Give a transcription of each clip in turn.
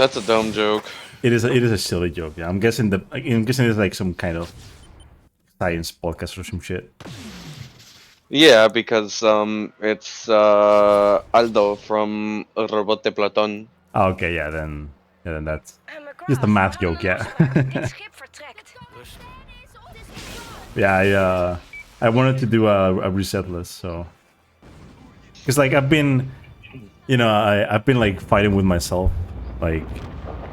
That's a dumb joke. It is a silly joke. Yeah, I'm guessing it's like some kind of science podcast or some shit. Yeah, because it's Aldo from Robot de Platon. Oh, okay, then that's just a math joke. Yeah. Yeah, I wanted to do a reset list, so because like I've been, I've been like fighting with myself, like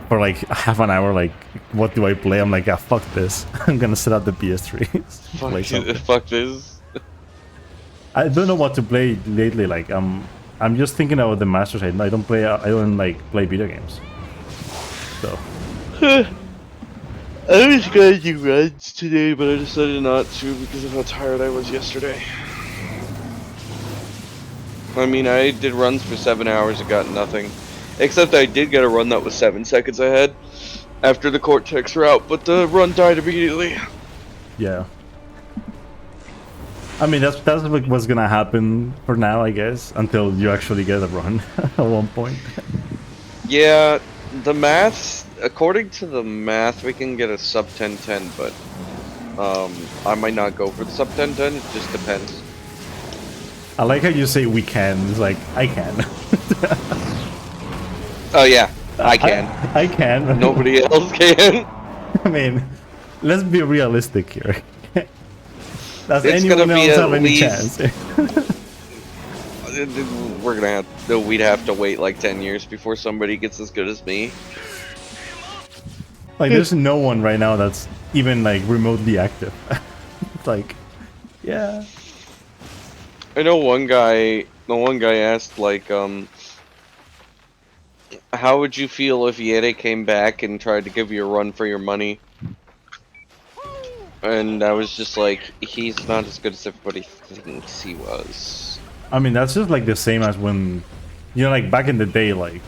for like half an hour. Like, what do I play? I'm like, ah, fuck this. I'm gonna set up the PS3. Fuck this. I don't know what to play lately. Like, I'm just thinking about the Master side. I don't like play video games. So. I was gonna do runs today, but I decided not to because of how tired I was yesterday. I mean, I did runs for 7 hours and got nothing. Except I did get a run that was 7 seconds ahead after the Cortex route, but the run died immediately. Yeah. I mean, that's what's gonna happen for now, I guess, until you actually get a run at one point. Yeah, the maths, according to the math, we can get a sub 10-10, but I might not go for the sub 10-10, it just depends. I like how you say we can, it's like, I can. Oh yeah, I can. I can. Nobody else can. I mean, let's be realistic here. Does It's anyone gonna be else at have any least- chance? We'd have to wait like 10 years before somebody gets as good as me. Like, there's no one right now that's even like remotely active. It's like, yeah. I know one guy asked like, how would you feel if Yere came back and tried to give you a run for your money? And I was just like, he's not as good as everybody thinks he was. I mean, that's just like the same as when, like back in the day, like,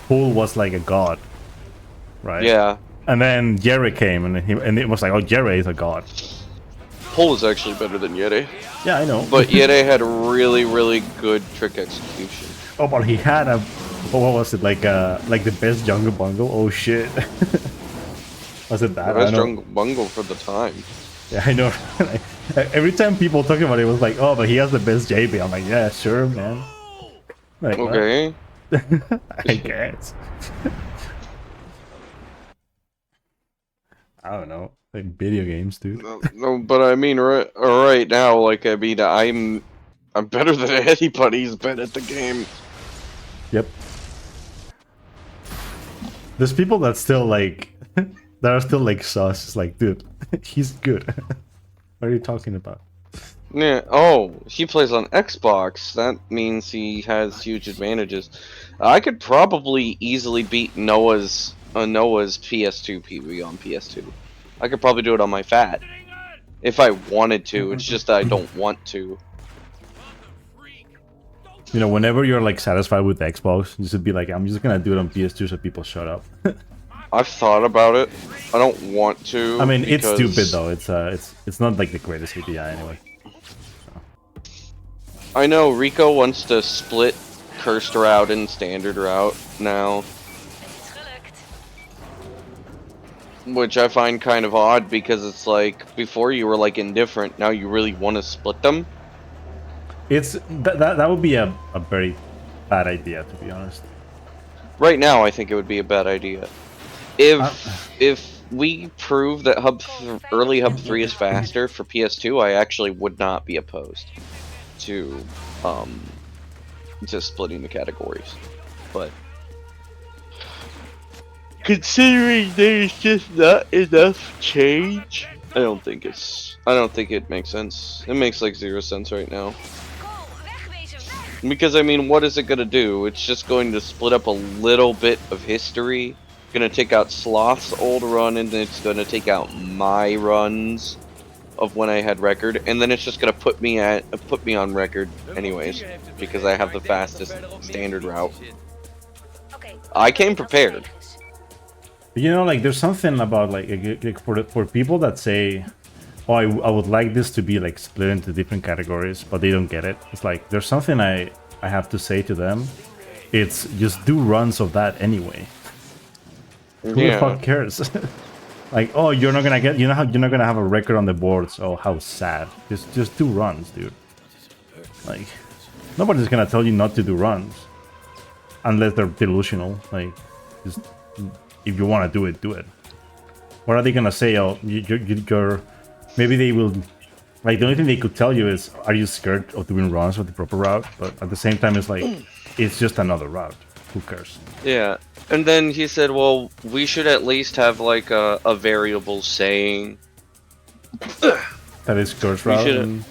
Pool was like a god, right? Yeah. And then Jerry came, and it was like, oh, Jerry is a god. Pole is actually better than Yere. Yeah, I know. But Yere had really, really good trick execution. Oh, but he had what was it, like the best jungle bungle? Oh shit. Was it that? The best jungle bungle for the time. Yeah, I know. Every time people talk about it, it was like, oh, but he has the best JB. I'm like, yeah, sure, man. Like, okay. I guess. I don't know. Like video games, dude. No, but I mean, right now, like, I mean, I'm better than anybody's been at the game. Yep. There's people that still like that are still like sus. It's like, dude, he's good. What are you talking about? Yeah. Oh, he plays on Xbox. That means he has huge advantages. I could probably easily beat Noah's PS2 PB on PS2. I could probably do it on my Fat if I wanted to. It's just that I don't want to. You know, whenever you're like satisfied with Xbox, you should be like, I'm just gonna do it on PS2 so people shut up. I've thought about it. I don't want to. I mean, it's because stupid though. It's not like the greatest API anyway. I know Rico wants to split cursed route and standard route now, which I find kind of odd because it's like before you were like indifferent, now you really want to split them. It's that would be a very bad idea, to be honest. Right now, I think it would be a bad idea. If we prove that early Hub 3 is faster for PS2, I actually would not be opposed to splitting the categories. But considering there's just not enough change, I don't think it makes sense. It makes like 0 sense right now. Because I mean, what is it gonna do? It's just going to split up a little bit of history. Gonna take out Sloth's old run, and then it's gonna take out my runs of when I had record, and then it's just gonna put me on record anyways, because I have the fastest standard route. I came prepared. You know, like there's something about like for people that say, oh, I would like this to be like split into different categories, but they don't get it. It's like there's something I have to say to them. It's just do runs of that anyway. Who the Yeah. fuck cares? Like, oh, you're not gonna get, you know how you're not gonna have a record on the boards. Oh, how sad. Just do runs, dude. Like, nobody's gonna tell you not to do runs unless they're delusional. Like, just if you want to do it, do it. What are they gonna say? Oh, you're maybe they will. Like, the only thing they could tell you is, are you scared of doing runs with the proper route? But at the same time, it's like, it's just another route. Who cares? Yeah. And then he said, well, we should at least have like a variable saying. That is curse We route. should.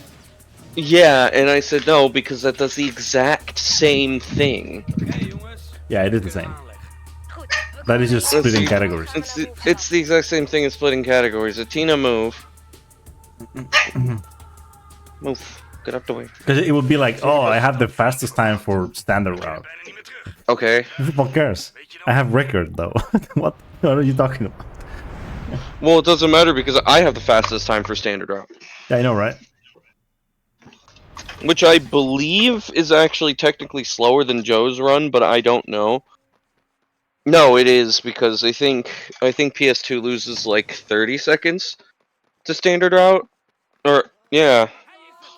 Yeah, and I said no because that does the exact same thing. Yeah, it is the same. That is just splitting categories. It's the exact same thing as splitting categories. Athena, move. Move. Get up the way. Because it would be like, oh, I have the fastest time for standard route. Okay. Who cares? I have record though. What are you talking about? Well, it doesn't matter because I have the fastest time for standard route. Yeah, I know, right? Which I believe is actually technically slower than Joe's run, but I don't know. No, it is because I think PS2 loses like 30 seconds to standard route. Or yeah,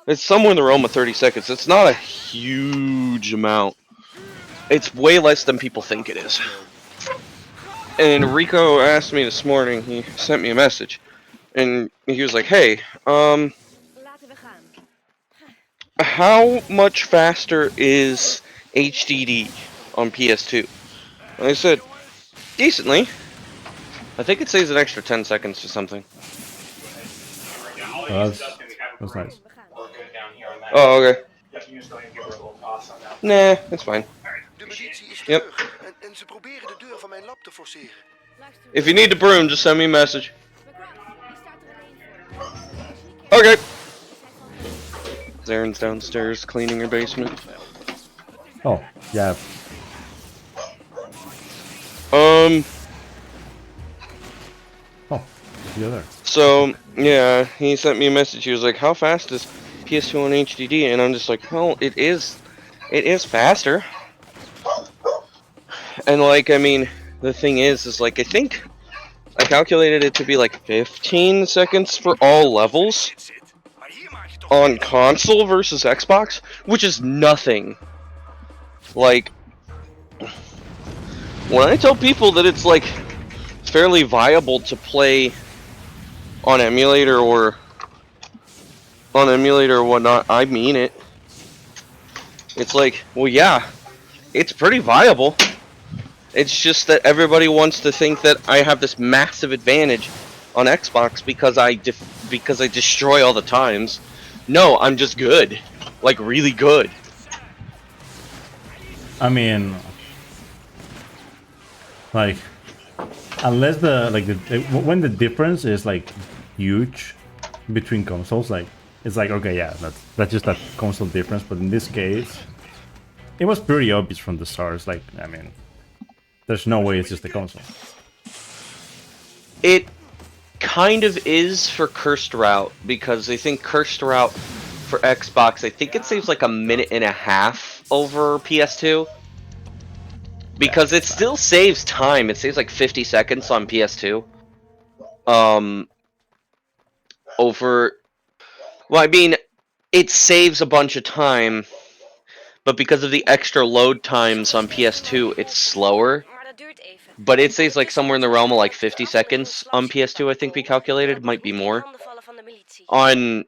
it's somewhere in the realm of 30 seconds. It's not a huge amount. It's way less than people think it is. And Rico asked me this morning, he sent me a message, and he was like, hey, how much faster is HDD on PS2? And I said, decently. I think it saves an extra 10 seconds or something. Oh, that's nice. Oh, okay. Nah, it's fine. Yep. If you need the broom, just send me a message. Okay. Zaren's downstairs cleaning her basement. Oh, yeah. Um. Oh, the other. So yeah, he sent me a message. He was like, "How fast is PS2 on HDD?" And I'm just like, "Well, it is faster." And like, I mean, the thing is like, I think I calculated it to be like 15 seconds for all levels on console versus Xbox, which is nothing. Like, when I tell people that it's like fairly viable to play on emulator or whatnot, I mean it. It's like, well, yeah, it's pretty viable. It's just that everybody wants to think that I have this massive advantage on Xbox because I destroy all the times. No, I'm just good, like really good. I mean, like, unless when the difference is like huge between consoles, like it's like, okay, yeah, that's just that console difference. But in this case, it was pretty obvious from the start. It's like, I mean, there's no way it's just the console. It kind of is for Cursed Route because I think Cursed Route for Xbox, I think it saves like a minute and a half over PS2. Because it still saves time. It saves like 50 seconds on PS2. Over... Well, I mean, it saves a bunch of time, but because of the extra load times on PS2, it's slower. But it saves like somewhere in the realm of like 50 seconds on PS2, I think we calculated. Might be more. On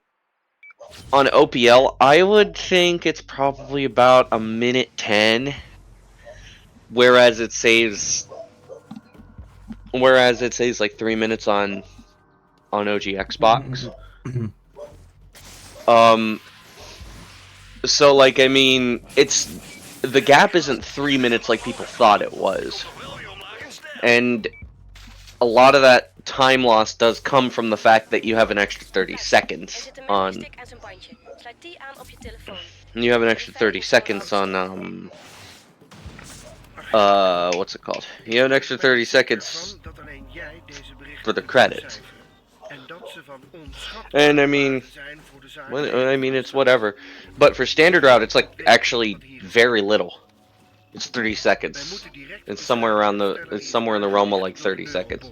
OPL, I would think it's probably about a minute 10. Whereas it saves like 3 minutes on OG Xbox. So like, I mean, the gap isn't 3 minutes like people thought it was. And a lot of that time loss does come from the fact that you have an extra 30 seconds on... You have an extra 30 seconds on, what's it called? You have an extra 30 seconds for the credits. And I mean, it's whatever. But for standard route, it's like actually very little. It's 30 seconds. It's somewhere around it's somewhere in the realm of like 30 seconds.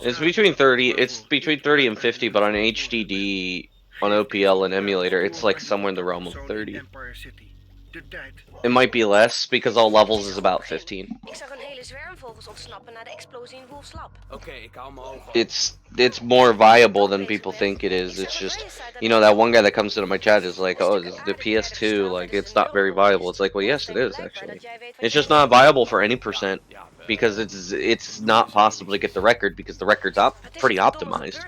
It's between 30 and 50, but on HDD, on OPL and emulator, it's like somewhere in the realm of 30. It might be less because all levels is about 15. It's more viable than people think it is. It's just, you know, that one guy that comes into my chat is like, oh, this is the PS2, like, it's not very viable. It's like, well, yes, it is, actually. It's just not viable for any percent, because it's not possible to get the record, because the record's pretty optimized.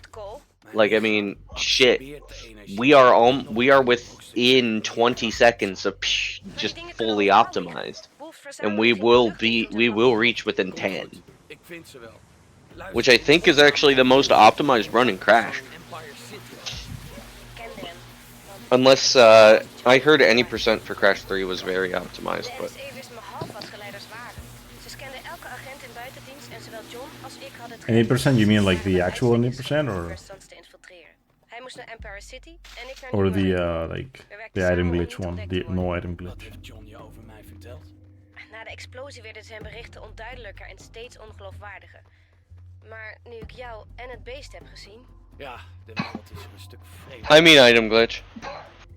Like, I mean, shit. We are within 20 seconds of just fully optimized. And we will reach within 10. Which I think is actually the most optimized run in Crash. Unless, I heard any percent for Crash 3 was very optimized, but... Any percent? You mean like the actual 80%, or the like the item glitch one, the no item glitch? Na de explosie werden zijn berichten onduidelijker en steeds ongeloofwaardiger. Maar nu ik jou en het beest heb gezien... Ja, de wereld is er een stuk vreemd. I mean item glitch.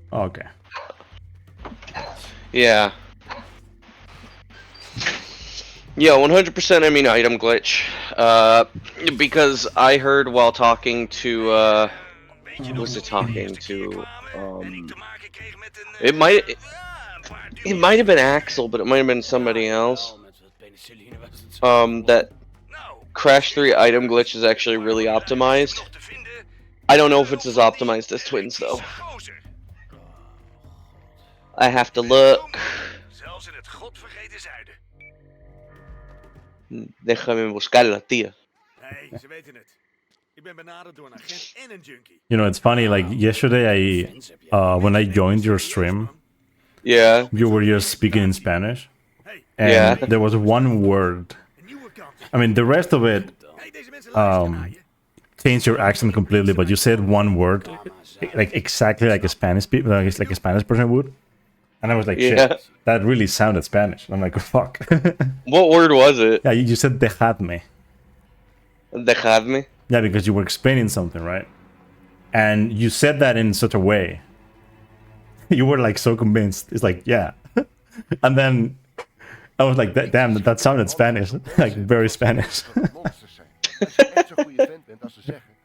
Oh, okay. Yeah. Yeah, 100% I mean item glitch. Because I heard while talking to, who was it talking to? It might have been Axel, but it might have been somebody else. That Crash 3 item glitch is actually really optimized. I don't know if it's as optimized as Twins, though. I have to look. Déjame buscarla, tía. You know, it's funny, like yesterday when I joined your stream, Yeah. you were just speaking in Spanish. And Yeah. there was one word. I mean, the rest of it changed your accent completely, but you said one word, like exactly like a Spanish like a Spanish person would. And I was like, shit, Yeah. that really sounded Spanish. I'm like, fuck. What word was it? Yeah, you said dejadme. Dejadme? Yeah, because you were explaining something, right? And you said that in such a way. You were like so convinced. It's like, yeah. And then I was like, damn, that sounded Spanish. Like, very Spanish.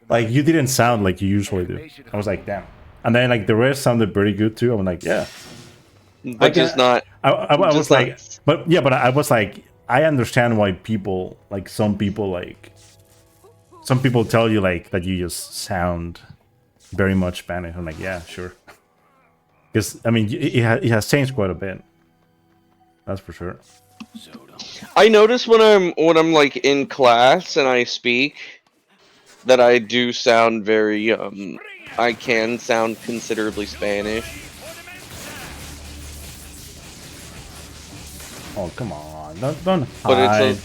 Like, you didn't sound like you usually do. I was like, damn. And then, like, the rest sounded pretty good too. I'm like, yeah. But just not. I was like, but yeah, but I was like, I understand why people, like, some people tell you, like, that you just sound very much Spanish. I'm like, yeah, sure. Because, I mean, it has changed quite a bit. That's for sure. I notice when I'm like in class and I speak that I do sound very I can sound considerably Spanish. Oh, come on. Don't But hide.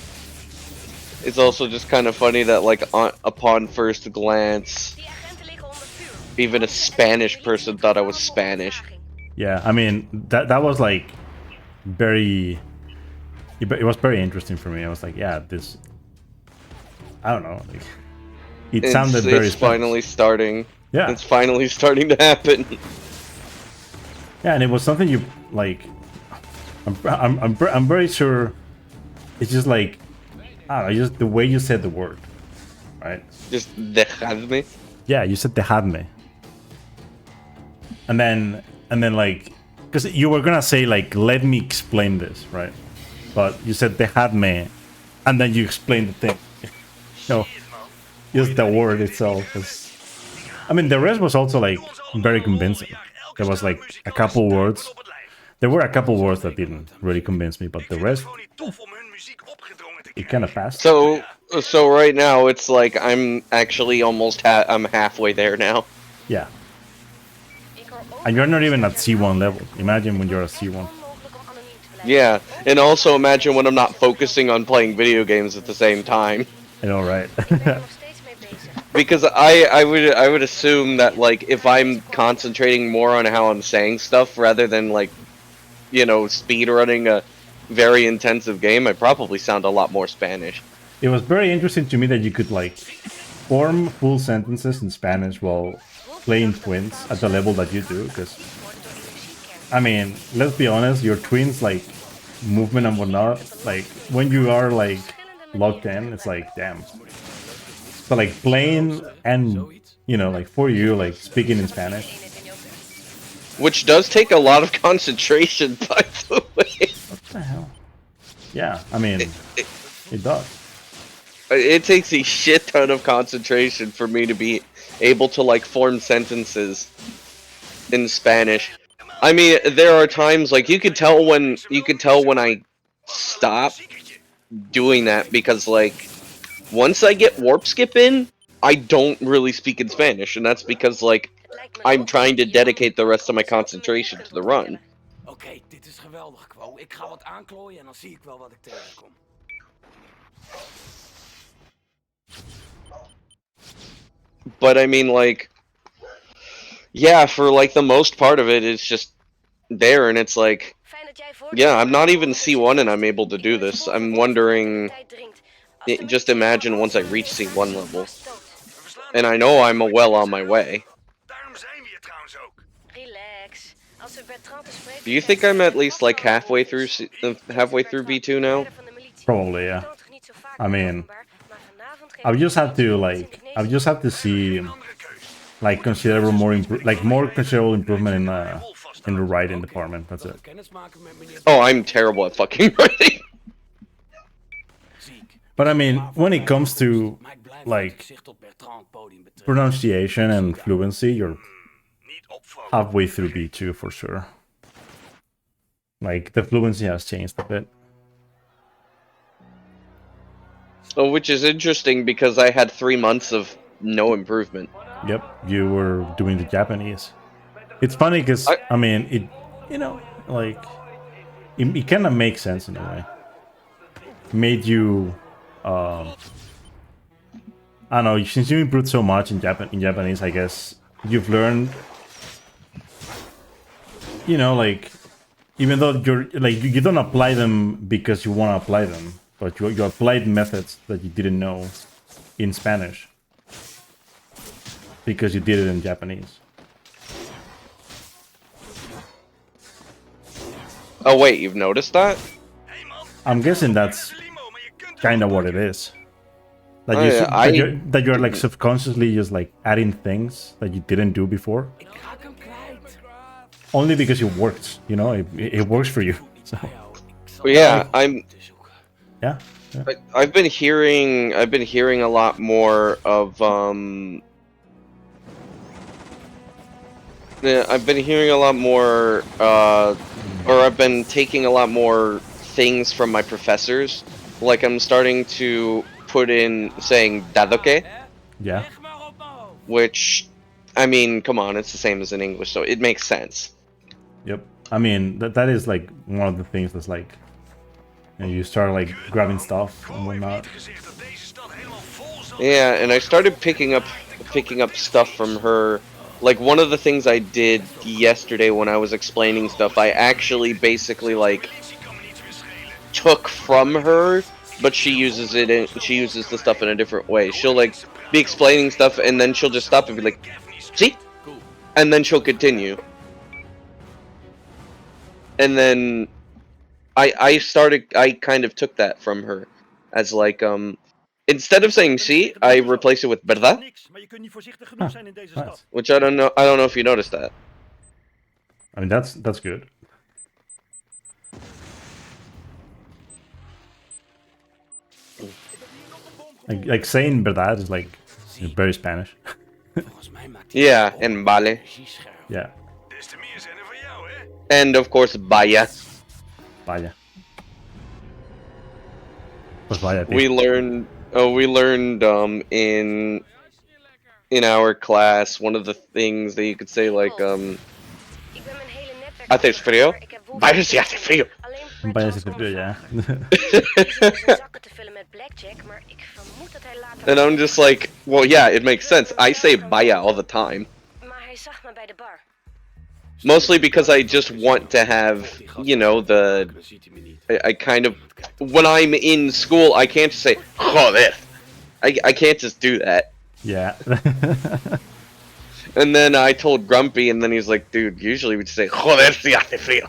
it's also just kind of funny that, like, upon first glance, even a Spanish person thought I was Spanish. Yeah, I mean, that was like very... It was very interesting for me. I was like, yeah, this... I don't know. Like, it sounded very It's Spanish. finally starting. Yeah. It's finally starting to happen. Yeah, and it was something you, like... I'm very sure it's just like... I don't know, just the way you said the word. Right? Just dejadme. Yeah, you said dejadme. And then like... Because you were gonna say, like, let me explain this, right? But you said dejadme, and then you explained the thing. No, just the word itself was... I mean, the rest was also, like, very convincing. There was, like, a couple words. There were a couple words that didn't really convince me, but the rest... It kind of passed. So right now it's like I'm actually almost I'm halfway there now. Yeah. And you're not even at C1 level. Imagine when you're at C1. Yeah, and also imagine when I'm not focusing on playing video games at the same time. I know, right? Because I would assume that, like, if I'm concentrating more on how I'm saying stuff rather than, like, you know, speedrunning a very intensive game, I probably sound a lot more Spanish. It was very interesting to me that you could like form full sentences in Spanish while playing twins at the level that you do. Because I mean, let's be honest, your twins like movement and whatnot. Like when you are like locked in, it's like damn. So like playing and like for you like speaking in Spanish. Which does take a lot of concentration, by the way. What the hell? Yeah, I mean, it does. It takes a shit ton of concentration for me to be able to like form sentences in Spanish. I mean, there are times like you could tell when I stop doing that because like once I get warp skip in, I don't really speak in Spanish, and that's because like I'm trying to dedicate the rest of my concentration to the run. Oké, dit is geweldig, Quo. Ik ga wat aanklooien en dan zie ik wel wat ik tegenkom. But I mean, like, yeah, for like the most part of it, it's just there, and it's like, yeah, I'm not even C1 and I'm able to do this. I'm wondering, just imagine once I reach C1 level. And I know I'm well on my way. Do you think I'm at least like halfway through B2 now? Probably, yeah. I mean, I just have to see like considerable more considerable improvement in the writing department. That's it. Oh, I'm terrible at fucking writing. But I mean, when it comes to like pronunciation and fluency, you're halfway through B2 for sure. Like the fluency has changed a bit. Oh, which is interesting because I had 3 months of no improvement. Yep, you were doing the Japanese. It's funny because I mean it, like it kind of makes sense in a way. Made you, I don't know. Since you improved so much in Japanese, I guess you've learned. Like even though you're like you don't apply them because you want to apply them, but you applied methods that you didn't know in Spanish because you did it in Japanese. Oh wait, you've noticed that? I'm guessing that's kind of what it is. That you're like subconsciously just like adding things that you didn't do before. Only because it works, it works for you. So. Well, yeah, Yeah. I've been hearing a lot more of yeah, I've been hearing a lot more or I've been taking a lot more things from my professors. Like I'm starting to put in saying dadoke. Yeah. Which, I mean, come on, it's the same as in English, so it makes sense. Yep. I mean, that is like one of the things that's like, you start like grabbing stuff and whatnot. Yeah, and I started picking up stuff from her. Like one of the things I did yesterday when I was explaining stuff, I actually basically like took from her, but she uses the stuff in a different way. She'll like be explaining stuff and then she'll just stop and be like, "See?" And then she'll continue. And then I kind of took that from her as like instead of saying "sí," I replace it with "verdad," Nice. which I don't know if you noticed that. I mean, that's good. Like saying verdad is like very Spanish. Yeah, and vale. Yeah. And of course, vaya. Vaya. Pues vaya, tío. We learned in our class one of the things that you could say like hace frío. Vaya si hace frío. Vaya si hace frío, yeah. And I'm just like, well, yeah, it makes sense. I say vaya all the time. Mostly because I just want to have, the I kind of, when I'm in school, I can't just say joder. I can't just do that. Yeah. And then I told Grumpy, and then he's like, dude, usually we just say joder si hace frío.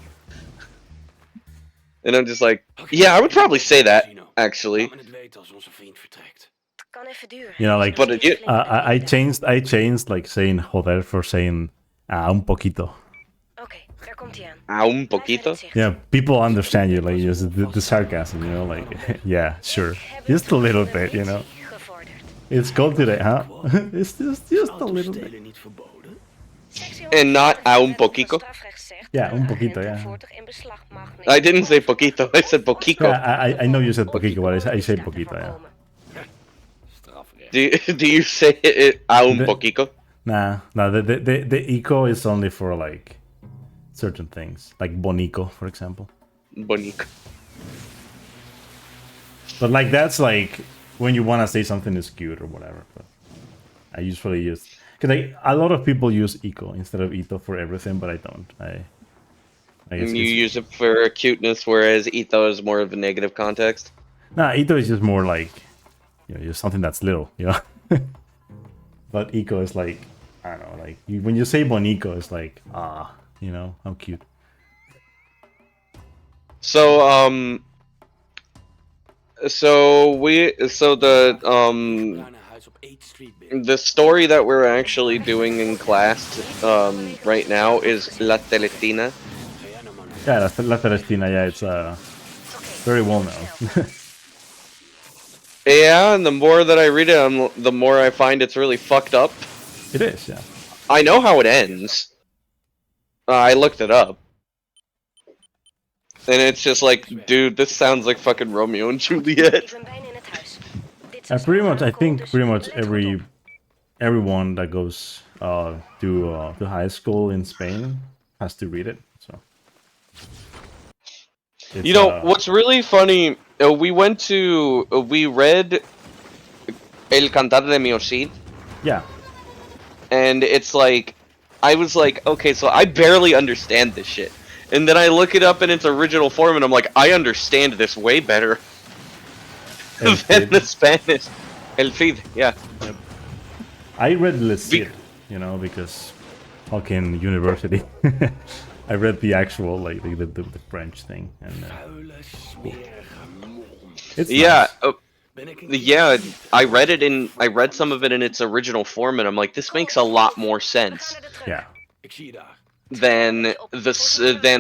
And I'm just like, yeah, I would probably say that, actually. Laat me het weten als onze vriend vertrekt. Het kan even duren. You know, like, Ze But zijn it- flink met het eten. I changed like saying joder for saying un poquito. Oké, daar komt hij aan. Ah, un Blijf bij poquito. het zicht. Yeah, people understand you, like just the sarcasm, you know, like yeah, sure, just a little bit, you know. Gevorderd. It's cold today, huh? It's just a Auto's little bit. stelen niet verboden? Sectie En not 140 a un van poquito. het strafrecht zegt Ja, dat un een poquito, agent ja. een voertuig in beslag mag I didn't say poquito, I said poquito. Yeah, I know you said poquito, but I say poquito, yeah. Strafrecht. Do you say it a un The- poquito? Nah, no, the eco is only for like certain things, like bonico, for example. Bonico. But like that's like when you want to say something is cute or whatever. But I usually use because like a lot of people use eco instead of ito for everything, but I don't. I guess You use it for cuteness, whereas ito is more of a negative context. nah, ito is just more like just something that's little, you know. But eco is like I don't know, like when you say bonico, it's like how cute. So the Bruine huis op 8th Street binnen. the story that we're actually doing in class right now is La Telestina. Ga jij nou maar naar Yeah, that's La Palestina. Yeah, it's very well known. Yeah, and the more that I read it, the more I find it's really fucked up. It is, yeah. I know how it ends. I looked it up. And it's just like, dude, this sounds like fucking Romeo and Ik Juliet. ben bijna in het huis. Dit And is pretty much, I alcohol, think dus pretty much let goed op. everyone that goes to high school in Spain has to read it. So it's, You know, what's really funny, we read El Cantar de mi Cid, yeah, and it's like, I was like, okay, so I barely understand this shit. And then I look it up in its original form, and I'm like, I understand this way better El than the Cid. Spanish. El Cid, yeah. I read Le Cid, because fucking university. I read the actual like the French thing, and vuile, smerige mol. it's Yeah, nice. Ben ik een yeah, I read some of it in its original form, and I'm like, this makes a lot more We gaan sense naar de truck. Yeah. Ik zie je daar. than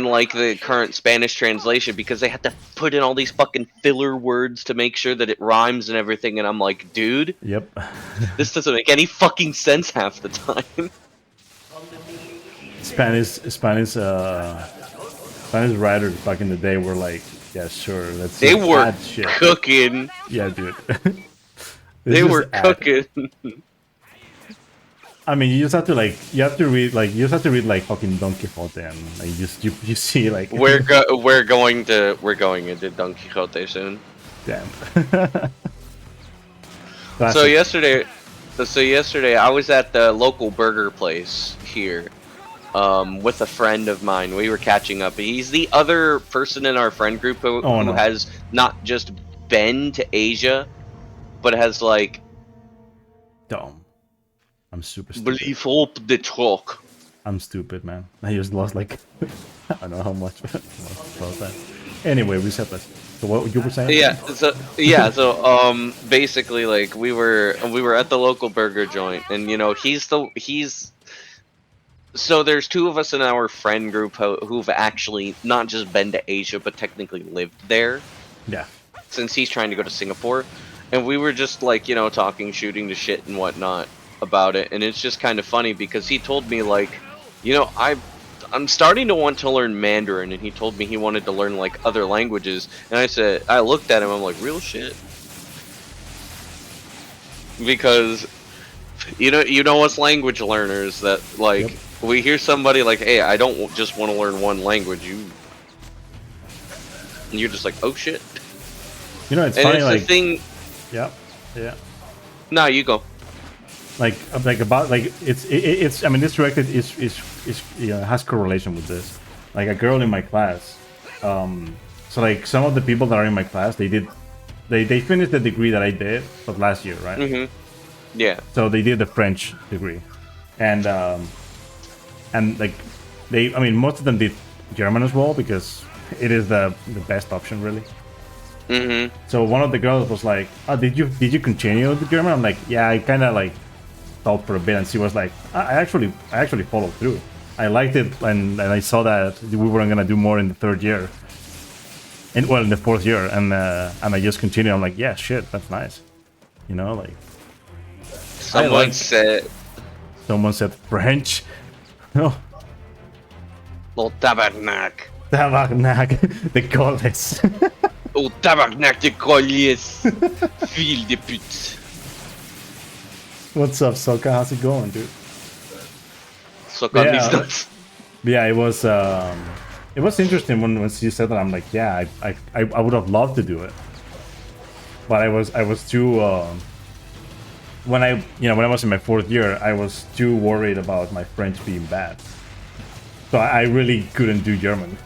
like the current Spanish translation, because they had to put in all these fucking filler words to make sure that it rhymes and everything, and I'm like, dude, Yep. this doesn't make any fucking sense half the time. Spanish writers back in the day were like, yeah, sure, let's They just were add shit. cooking. Yeah, dude. They Let's were just add. cooking. I mean, you just have to read like fucking Don Quixote, and like you see like We're going into Don Quixote soon. damn. So yesterday I was at the local burger place here, with a friend of mine. We were catching up. He's the other person in our friend group who no. has not just been to Asia, but has like Dumb. I'm super stupid. believe up the truck. I'm stupid, man. I just lost like I don't know how much. About that. Anyway, reset this. So what you were saying? So basically, like we were at the local burger joint, and so there's two of us in our friend group who've actually not just been to Asia but technically lived there, Yeah. since he's trying to go to Singapore, and we were just like talking, shooting the shit and whatnot about it, and it's just kind of funny because he told me like, I'm starting to want to learn Mandarin, and he told me he wanted to learn like other languages, and I looked at him, I'm like, real shit, because you know us language learners that like we hear somebody like, hey, I don't just want to learn one language, and you're just like, oh shit. It's And funny, it's like the thing. yeah. No, you go. Like about like it's I mean this directed is has correlation with this. Like a girl in my class, So like some of the people that are in my class, they finished the degree that I did, but last year, right? Yeah. So they did the French degree, and like I mean, most of them did German as well because it is the best option, really. So one of the girls was like, "Oh, did you continue the German?" I'm like, "Yeah, I kind of like thought for a bit," and she was like, I actually followed through. I liked it, and I saw that we weren't gonna do more in the third year, and well, in the fourth year, and I just continued. I'm like, yeah, shit, that's nice, you know, like. Someone said French. No, "Oh, tabarnak. tabarnak, they call this. Oh, tabarnak de colliers. Fil de pute." What's up, Soka? How's it going, dude? Suck on these Yeah. nuts. Yeah, it was interesting when you said that. I'm like, yeah, I would have loved to do it, but I was too when I was in my fourth year, I was too worried about my French being bad, so I really couldn't do German.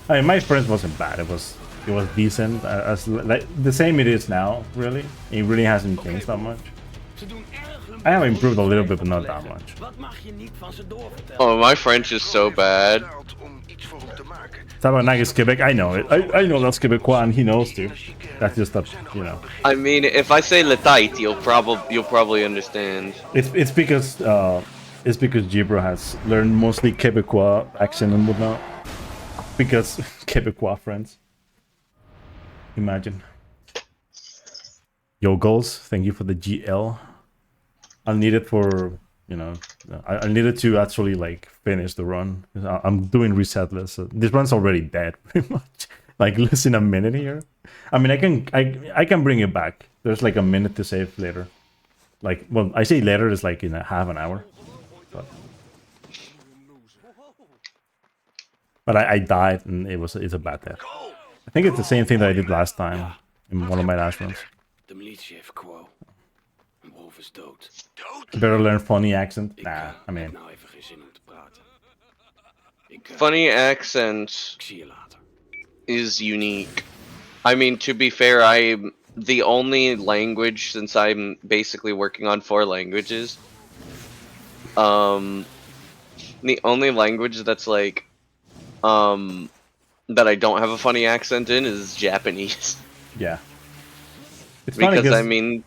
I mean, my French wasn't bad. It was decent, as like the same it is now. Really, it really hasn't changed that much. I have improved a little bit, but not that much. Oh, my French is so bad. Tabarnak is Quebec. I know it. I know that's Quebecois, and he knows too. That's just that, you know. I mean, if I say le tête, you'll probably understand. It's because Gibro has learned mostly Quebecois accent and whatnot. Because Quebecois friends. Imagine. Yo, goals. Thank you for the GL. I'll need it for, you know, I needed to actually like finish the run. I'm doing resetless. So this run's already dead pretty much. Like less than a minute here. I mean, I can bring it back. There's like a minute to save later. Like, well, I say later is like in a half an hour. But I died, and it's a bad death. I think it's the same thing that I did last time in one of my last runs. De militie heeft Quo. Een wolf is dood. Better learn funny accent. Nah, I mean. Nou even geen zin om te praten. Funny accent Ik zie je later. is unique. I mean, to be fair, I'm the only language, since I'm basically working on 4 languages. The only language that's like, that I don't have a funny accent in is Japanese. Yeah. It's funny Because I mean,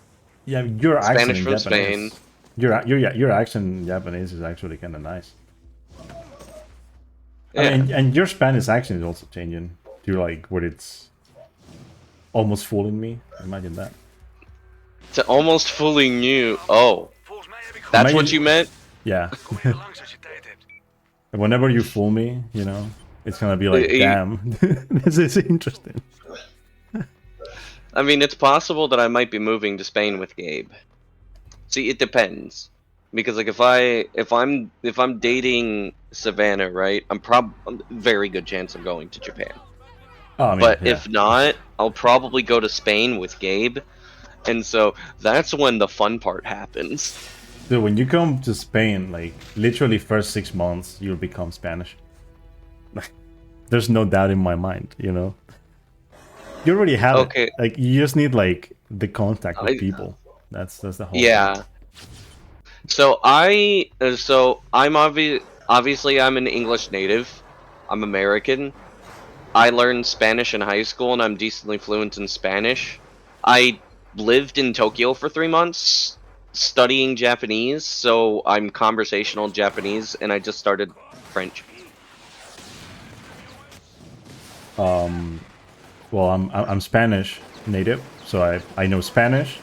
yeah, your accent Spanish in from Japanese, Spain. your accent in Japanese is actually kind of nice. Yeah. I mean, and your Spanish accent is also changing to like where it's almost fooling me. Imagine that. To almost fooling you. Oh, that's what you meant? Yeah. Whenever you fool me, you know, it's gonna be like, damn, this is interesting. I mean, it's possible that I might be moving to Spain with Gabe. See, it depends, because like if I'm dating Savannah, right? I'm very good chance of going to Japan. Oh, I mean, But yeah. if not, I'll probably go to Spain with Gabe, and so that's when the fun part happens. Dude, when you come to Spain, like literally first 6 months, you'll become Spanish. There's no doubt in my mind, you know. You already have it. Like you just need like the contact with people. That's the whole. Yeah. Thing. So I'm obviously I'm an English native. I'm American. I learned Spanish in high school, and I'm decently fluent in Spanish. I lived in Tokyo for 3 months studying Japanese, so I'm conversational Japanese, and I just started French. Well, I'm Spanish native, so I know Spanish.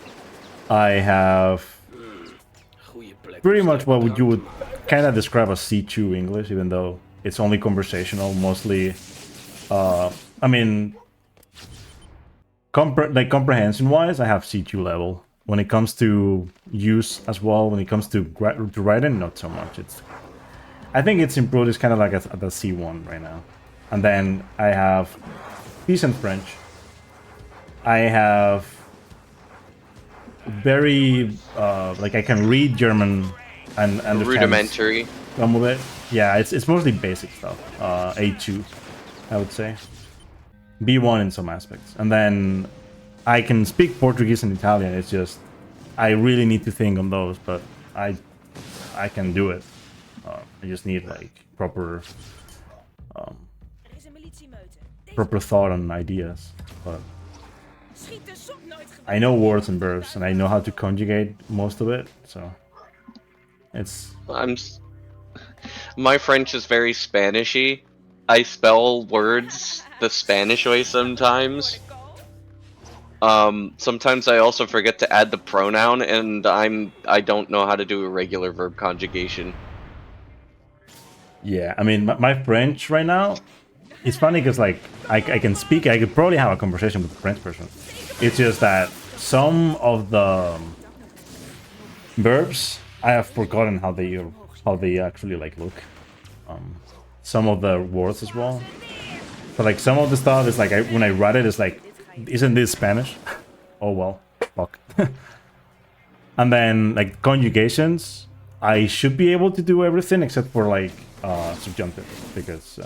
I have pretty much what you would kind of describe as C2 English, even though it's only conversational, mostly. I mean, comprehension-wise, I have C2 level. When it comes to use as well, when it comes to writing, not so much. I think it's improved. It's kind of like at the C1 right now. And then I have decent French. I have very like I can read German and understand rudimentary. some of it. Yeah, it's mostly basic stuff. A2. I would say. B1 in some aspects. And then I can speak Portuguese and Italian. It's just I really need to think on those, but I can do it. I just need like proper thought and ideas. But I know words and verbs, and I know how to conjugate most of it. So it's my French is very Spanishy. I spell words the Spanish way sometimes. Sometimes I also forget to add the pronoun, and I don't know how to do a regular verb conjugation. yeah. I mean, my French right now. It's funny because like I can speak. I could probably have a conversation with a French person. It's just that some of the verbs I have forgotten how they actually like look. Some of the words as well. But like some of the stuff is like when I write it, it's like, isn't this Spanish? Oh well, fuck. And then like conjugations, I should be able to do everything except for like subjunctive, because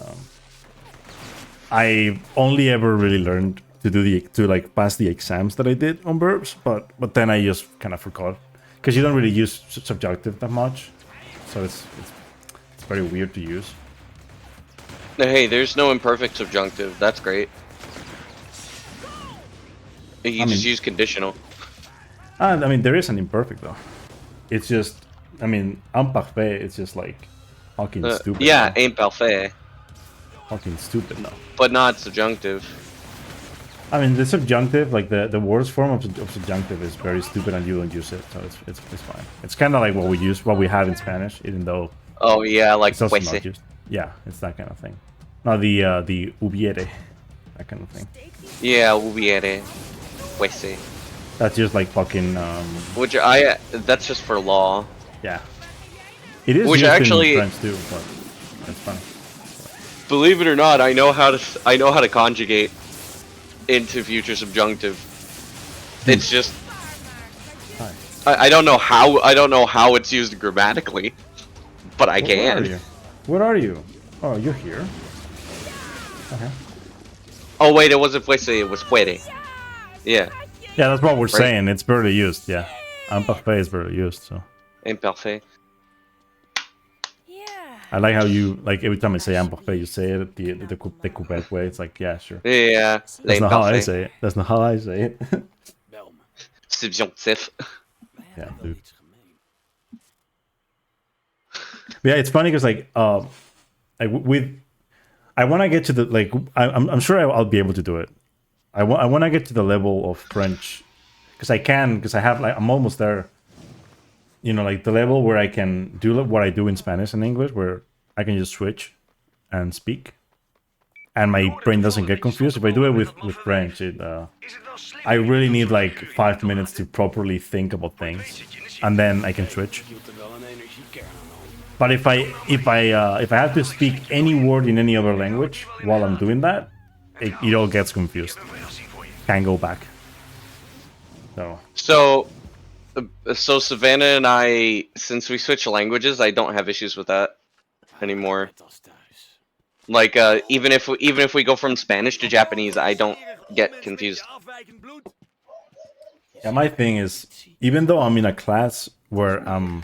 I only ever really learned to do to like pass the exams that I did on verbs, but then I just kind of forgot, because you don't really use subjunctive that much, so it's very weird to use. Hey, there's no imperfect subjunctive. That's great. You just use conditional. I mean, there is an imperfect though. It's just, I mean, imparfait. It's just like fucking stupid. Yeah, imparfait. Fucking stupid now. But not subjunctive. I mean, the subjunctive, like the worst form of subjunctive, is very stupid, and you don't use it, so it's fine. It's kind of like what we have in Spanish, even though. Oh yeah, like it's also not used. Yeah, it's that kind of thing. No, the hubiere, that kind of thing. Yeah, hubiere, fuese. That's just like fucking. Which that's just for law. Yeah. It is. Which used actually, in French too, but it's fun. Believe it or not, I know how to conjugate into future subjunctive. It's just I don't know how it's used grammatically, but I can. Where are you? Oh, you're here. Okay. Oh wait, it wasn't fuese, it was fuere. Yeah. Yeah, that's what we're saying. It's barely used. Yeah, imparfait is barely used. So. Imparfait. I like how you, like, every time I say imparfait, you say it the Quebec way. It's like, yeah, sure. Yeah. That's not how I say it. That's not how I say it. Subjunctive. Yeah, dude. But yeah, it's funny because like I want to get to the like I'm sure I'll be able to do it. I want to get to the level of French because I have like I'm almost there. You know, like the level where I can do what I do in Spanish and English, where I can just switch and speak, and my brain doesn't get confused. If I do it with French, I really need like 5 minutes to properly think about things, and then I can switch. But if I have to speak any word in any other language while I'm doing that, it all gets confused. Can't go back. So Savannah and I, since we switch languages, I don't have issues with that anymore. Like even if we go from Spanish to Japanese, I don't get confused. Yeah, my thing is, even though I'm in a class where I'm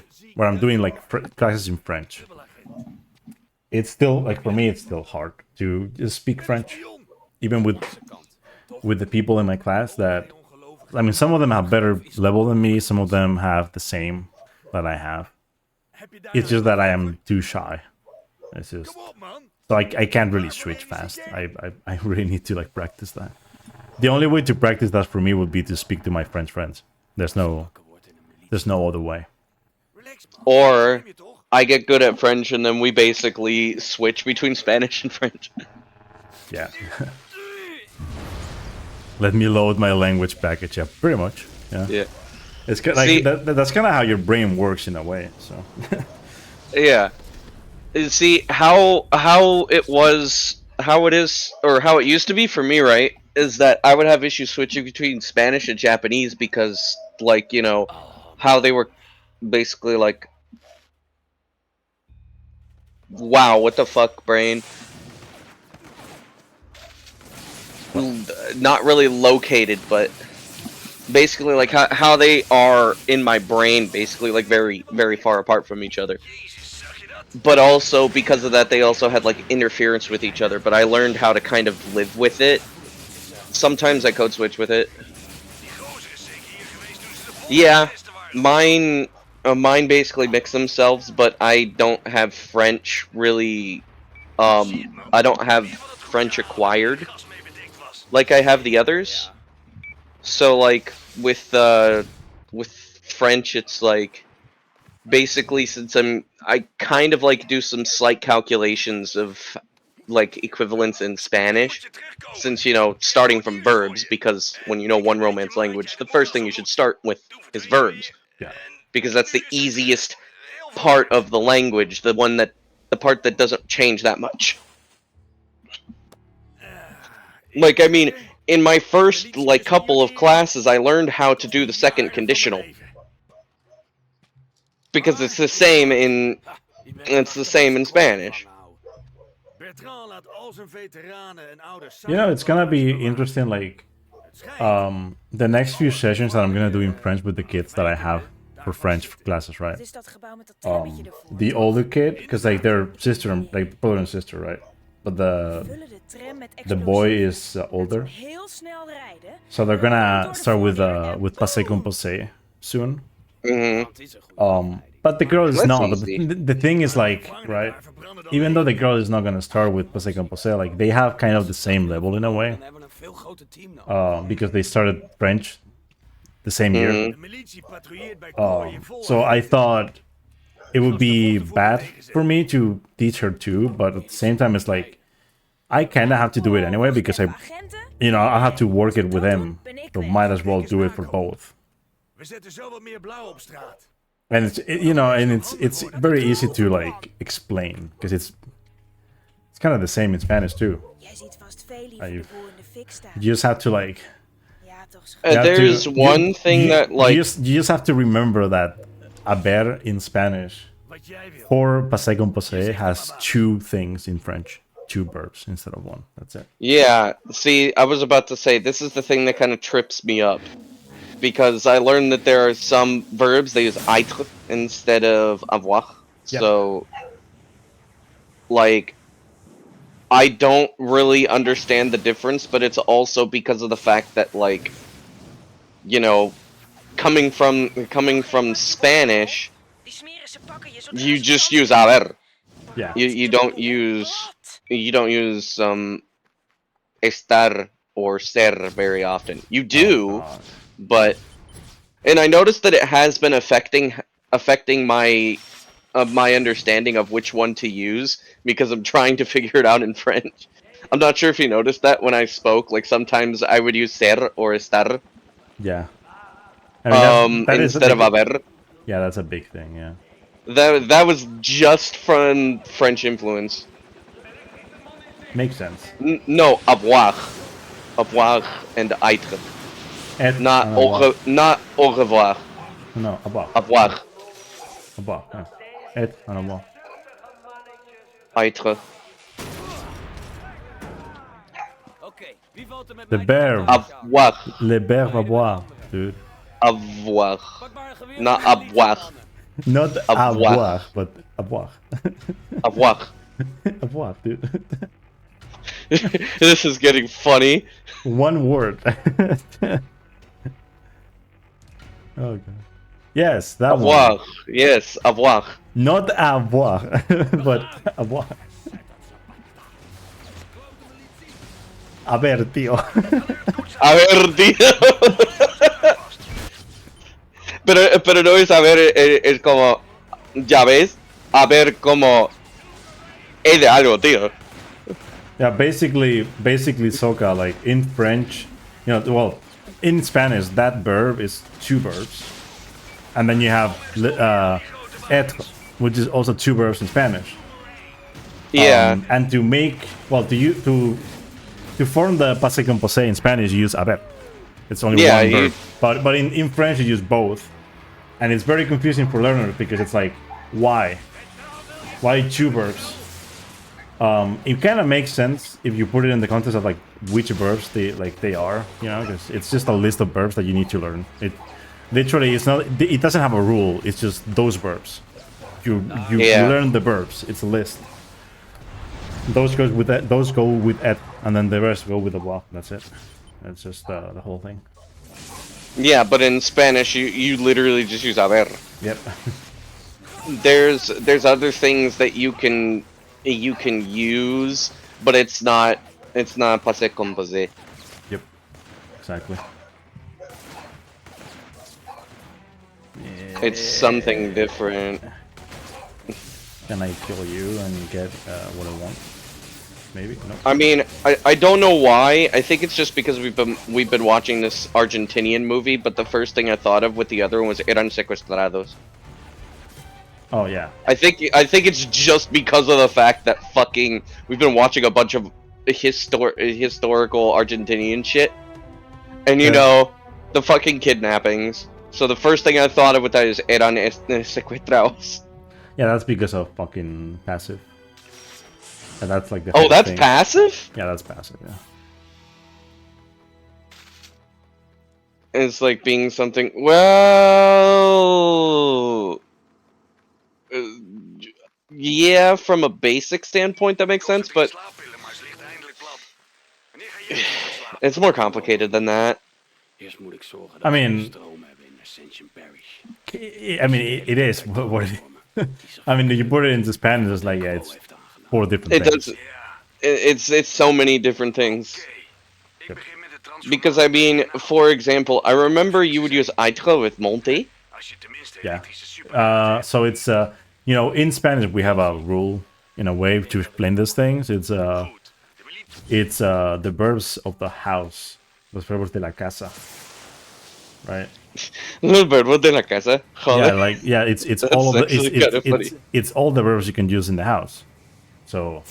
doing like classes in French, it's still like for me it's still hard to just speak French, even with the people in my class that. I mean, some of them have better level than me. Some of them have the same that I have. It's just that I am too shy. It's just so I can't really switch fast. I really need to like practice that. The only way to practice that for me would be to speak to my French friends. There's no other way. Or I get good at French and then we basically switch between Spanish and French. Yeah. Let me load my language package. Yeah, pretty much. Yeah. Yeah. It's like that's kind of how your brain works in a way. So. Yeah. See how it is, or how it used to be for me, right? Is that I would have issues switching between Spanish and Japanese because, like, you know, how they were basically like. Wow, what the fuck, brain? not really located, but basically like how they are in my brain, basically like very very far apart from each other. But also because of that, they also had like interference with each other. But I learned how to kind of live with it. Sometimes I code switch with it. Yeah, mine basically mix themselves, but I don't have French really. I don't have French acquired like I have the others. So like with French, it's like basically since I kind of like do some slight calculations of like equivalents in Spanish, since you know starting from verbs, because when you know one Romance language, the first thing you should start with is verbs, Yeah. because that's the easiest part of the language, the part that doesn't change that much. Like I mean, in my first like couple of classes, I learned how to do the second conditional because it's the same in Spanish. You know, it's gonna be interesting, like, the next few sessions that I'm gonna do in French with the kids that I have for French classes, right? Wat is dat gebouw met dat trammetje ervoor? The older kid, because like they're sister and like brother and sister, right? But Vullen de tram met the boy explosieven. is older, Heel snel rijden. so they're gonna start with Passé Composé soon. But the girl is That's not. But easy. the thing is, like, right? Even though the girl is not gonna start with Passé Composé, like they have kind of the same level in a way, Dan hebben we een veel groter team nodig. because they started French the same year. Mhm. De militie patrouilleert bij Um, Kooi in vol. so I thought it would be bad for me to teach her too, but at the same time, it's like I kind of have to do it anyway because Agenten? I have to work it with him. So might as well do it for both. We zetten zo wat meer blauw op straat. And it's very easy to like explain because it's kind of the same in Spanish too. Jij ziet vast veel liever de boer in de fik staan. You just have to like. Ja, toch schat. you have There's to- one thing that like you just have to remember that haber in Spanish Wat jij wil. for passé composé has two things in French, two verbs instead of one. That's it. yeah. See, I was about to say this is the thing that kind of trips me up because I learned that there are some verbs they use être instead of avoir. Yeah. So like I don't really understand the difference, but it's also because of the fact that like you know coming from Spanish, Die smerische pakken je zo you just use haber. Yeah. You don't use estar or ser very often. You do, but and I noticed that it has been affecting my my understanding of which one to use because I'm trying to figure it out in French. I'm not sure if you noticed that when I spoke. Like sometimes I would use ser or estar Yeah. I mean, that is a instead of big- haber. Yeah, that's a big thing. Yeah. That was just from French influence. Makes sense. No, avoir and être. Not not au revoir. No, avoir. Avoir, Avoir. Yeah. Et en avoir. être. Oké, wie valt er met The mij? bear. Avoir, Le bear va boire, dude. avoir. Pak maar een geweer. Not avoir, Not Avoir. avoir, but avoir. avoir. Avoir, dude. This is getting funny. One word. Oh god. Yes, that Avoir, one. yes, avoir. Not avoir, but avoir. A ver, tío. A ver, tío. Pero no es a ver, es como, ya ves, a ver como, es de algo, tío. Yeah, basically, soca, like in French, well, in Spanish, that verb is two verbs, and then you have être, which is also two verbs in Spanish. Yeah. And to make, well, to form the passé composé in Spanish, you use haber. It's only Yeah, one you- verb. But in French, you use both, and it's very confusing for learners because it's like, why two verbs? It kind of makes sense if you put it in the context of like which verbs they are, you know, because it's just a list of verbs that you need to learn. It literally it's not. It doesn't have a rule. It's just those verbs. You Yeah. learn the verbs. It's a list. Those goes with that. Those go with et, and then the rest go with the block. That's it. That's just the whole thing. Yeah, but in Spanish, you literally just use a ver. Yep. There's other things that you can use, but it's not passé composé. Yep. Exactly. It's something different. Can I kill you and get what I want? Maybe. No. I mean, I don't know why. I think it's just because we've been watching this Argentinian movie, but the first thing I thought of with the other one was eran secuestrados. Oh yeah. I think it's just because of the fact that fucking we've been watching a bunch of historical Argentinian shit, and you Yeah. know the fucking kidnappings. So the first thing I thought of with that is eran secuestrados. Yeah, that's because of fucking passive. And that's like the Oh, whole that's thing. passive? Yeah, that's passive. Yeah. It's like being something. Well, uh, yeah, from a basic standpoint, that makes sense, but Slaappillen, maar ze ligt eindelijk plat. Wanneer ga jij slapen? it's more complicated than that. Eerst moet ik zorgen I dat we mean- stroom hebben in Ascension Parish. I mean, it is. What I mean, you put it into Spanish, it's like yeah, it's 4 different It things. does. It's so many different things. Oké, ik begin met de transformatie. Because I mean, for example, I remember you would use Aitro with Monte. Als je tenminste Yeah. elektrische super... So it's you know, in Spanish we have a rule in a way to explain these things. It's Goed. De militie... it's the verbs of the house, los verbos de la casa, right? Little bird, what de la casa? Yeah, like yeah, it's That's all of the actually kinda funny. it's all the verbs you can use in the house. So,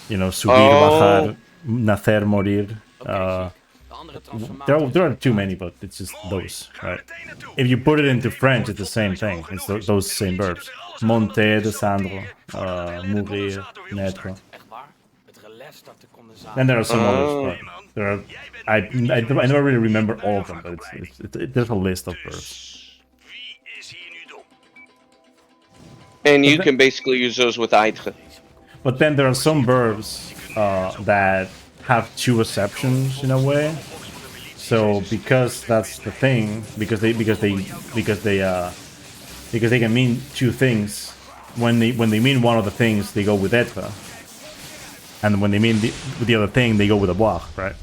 you know, subir, Oh. bajar, nacer, morir. De andere transformatie. There are too many, but it's just those, right? If you put it into French, it's the same thing. It's those same verbs. Monter, descendre, mourir, naître. Echt waar? Het relais dat de condensator... Then there are some Oh. others, but there are. I never really remember all of them, but there's a list of verbs. Wie is hier nu dom? And you But can basically use those with Aitro. But then there are some verbs that have 2 exceptions in a way. So because that's the thing, because they can mean 2 things. When they mean one of the things, they go with être, and when they mean the other thing, they go with a boire, right?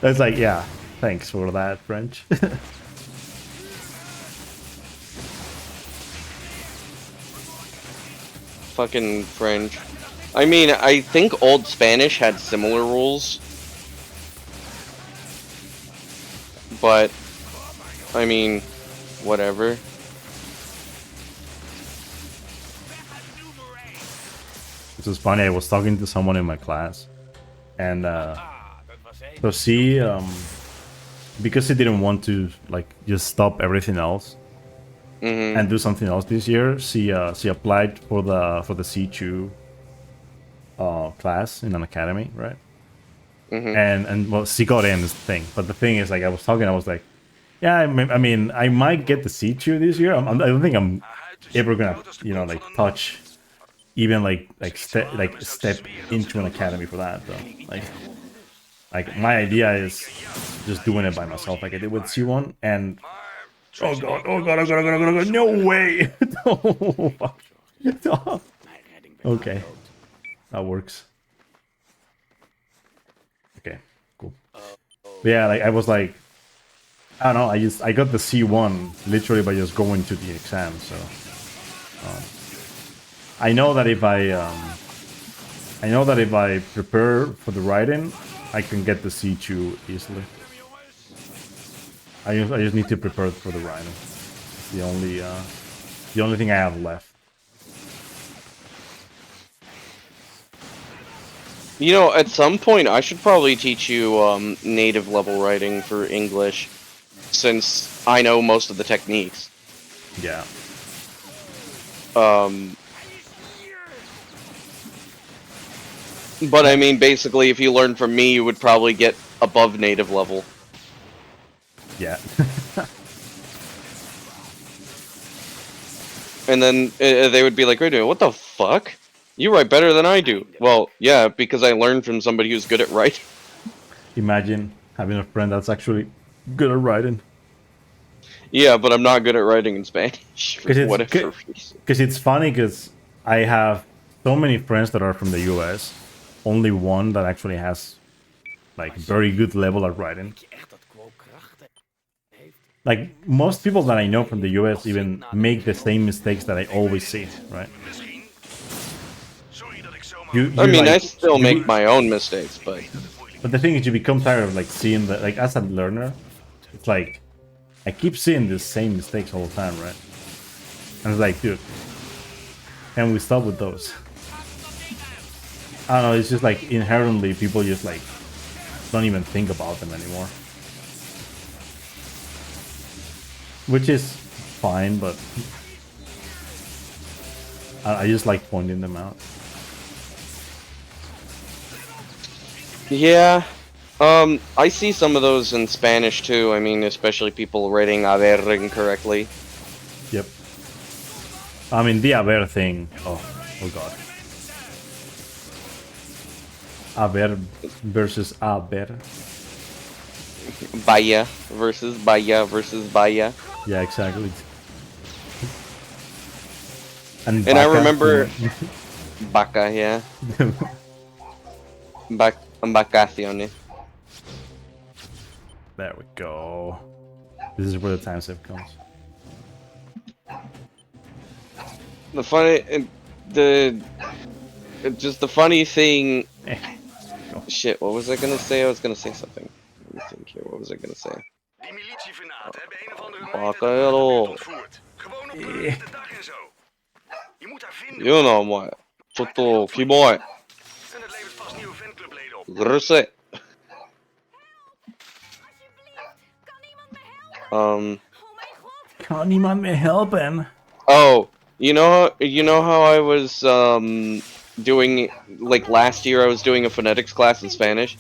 That's like, yeah, thanks for that, French. Fucking French. I mean, I think Old Spanish had similar rules. But, I mean, whatever. This is funny. I was talking to someone in my class, and Dat was één. so she, because she didn't want to like just stop everything else and do something else this year, she applied for the C2 class in an academy, right? And well, she got in, this thing. But the thing is, like, I was talking, I was like, yeah, I mean, I might get the C2 this year. I don't think I'm ever gonna, you know, like touch even like step into an academy for that though. Like my idea is just doing it by myself, like I did with C1. And oh god, no way. No, fuck. No. Okay, that works. Okay, cool. But yeah, like I was like, I don't know. I got the C1 literally by just going to the exam. So I know that if I prepare for the writing, I can get the C2 easily. I just need to prepare for the writing. It's the only thing I have left. You know, at some point, I should probably teach you native level writing for English, since I know most of the techniques. Yeah. But I mean, basically, if you learn from me, you would probably get above native level. Yeah. And then they would be like, wait a minute, what the fuck? You write better than I do. Well, yeah, because I learned from somebody who's good at writing. Imagine having a friend that's actually good at writing. Yeah, but I'm not good at writing in Spanish for Because whatever reason. it's funny because I have so many friends that are from the US. Only one that actually has like very good level at writing. Denk je echt dat Quo krachten heeft? Like most people that I know from the US even make the same mistakes that I always see, right? Misschien. Sorry dat ik zomaar... You I mean, I like, still you- make my own mistakes, But the thing is, you become tired of like seeing that. Like as a learner, it's like I keep seeing the same mistakes all the time, right? And it's like, dude, can we stop with those? I don't know. It's just like inherently, people just like don't even think about them anymore, which is fine. But I just like pointing them out. Yeah. I see some of those in Spanish too. I mean, especially people writing a ver incorrectly. Yep. I mean, the haber thing. Oh god. Haber versus haber. Vaya versus vaya versus vaya. Yeah, exactly. And And I vaca, remember too. vaca, yeah. Vacaciones. There we go. This is where the time save comes. The funny, just the funny thing. Shit, what was I gonna say? I was gonna say something. Let me think here. What was I gonna say? Die militievenaat hebben een of andere Fuck meid uit it de all. buurt ontvoerd. Gewoon op de lichte dag en zo. Je moet haar vinden. You know what? Toto keyboy. En het levert vast nieuwe fanclubleden op. Grüße. Kan niemand meer helpen? Oh, you know how I was doing like last year I was doing a phonetics class in Spanish,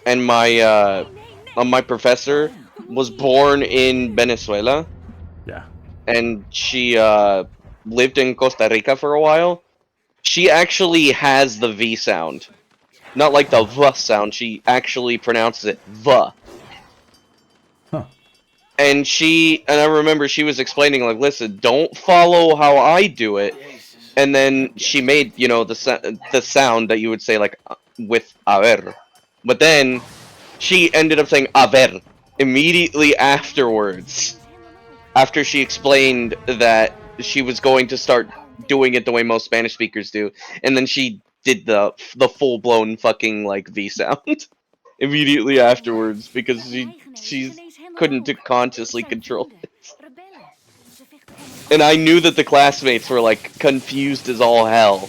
and my professor was born in Venezuela, Yeah. and she lived in Costa Rica for a while. She actually has the V sound, not like the V sound. She actually pronounces it V. Huh. And I remember she was explaining, like, listen, don't follow how I do it. And then she made, you know, the sound that you would say, like, with a ver. But then she ended up saying a ver immediately afterwards. After she explained that she was going to start doing it the way most Spanish speakers do. And then she did the full-blown fucking, like, V sound immediately afterwards because she couldn't consciously control it. And I knew that the classmates were like confused as all hell.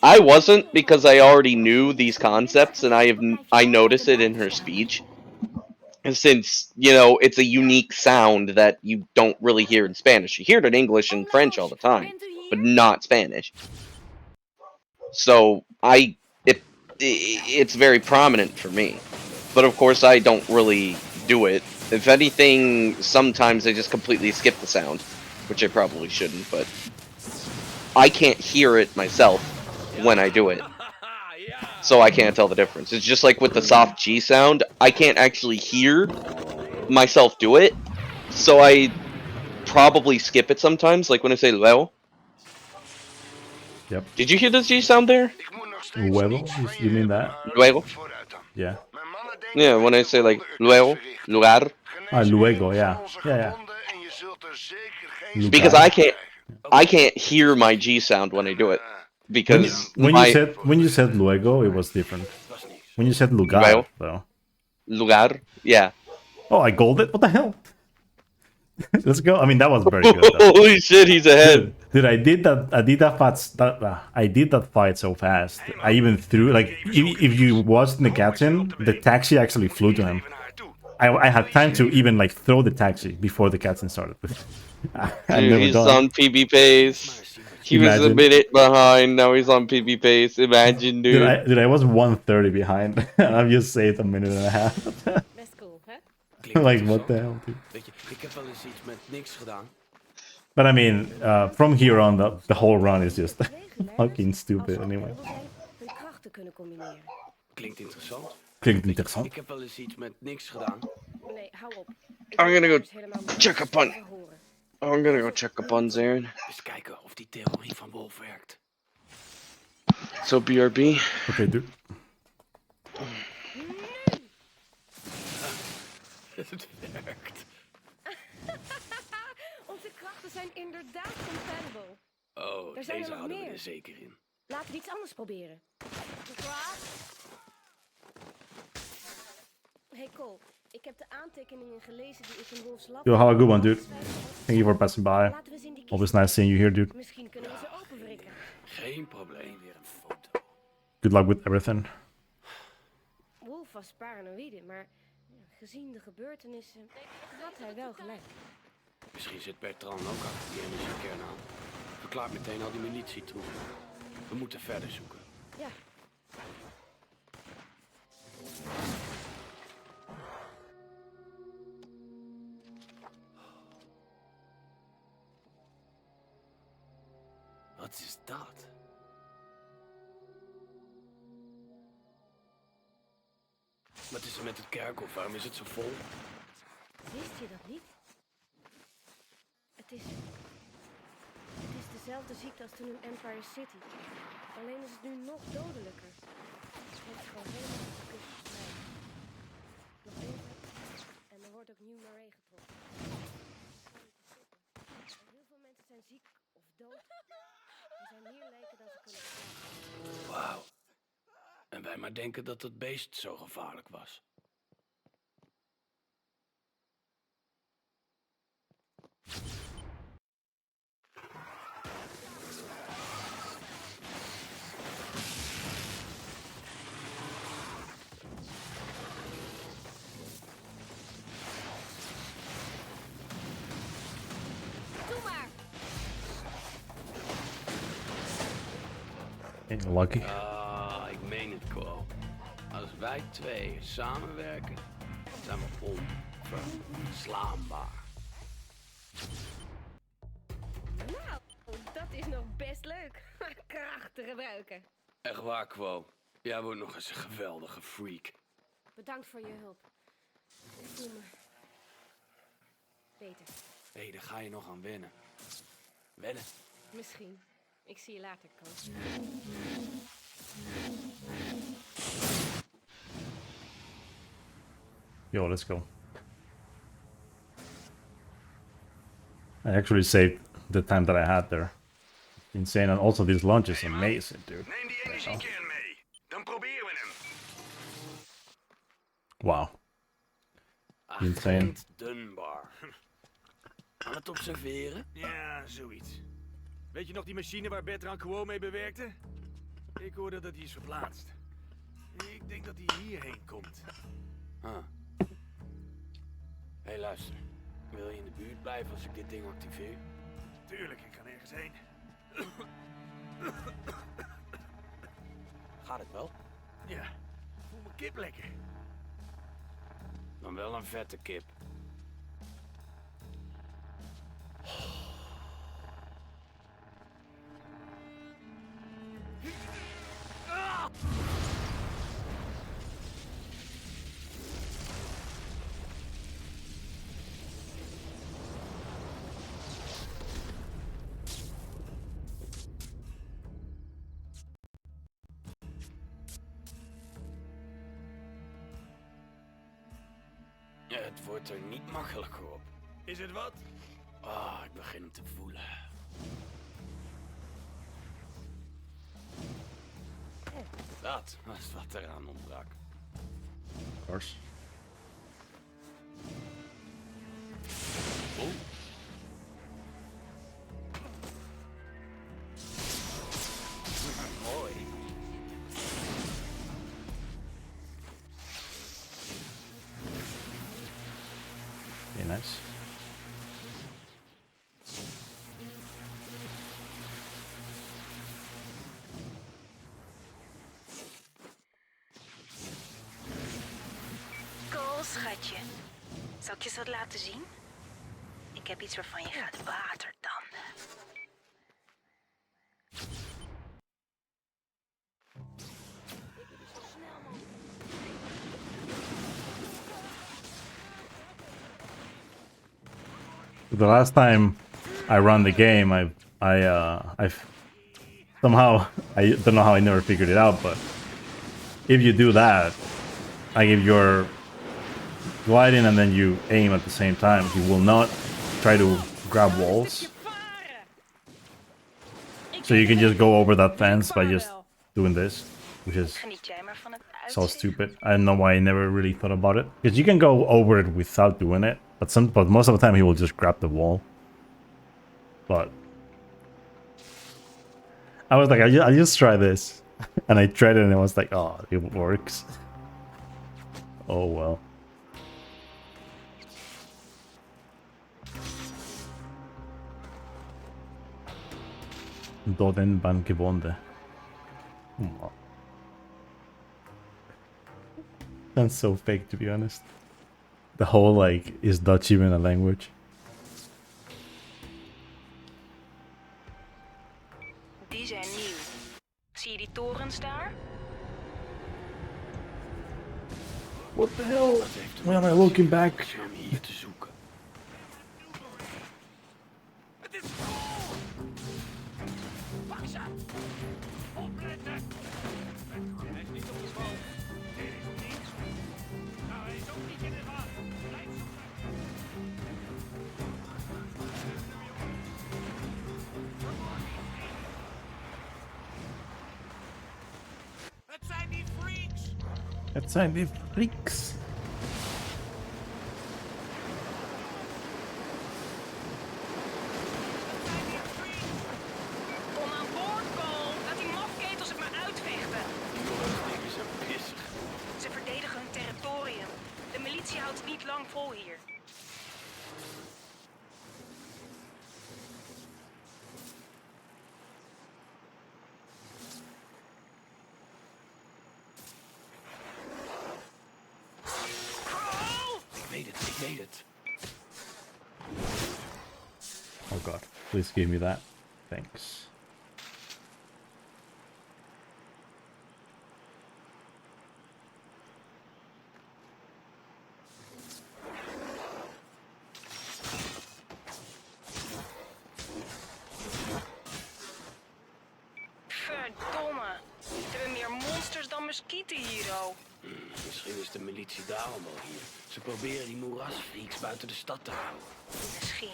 I wasn't, because I already knew these concepts and I noticed it in her speech. Since, you know, it's a unique sound that you don't really hear in Spanish. You hear it in English and French all the time, but not Spanish. So it's very prominent for me. But of course I don't really do it. If anything, sometimes I just completely skip the sound, which I probably shouldn't, but I can't hear it myself when I do it. So I can't tell the difference. It's just like with the soft G sound, I can't actually hear myself do it, so I probably skip it sometimes, like when I say luego. Yep. Did you hear the G sound there? Ik moet nog steeds Luego? niets van You mean that? maar Luego? vooruit dan. Yeah. Mijn mannen denken Yeah, when I say like luego, lugar, Ah, luego, yeah. Yeah, yeah. en je zult er zeker geen because Lugar. I can't hear my G sound when I do it, because When my you said luego, it was different. When you said lugar, Luego? though. lugar, yeah. Oh, I gold it? What the hell? Let's go. I mean, that was very good. Though. Holy shit, he's ahead. Dude, I did that fight so fast. I even threw, like, if you watched the captain, the taxi actually flew to him. naar haar toe. I had time to even like throw the taxi before the captain started. I Dude, never he's done. on PB pace. He was a Imagine. minute behind. Now he's on PB pace. Imagine, dude. Dude, I was 130 behind. And I've just saved a minute and a half. Best cool, hè? Klinkt Like, what interessant. the hell, dude? Weet je, ik heb wel eens iets met niks gedaan. But I mean, from here on, the whole run is just Regulair, fucking als stupid ze anyway. available zijn, hun krachten kunnen combineren. Klinkt interessant. Klinkt Weet je, interessant. ik heb wel eens iets met niks gedaan. Nee, hou op. Ik I'm wil gonna daar go dus helemaal check niets up on. over horen. Oh, I'm gonna go check up on Zarin. Eens kijken of die theorie van Wolf werkt. So BRB. Okay, dude. Het werkt. Onze krachten zijn inderdaad compatible. Oh, Er zijn er deze nog houden we meer. er zeker in. Laten we iets anders proberen. Hey Cole, ik heb de aantekeningen gelezen die ik in Wolf's lab... Yo, have a good one, dude. Laten Thank you for passing by. we eens in die kist. Always nice seeing you here, dude. Misschien kunnen we ze openwrikken. Geen probleem. Weer een foto. Good luck with everything. Wolf was paranoïde, maar gezien de gebeurtenissen had hij wel gelijk. Misschien zit Bertrand ook achter die energiekern aan. Verklaart meteen al die militietroepen. We moeten verder zoeken. Ja, Wat is dat? Wat is er met het kerkhof? Waarom is het zo vol? wist je dat niet? Het is dezelfde ziekte als toen in Empire City. Alleen is het nu nog dodelijker. Het heeft gewoon helemaal op de kust verspreid. Nog even en er wordt ook nieuw naar regen getrokken. En heel veel mensen zijn ziek of dood. Er zijn meer lijken dan ze kunnen verplaatsen. Wauw. En wij maar denken dat het beest zo gevaarlijk was. Doe maar! Ain't lucky. Ah, ik meen het, Cole. Als wij twee samenwerken, zijn we onverslaanbaar. Nou, dat is nog best leuk. Krachten gebruiken. Echt waar, Quo. Jij wordt nog eens een geweldige freak. Bedankt voor je hulp. Ik voel me beter. Hé, daar ga je nog aan wennen. Wennen? Misschien. Ik zie je later, Cole. Yo, let's go. I actually saved the time that I had there. Insane, and also this launch is amazing, dude. Neem die energiekern mee. Dan proberen we hem. Wow. Insane. Agent Dunbar. Aan het observeren? Ja, zoiets. Weet je nog die machine waar Bertrand gewoon mee bewerkte? Ik hoorde dat die is verplaatst. Ik denk dat hij hierheen komt. Ah. Hé, luister. Wil je in de buurt blijven als ik dit ding activeer? Tuurlijk, ik kan ergens heen. Gaat het wel? Ja, ik voel mijn kip lekker. Dan wel een vette kip. Ja, het wordt er niet makkelijker op. Is het wat? Ah, ik begin hem te voelen. Dat was wat eraan ontbrak. Of course. Oeh. Mooi. Very nice. Wel, schatje. Zal ik je eens wat laten zien? Ik heb iets waarvan je gaat watertanden. The last time I run the game, I somehow, I don't know how I never figured it out, but if you do that, like if you're gliding and then you aim at the same time, you will not try to grab walls. So you can just go over that fence by just doing this, which is Geniet jij maar van het so uitzicht. stupid. I don't know why I never really thought about it. Because you can go over it without doing it, but most of the time he will just grab the wall. But I was like, I'll just try this, and I tried it, and I was like, oh, it works. Oh well. Doden van gewonnen. Oh. That's so fake, to be honest. The whole, like, is Dutch even a language? Die zijn nieuw. Zie je die torens daar? What the hell? Why am I looking back? Ik hem hier te zoeken. Het is vol! Pak ze! Opletten! Hij is niet op de boot. Nee, is ook niet. Nou, hij is ook niet in het water. Blijf zo zijn. Het zijn die freaks! Het zijn die freaks. Kom aan boord, Cole. Laat die mafketels het maar uitvechten. Die dingen zijn pissig. Ze verdedigen hun territorium. De militie houdt het niet lang vol hier. Ik weet het. Oh god, please give me that. Thanks. Verdomme. We hebben meer monsters dan muskieten hier, oh. Misschien is de militie daarom al hier. Ze proberen die moerasfreaks buiten de stad te houden. Misschien.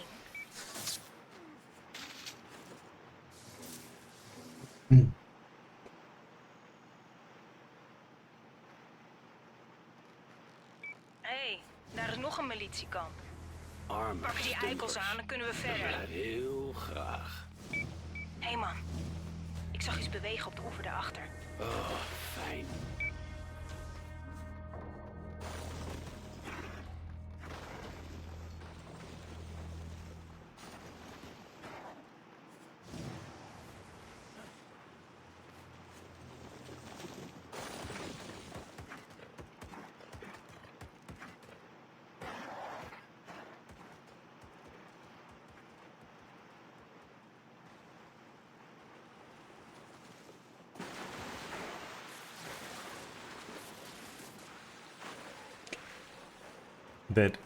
Hé, daar is nog een militiekamp. Arme Pakken die eikels stumpers. aan, dan kunnen we Ja, verder. heel graag. Hé man, ik zag iets bewegen op de oever daarachter. Oh, fijn. Dead.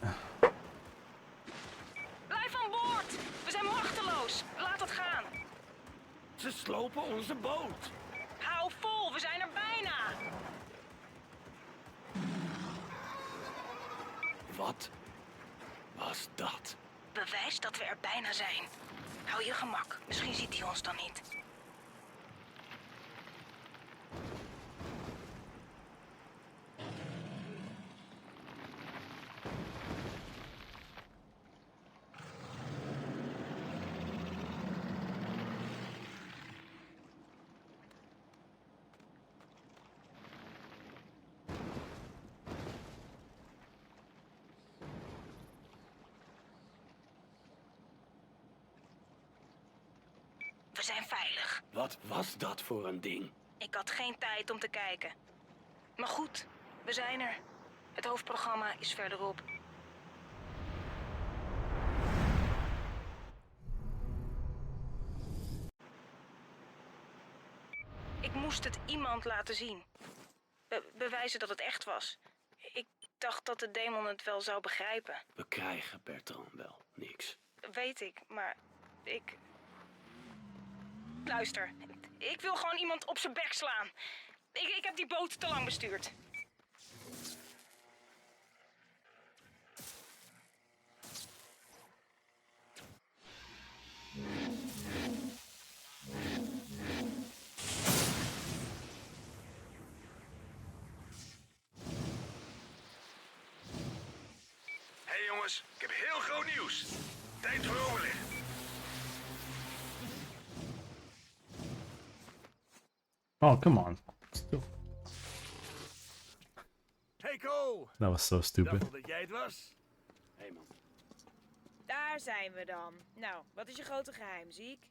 Blijf aan boord! We zijn machteloos! Laat het gaan! Ze slopen onze boot. Hou vol, we zijn er bijna! Wat was dat? Bewijs dat we er bijna zijn. Hou je gemak, misschien ziet hij ons dan niet. We zijn veilig. Wat was dat voor een ding? Ik had geen tijd om te kijken. Maar goed, we zijn er. Het hoofdprogramma is verderop. Ik moest het iemand laten zien. Bewijzen dat het echt was. Ik dacht dat de demon het wel zou begrijpen. We krijgen Bertrand wel niks. Weet ik, maar ik... Luister, ik wil gewoon iemand op zijn bek slaan. Ik heb die boot te lang bestuurd. Hé jongens, ik heb heel groot nieuws. Tijd voor overleg. Oh, come on. Still. Hey Cole, That was so stupid. dacht al dat jij het was. Hé man. Daar zijn we dan. Nou, wat is je grote geheim, Ziek?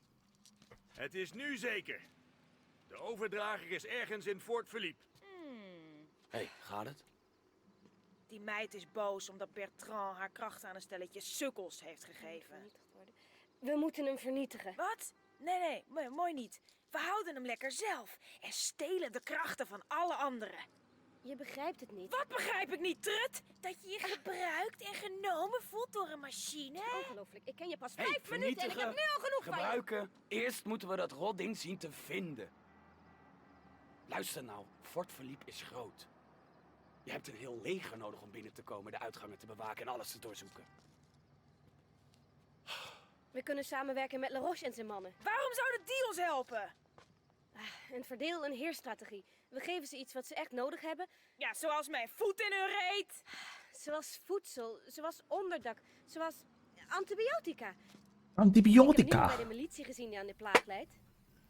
Het is nu zeker. De overdrager is ergens in Fort Philippe. Hé, gaat het? Die meid is boos omdat Bertrand haar kracht aan een stelletje sukkels heeft gegeven. Vernietigd worden. We moeten hem vernietigen. Wat? Nee, mooi niet. We houden hem lekker zelf en stelen de krachten van alle anderen. Je begrijpt het niet. Wat begrijp ik niet, Trut? Dat je je gebruikt en genomen voelt door een machine? Ongelooflijk. Ik ken je pas Hey, 5 minuten en ik heb nu al genoeg van je. gebruiken. Eerst moeten we dat rotding zien te vinden. Luister nou, Fort Philippe is groot. Je hebt een heel leger nodig om binnen te komen, de uitgangen te bewaken en alles te doorzoeken. We kunnen samenwerken met La Roche en zijn mannen. Waarom zouden die ons helpen? Een verdeel- en heerstrategie. We geven ze iets wat ze echt nodig hebben. Ja, zoals mijn voet in hun reet. Zoals voedsel, zoals onderdak, zoals antibiotica. Ik heb Antibiotica. bij de militie gezien die aan de plaag leidt.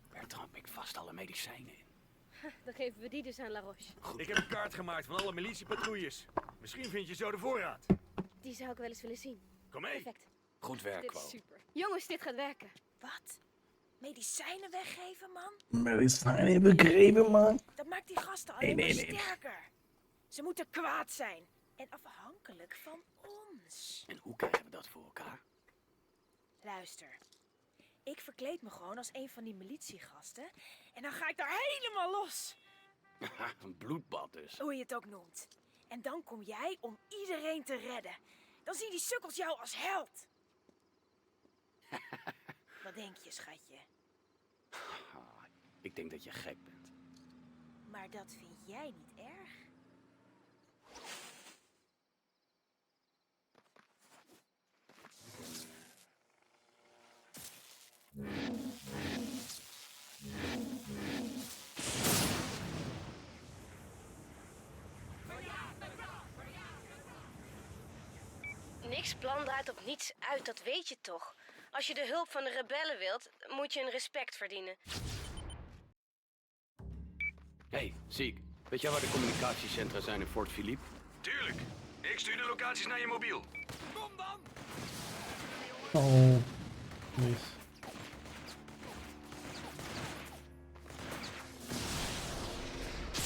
Bertrand mikt vast alle medicijnen in. Dan geven we die dus aan La Roche. Ik heb een kaart gemaakt van alle militiepatrouilles. Misschien vind je zo de voorraad. Die zou ik wel eens willen zien. Kom mee. Perfect. Goed werk, Dit Quo. is super. Jongens, dit gaat werken. Wat? Medicijnen weggeven, man? Medicijnen begrepen, man. Dat maakt die gasten alleen Nee. maar sterker. Ze moeten kwaad zijn. En afhankelijk van ons. En hoe krijgen we dat voor elkaar? Luister. Ik verkleed me gewoon als een van die militiegasten. En dan ga ik daar helemaal los. Een bloedbad dus. Hoe je het ook noemt. En dan kom jij om iedereen te redden. Dan zien die sukkels jou als held. Wat denk je, schatje? Ik denk dat je gek bent. Maar dat vind jij niet erg? Niks plan draait op niets uit, dat weet je toch? Als je de hulp van de rebellen wilt, moet je een respect verdienen. Hé, Ziek. Weet jij waar de communicatiecentra zijn in Fort Philippe? Tuurlijk. Ik stuur de locaties naar je mobiel. Kom dan. Oh. Mis.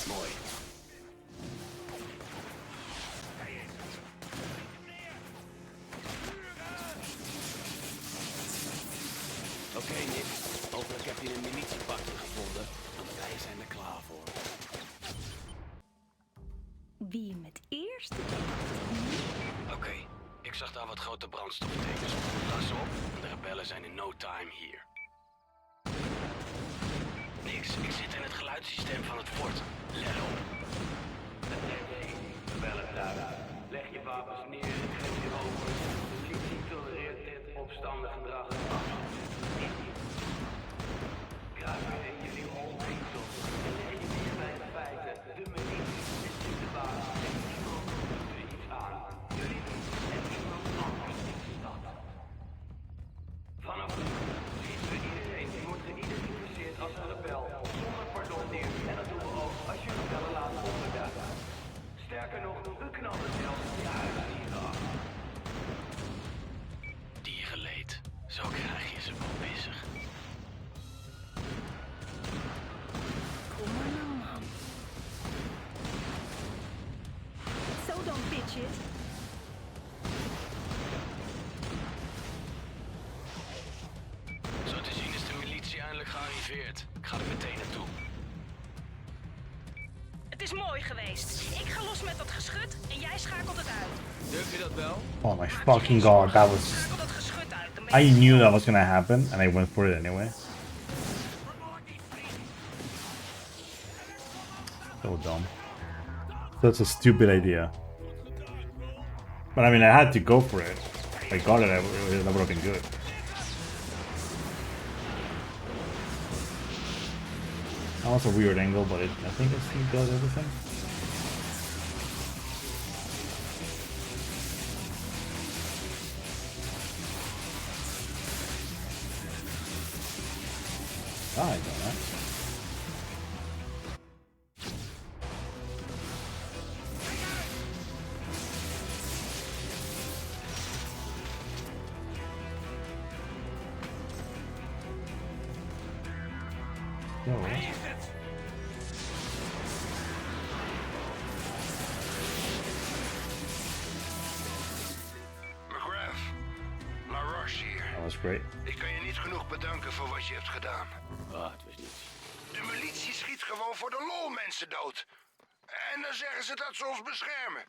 Mooi. Oké, Nick. Hopelijk heb je een militiepakje gevonden. Want wij zijn er klaar voor. Wie hem het eerste Oké, ik zag daar wat grote brandstoftekens. Gas op, de rebellen zijn in no time hier. Niks, ik zit in het geluidssysteem van het fort. Let op. Rebellen thuis. Leg je wapens neer en geef je over. De politie tolereert dit opstandig gedrag. Kruipen in jullie onweefsel en leg je neer bij de feiten. De militie is nu de baas en niemand doet er iets aan. Jullie doen en iemand anders in de stad. Vanaf nu schieten we iedereen die wordt geïdentificeerd als een rebel zonder pardon neer. En dat doen we ook als je rebellen laat onderduiken. dit. Zo te zien is de militie eindelijk gearriveerd. Ik ga er meteen naartoe. Het is mooi geweest. Ik ga los met dat geschut en jij schakelt het uit. Durf je dat wel? Oh my Maak je fucking geen god, that zorgen. was... Schakel dat geschut uit. Dan ben I je knew schoon. that was gonna happen, and I went for it anyway. So dumb. That's a stupid idea. But I mean, I had to go for it. If I got it, that would have been good. That was a weird angle, but I think it still does everything. Ah, I got that. Oh. McGrath, LaRoche hier. That was great. Ik kan je niet genoeg bedanken voor wat je hebt gedaan. Ah, het was niets. De militie schiet gewoon voor de lol mensen dood. En dan zeggen ze dat ze ons beschermen.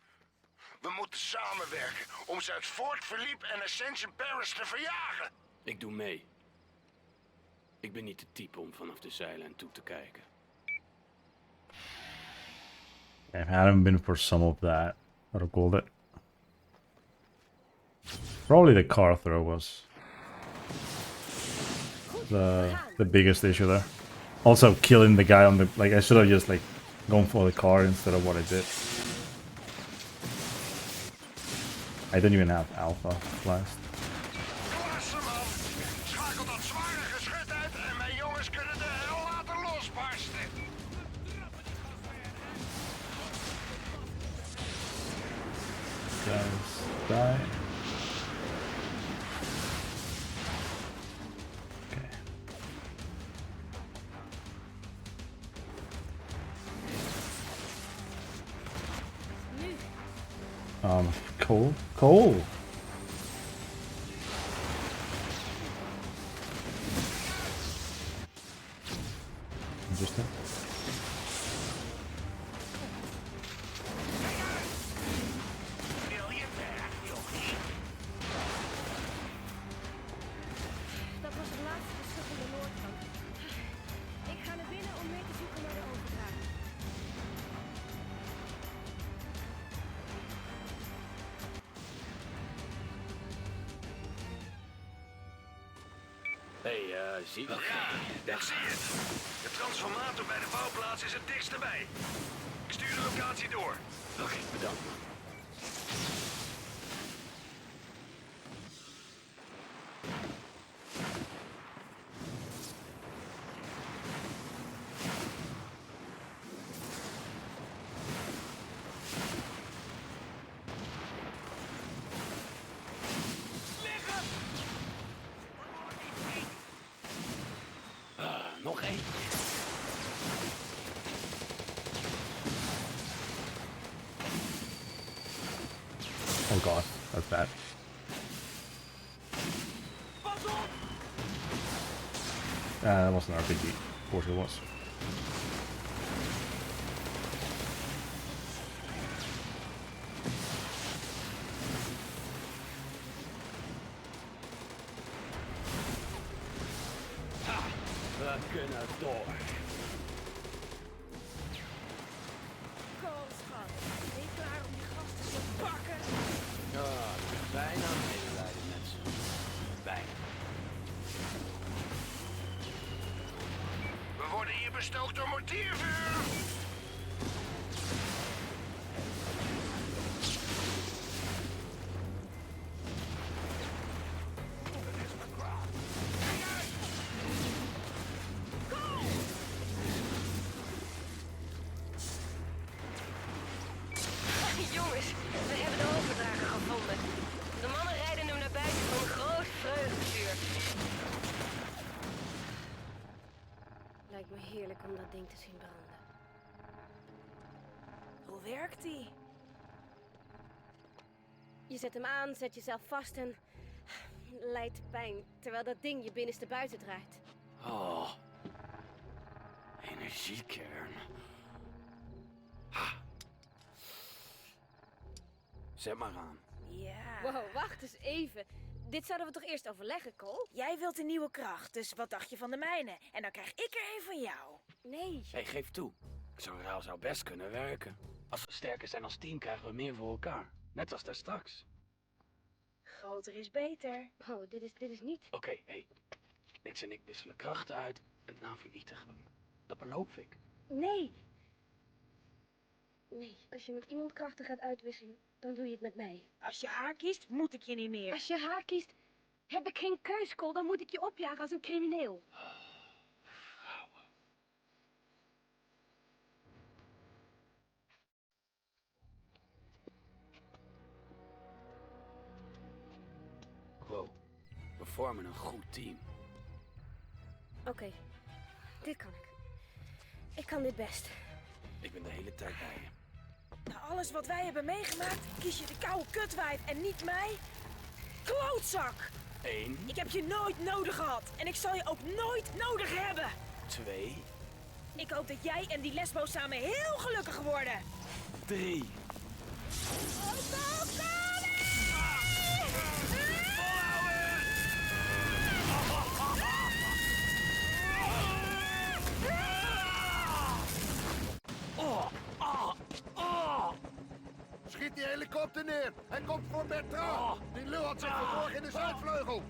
We moeten samenwerken om ze uit Fort Philippe en Ascension Paris te verjagen. Ik doe mee. Ik ben niet de type om vanaf de zijlijn toe te kijken. If it hadn't been for some of that, I would have called it. Probably the car throw was the biggest issue there. Also killing the guy on the I should have just gone for the car instead of what I did. I didn't even have alpha blast. Klasse man, schakel dat zware geschut uit en mijn jongens kunnen de hel laten losbarsten. Guys, die. Okay. Coal. Coal! Interesting. Wil je weg, jochie? Dat was het laatste geschut in de noordkant. Ik ga naar binnen om mee te zoeken naar de overdracht. Zie je? Ik zie het. De transformator bij de bouwplaats is het dichtst erbij. Ik stuur de locatie door. Oké, bedankt man. Nog één. Oh god, that's bad. That wasn't RPG. Of course it was. We kunnen door. Koolschat, ben je klaar om die gasten te pakken? Ja, bijna medelijden met ze. Bijna. We worden hier bestookt door mortiervuur. Jongens, we hebben de overdrager gevonden. De mannen rijden hem naar buiten van een groot vreugdevuur. Lijkt me heerlijk om dat ding te zien branden. Hoe werkt die? Je zet hem aan, zet jezelf vast en lijdt pijn, terwijl dat ding je binnenste buiten draait. Oh. Energiekern. Ha. Zet maar aan. Ja. Wow, wacht eens even. Dit zouden we toch eerst overleggen, Cole? Jij wilt een nieuwe kracht, dus wat dacht je van de mijne? En dan krijg ik er een van jou. Nee. Hey, geef toe. Zo'n ruil zou best kunnen werken. Als we sterker zijn als team, krijgen we meer voor elkaar. Net als daar straks. Groter is beter. Oh, dit is niet... Oké, hey. Niks en ik wisselen krachten uit en nou vernietigen we. Dat beloof ik. Nee. Nee, als je met iemand krachten gaat uitwisselen, dan doe je het met mij. Als je haar kiest, moet ik je niet meer. Als je haar kiest, heb ik geen keus, Cole. Dan moet ik je opjagen als een crimineel. Wow. We vormen een goed team. Oké, dit kan ik. Ik kan dit best. Ik ben de hele tijd bij je. Na alles wat wij hebben meegemaakt, kies je de koude kutwijf en niet mij? Klootzak! 1, Ik heb je nooit nodig gehad. En ik zal je ook nooit nodig hebben. 2, Ik hoop dat jij en die lesbo samen heel gelukkig worden. 3. Schiet die helikopter neer. Hij komt voor Bertrand. Die lul had zich verborgen in de zuidvleugel.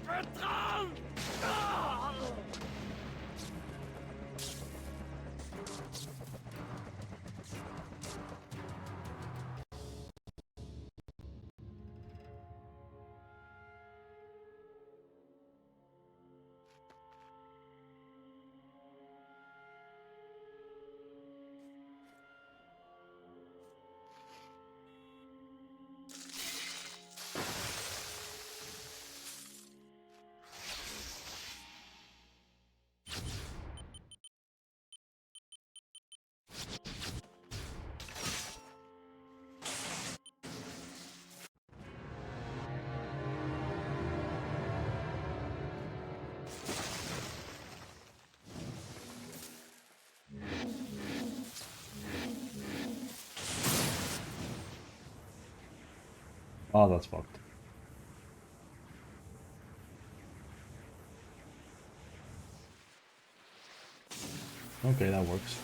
Bertrand! Oh, that's fucked. Okay, that works.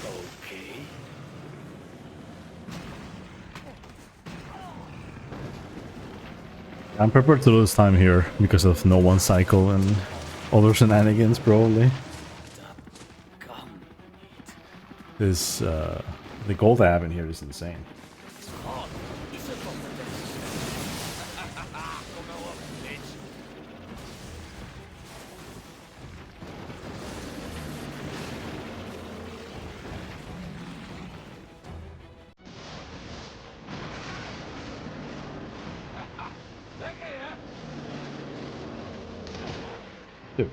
Okay. I'm prepared to lose time here because of no one cycle and other shenanigans, probably. Kan niet. This, the gold I have in here is insane. God, is het wat met deze? Kom nou op, bitch. Lekker, hè? Dude.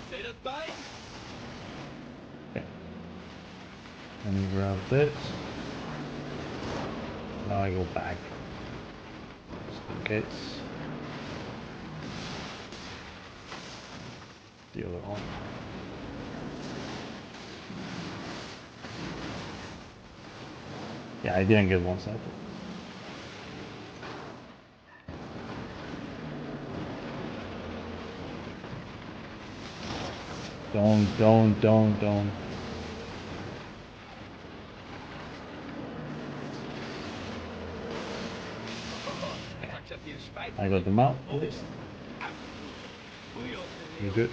Deed dat pijn? Okay. Let me grab this. Now I go back. Just in case. The other one. Yeah, I didn't get one cycle. Don't. Straks heb je een spijt. I got them out, please. You good?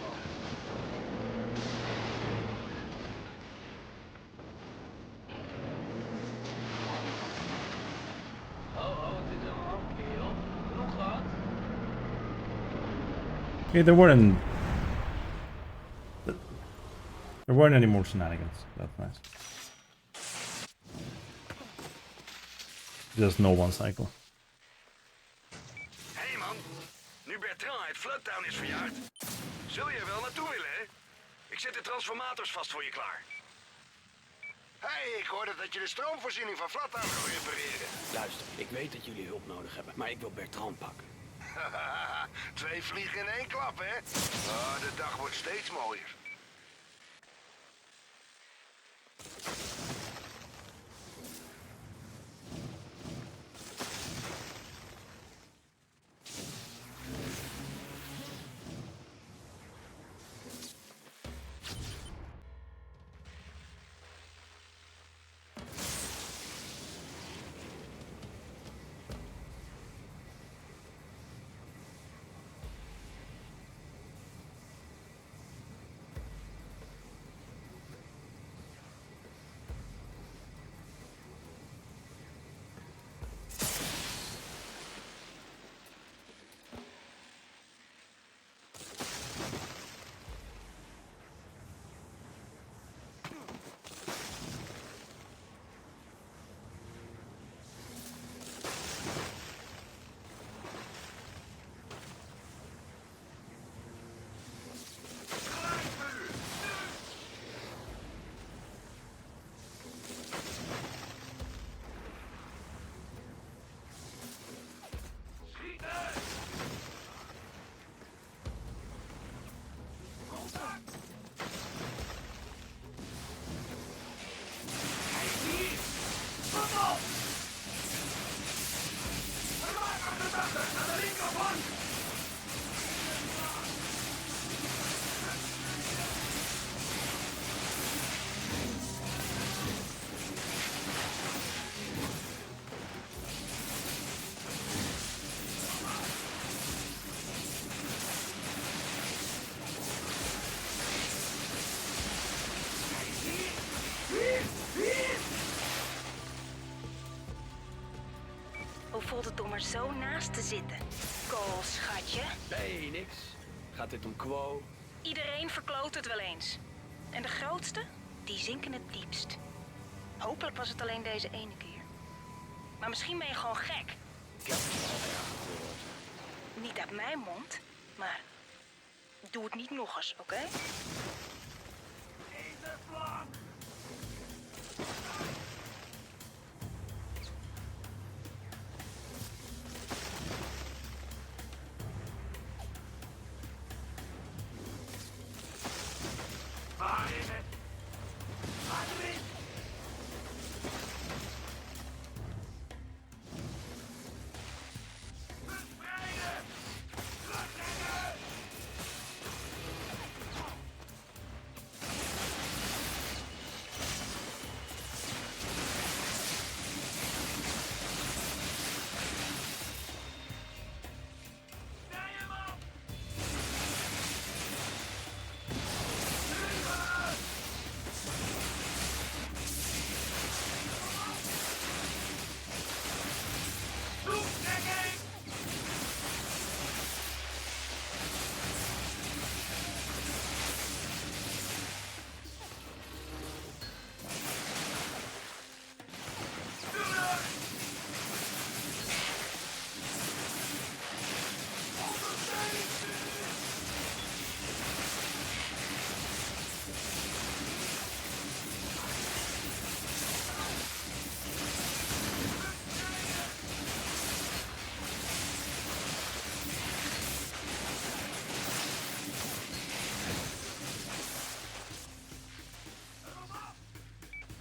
Oh, het is een ramp, kerel. Nog wat? Okay, there weren't any more shenanigans. That's nice. Just no one cycle. Hé man, nu Bertrand uit Floodtown is verjaard, zul je er wel naartoe willen, hè? Ik zet de transformators vast voor je klaar. Hé, ik hoorde dat je de stroomvoorziening van Floodtown wil repareren. Luister, ik weet dat jullie hulp nodig hebben, maar ik wil Bertrand pakken. 2 vliegen in 1 klap, hè? Oh, de dag wordt steeds mooier. Hoe voelt het om er zo naast te zitten? Kool, schatje. Nee, niks. Gaat dit om Quo? Iedereen verkloot het wel eens. En de grootste, die zinken het diepst. Hopelijk was het alleen deze ene keer. Maar misschien ben je gewoon gek. Ik heb het wel erg gehoord. Niet uit mijn mond, maar doe het niet nog eens, oké?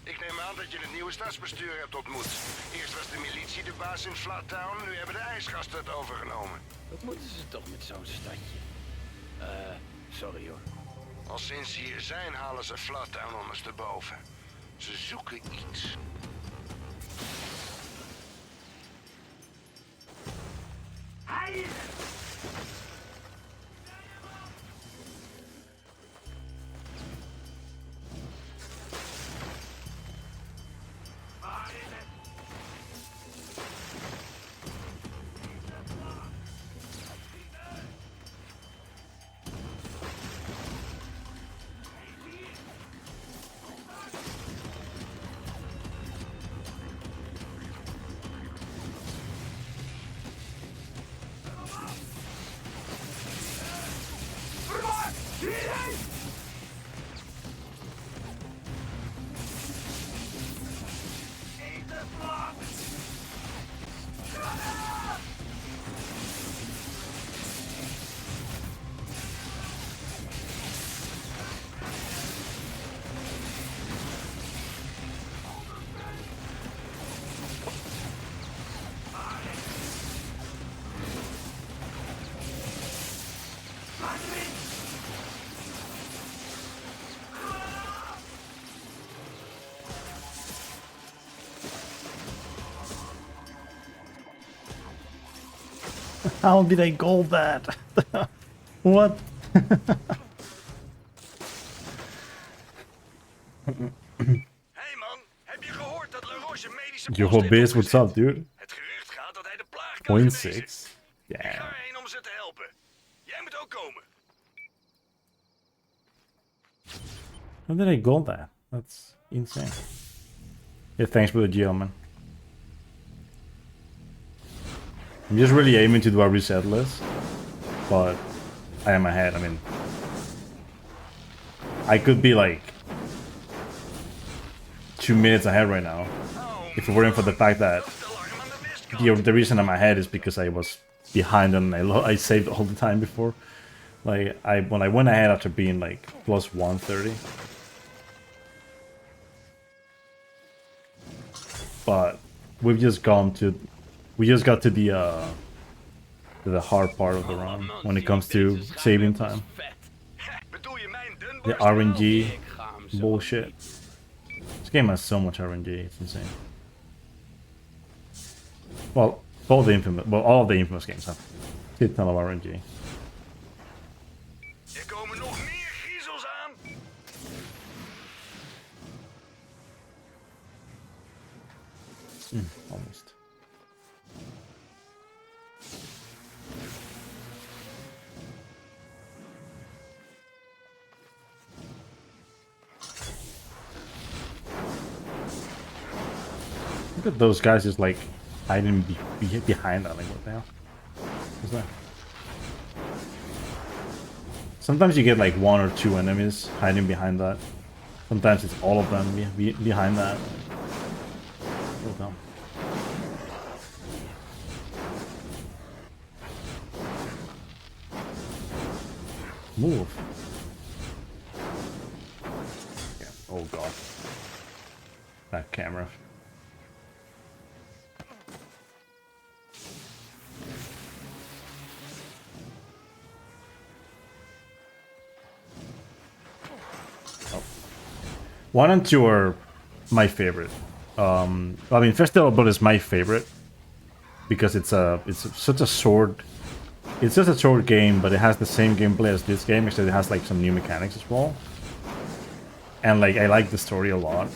Ik neem aan dat je het nieuwe stadsbestuur hebt ontmoet. Eerst was de militie de baas in Flattown, nu hebben de ijsgasten het overgenomen. Wat moeten ze toch met zo'n stadje? Sorry hoor. Al sinds ze hier zijn, halen ze Flattown ondersteboven. Ze zoeken iets. How did I gold that? What? Hey man, heb je gehoord dat LaRoche een medische Yo, post heeft Biz, what's opgezet? up, dude? Het gerucht gaat dat hij de plaag kan Point genezen. 6. Ik ga Yeah. erheen om ze te helpen. Jij moet ook komen. How did I gold that? That's insane. Yeah, thanks for the geo, man. I'm just really aiming to do a reset list, but I am ahead. I mean, I could be like 2 minutes ahead right now if it weren't for the fact that Alarm aan de mistkant. the reason I'm ahead is because I was behind and I saved all the time before. Like when I went ahead after being like plus 130. But we just got to the hard part of the run when it comes to saving time. Bedoel je mijn The dunburst? RNG Ik ga hem zo bullshit. niet. This game has so much RNG, it's insane. Well, all of the Infamous games have a shit ton of RNG. Er komen nog meer griezels aan. Almost. Look at those guys just like hiding behind that. Like, what the hell is that? Sometimes you get like 1 or 2 enemies hiding behind that. Sometimes it's all of them behind that. So dumb. Move. Yeah. Oh god. That camera. Oh. 1 and 2 are my favorite. I mean, Festival Blood is my favorite because it's such a sword. It's just a short game, but it has the same gameplay as this game, except it has like some new mechanics as well. And like I like the story a lot,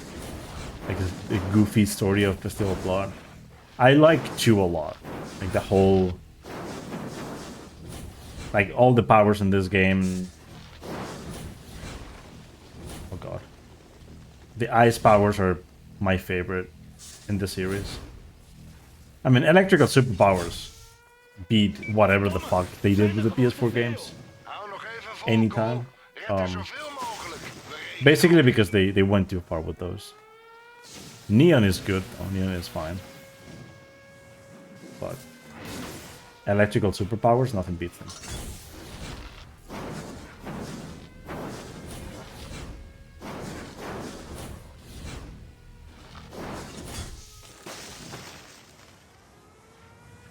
like the goofy story of Festival of Blood. I like 2 a lot, like the whole, like all the powers in this game. Oh god, the ice powers are my favorite in the series. I mean, electrical superpowers beat whatever the fuck they did with the PS4 games Hou nog even vol, anytime. Cole. Red er zoveel mogelijk. We Basically because they went too far with those. Neon is good though, Neon is fine. But electrical superpowers, nothing beats them.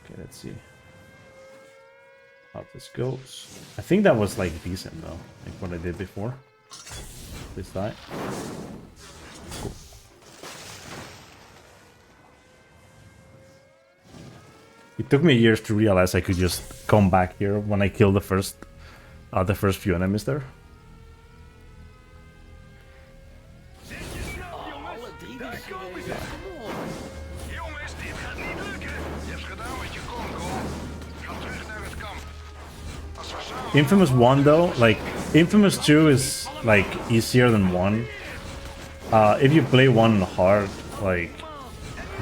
Okay, let's see how this goes. I think that was like decent though, like what I did before. This die. Cool. It took me years to realize I could just come back here when I killed the first few enemies there. Alle 3 die gereden. Kom op. Jongens, dit gaat niet lukken. Je hebt gedaan wat je kon, Cole. Ga terug naar het kamp. Als we samen... Infamous 1 though, like Infamous 2 is like easier than 1. If you play 1 on hard, like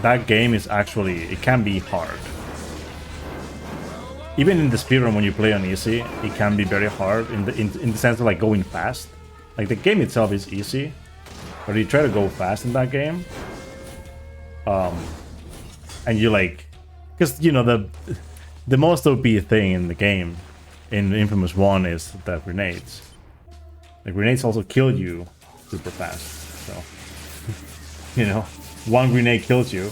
that game is actually, it can be hard. even in the speedrun when you play on easy, it can be very hard in the sense of like going fast. Like the game itself is easy, but you try to go fast in that game, and you like, because you know the most OP thing in the game in Infamous 1 is the grenades. The grenades also kill you super fast, so you know, one grenade kills you,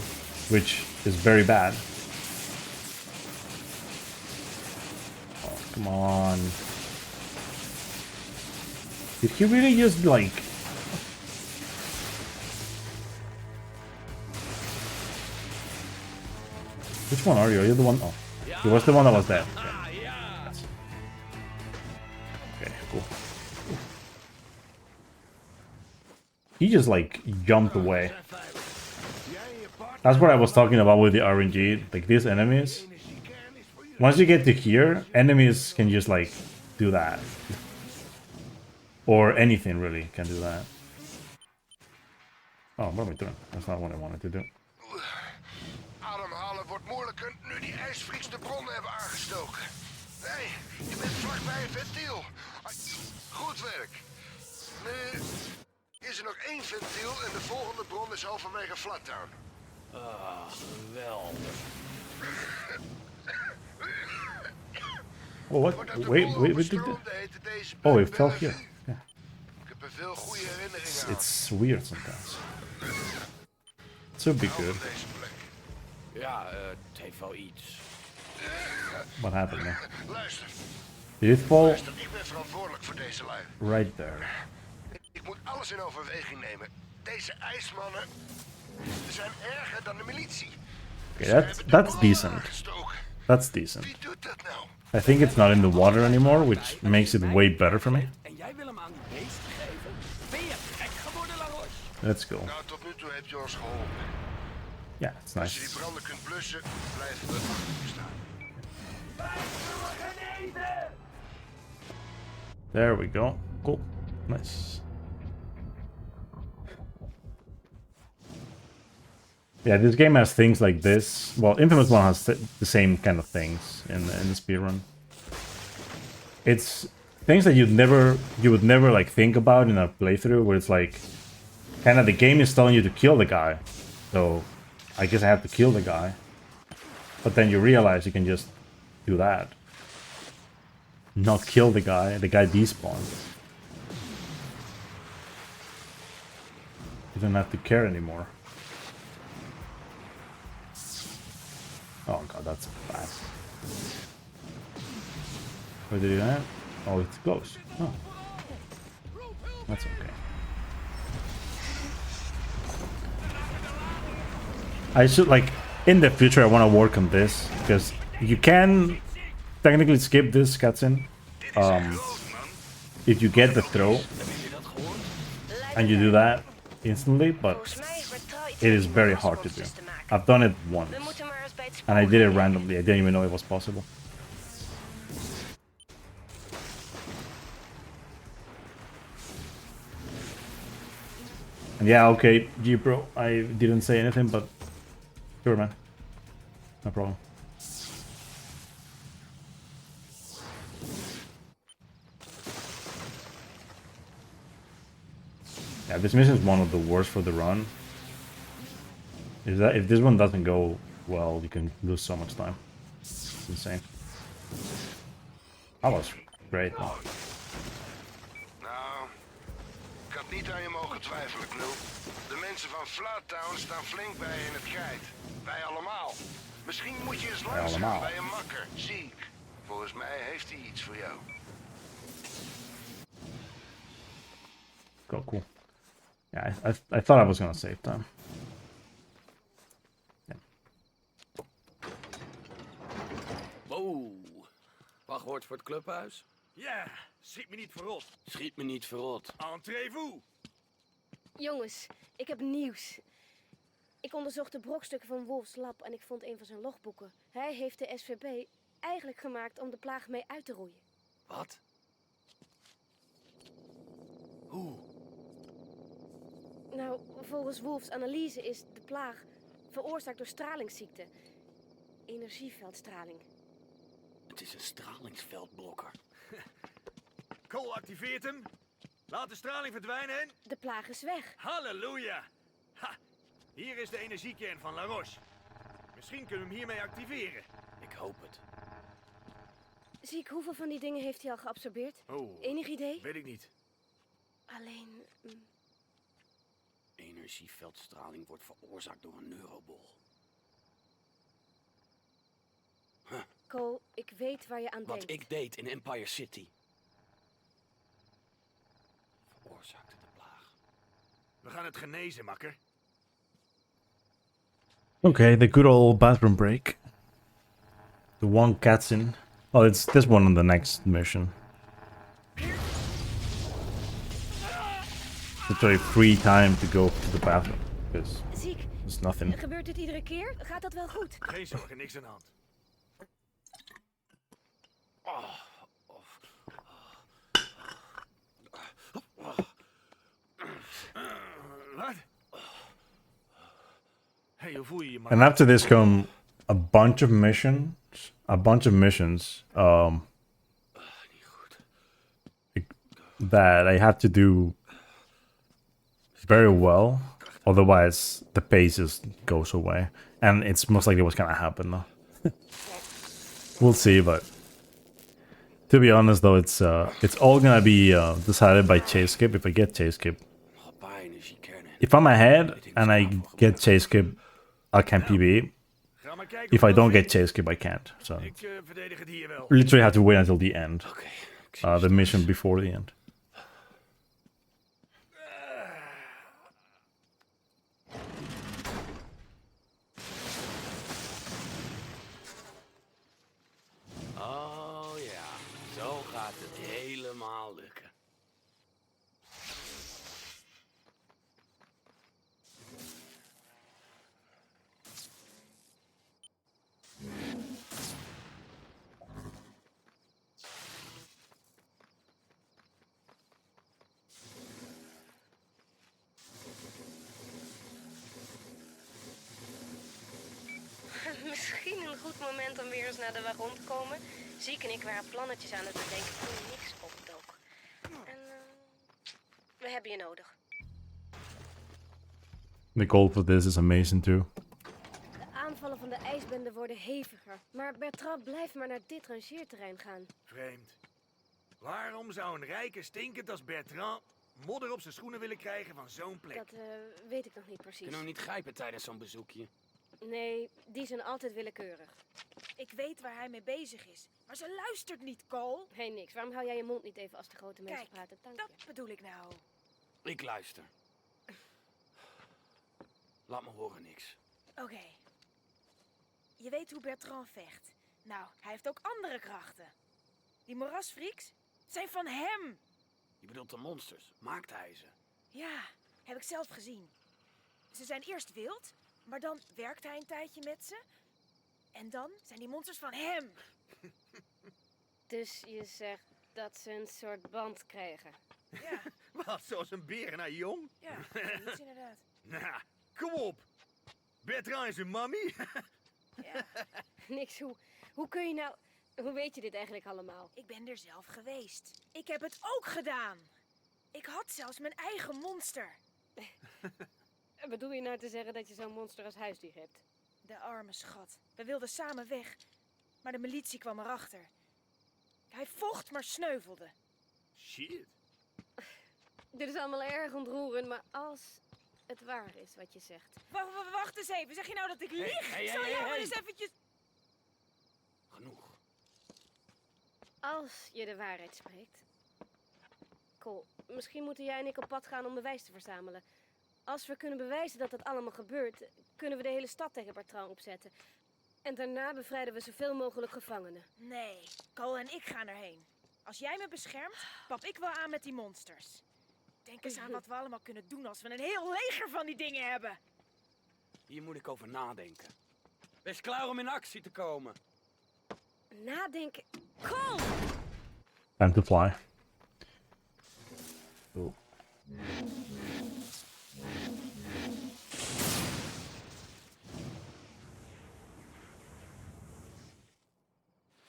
which is very bad. Oh, come on. Did he really just like... Which one are you? Are you the one? Oh, he was the one that was dead. Okay, okay, cool. He just like jumped away. That's what I was talking about with the RNG. Like these enemies, once you get to here, enemies can just like do that. Or anything really can do that. Oh, what am I doing? That's not what I wanted to do. Ademhalen wordt moeilijker nu die ijsvries de bronnen hebben aangestoken. Hé, je bent vlakbij een ventiel. Goed werk. Nu is er nog één ventiel en de volgende bron is halverwege Flattown. Geweldig. Oh, what? Wait, did Oh, it fell here. Yeah. Ik heb er veel goede herinneringen aan. It's weird sometimes. It should be good. Deze plek. Ja, het heeft wel iets. What happened man? Luister, Did it fall luister, ik ben verantwoordelijk voor deze lui. right there? Ik moet alles in overweging nemen. Deze ijsmannen zijn erger dan de militie. Okay, that's decent. That's decent. Wie doet dat nou? I think it's not in the water anymore, which makes it way better for me. En jij wil hem aan die beesten geven? Ben je gek geworden, Laroche? Let's go. Nou, tot nu toe heb je ons geholpen. Yeah, it's Als je die nice. branden kunt blussen, blijven we achter je staan. There we go. Cool. Nice. Yeah, this game has things like this. Well, Infamous 1 has the same kind of things in the speedrun. It's things that you would never like think about in a playthrough, where it's like kind of the game is telling you to kill the guy. So I guess I have to kill the guy. But then you realize you can just do that. Not kill the guy despawns. You don't have to care anymore. Oh god, that's bad. Where did it land? Oh, it's close. Oh. That's okay. I should, like, in the future I want to work on this, because you can technically skip this cutscene if you get the throw and you do that instantly, but it is very hard to do. I've done it once and I did it randomly. I didn't even know it was possible. And yeah, okay, G bro, I didn't say anything, but sure man, no problem. Yeah, this mission is one of the worst for the run. Is that if this one doesn't go well, you can lose so much time. It's insane. That was great. Man. Nou, ik had niet aan je mogen twijfelen, Knul. De mensen van Flattown staan flink bij je in het krijt. Wij allemaal. Misschien moet je eens langs gaan bij een makker, Zeke. Volgens mij heeft hij iets voor jou. Cool. Yeah, I thought I was gonna save time. Yeah. Wow. Wachtwoord voor het clubhuis? Ja, schiet me niet verrot. Schiet me niet verrot. Entrez-vous. Jongens, ik heb nieuws. Ik onderzocht de brokstukken van Wolf's lab en ik vond een van zijn logboeken. Hij heeft de SVP eigenlijk gemaakt om de plaag mee uit te roeien. Wat? Hoe? Nou, volgens Wolf's analyse is de plaag veroorzaakt door stralingsziekte. Energieveldstraling. Het is een stralingsveldblokker. Cole activeert hem. Laat de straling verdwijnen en... De plaag is weg. Halleluja! Ha! Hier is de energiekern van La Roche. Misschien kunnen we hem hiermee activeren. Ik hoop het. Ziek, hoeveel van die dingen heeft hij al geabsorbeerd? Oh, Enig idee? weet ik niet. Alleen... Energieveldstraling wordt veroorzaakt door een neurobol. Cole, ik weet waar je aan Wat denkt. ik deed in Empire City. Veroorzaakte de plaag. We gaan het genezen, makker. Okay, the good old bathroom break. The one cat's in. Oh, it's this one on the next mission. Literally free time to go to the bathroom. Because Ziek, there's nothing. gebeurt dit iedere keer? Gaat dat wel goed? Geen zorgen, niks aan de hand. Wat? Hey, hoe voel je je, And makker? after this come a bunch of missions. That I have to do very well. Otherwise, the pace just goes away. And it's most likely what's gonna happen though. We'll see, but to be honest though, it's all gonna be decided by chase skip if I get chase skip. Nog een paar energiekernen. If I'm ahead and I get chase skip, I can PB. Ga maar kijken If of I je don't dat get chase skip, I can't. So vindt. Ik verdedig het hier wel. literally have to wait until the end. Oké, ik zie je The straks. mission before the end. Oh ja, zo gaat het helemaal lukken. Misschien een goed moment om weer eens naar de wagon te komen. Ziek en ik waren plannetjes aan het bedenken toen niks opdook. En we hebben je nodig. The goal for this is amazing too. De aanvallen van de ijsbende worden heviger. Maar Bertrand blijft maar naar dit rangeerterrein gaan. Vreemd. Waarom zou een rijke stinkend als Bertrand modder op zijn schoenen willen krijgen van zo'n plek? Dat weet ik nog niet precies. Kunnen we niet grijpen tijdens zo'n bezoekje? Nee, die zijn altijd willekeurig. Ik weet waar hij mee bezig is. Maar ze luistert niet, Cole. Hé, niks. Waarom hou jij je mond niet even als de grote mensen Kijk, praten? Dank dat je. bedoel ik nou. Ik luister. Laat me horen niks. Oké. Je weet hoe Bertrand vecht. Nou, hij heeft ook andere krachten. Die moerasfreaks zijn van hem. Je bedoelt de monsters. Maakt hij ze? Ja, heb ik zelf gezien. Ze zijn eerst wild, maar dan werkt hij een tijdje met ze. En dan zijn die monsters van hem. Dus je zegt dat ze een soort band krijgen. Ja, Wat, zoals een beer naar jong? ja, dat is inderdaad. Nou, kom op. Bertrand is een mammy. Ja, Niks, hoe kun je nou... Hoe weet je dit eigenlijk allemaal? ik ben er zelf geweest. Ik heb het ook gedaan. Ik had zelfs mijn eigen monster. Bedoel je nou te zeggen dat je zo'n monster als huisdier hebt? De arme schat. We wilden samen weg, maar de militie kwam erachter. Hij vocht, maar sneuvelde. Shit. Dit is allemaal erg ontroerend, maar als het waar is wat je zegt... Wacht eens even. Zeg je nou dat ik lieg? hey, Ik zal hey, jou hey, wel hey. eens eventjes... Genoeg. Als je de waarheid spreekt... Cole, misschien moeten jij en ik op pad gaan om bewijs te verzamelen. Als we kunnen bewijzen dat dat allemaal gebeurt... kunnen we de hele stad tegen Bertrand opzetten. En daarna bevrijden we zoveel mogelijk gevangenen. Nee, Cole en ik gaan erheen. Als jij me beschermt, pap ik wel aan met die monsters. Denk eens aan wat we allemaal kunnen doen als we een heel leger van die dingen hebben. Hier moet ik over nadenken. Wees klaar om in actie te komen. Nadenken... Cole! Time to fly. Oh.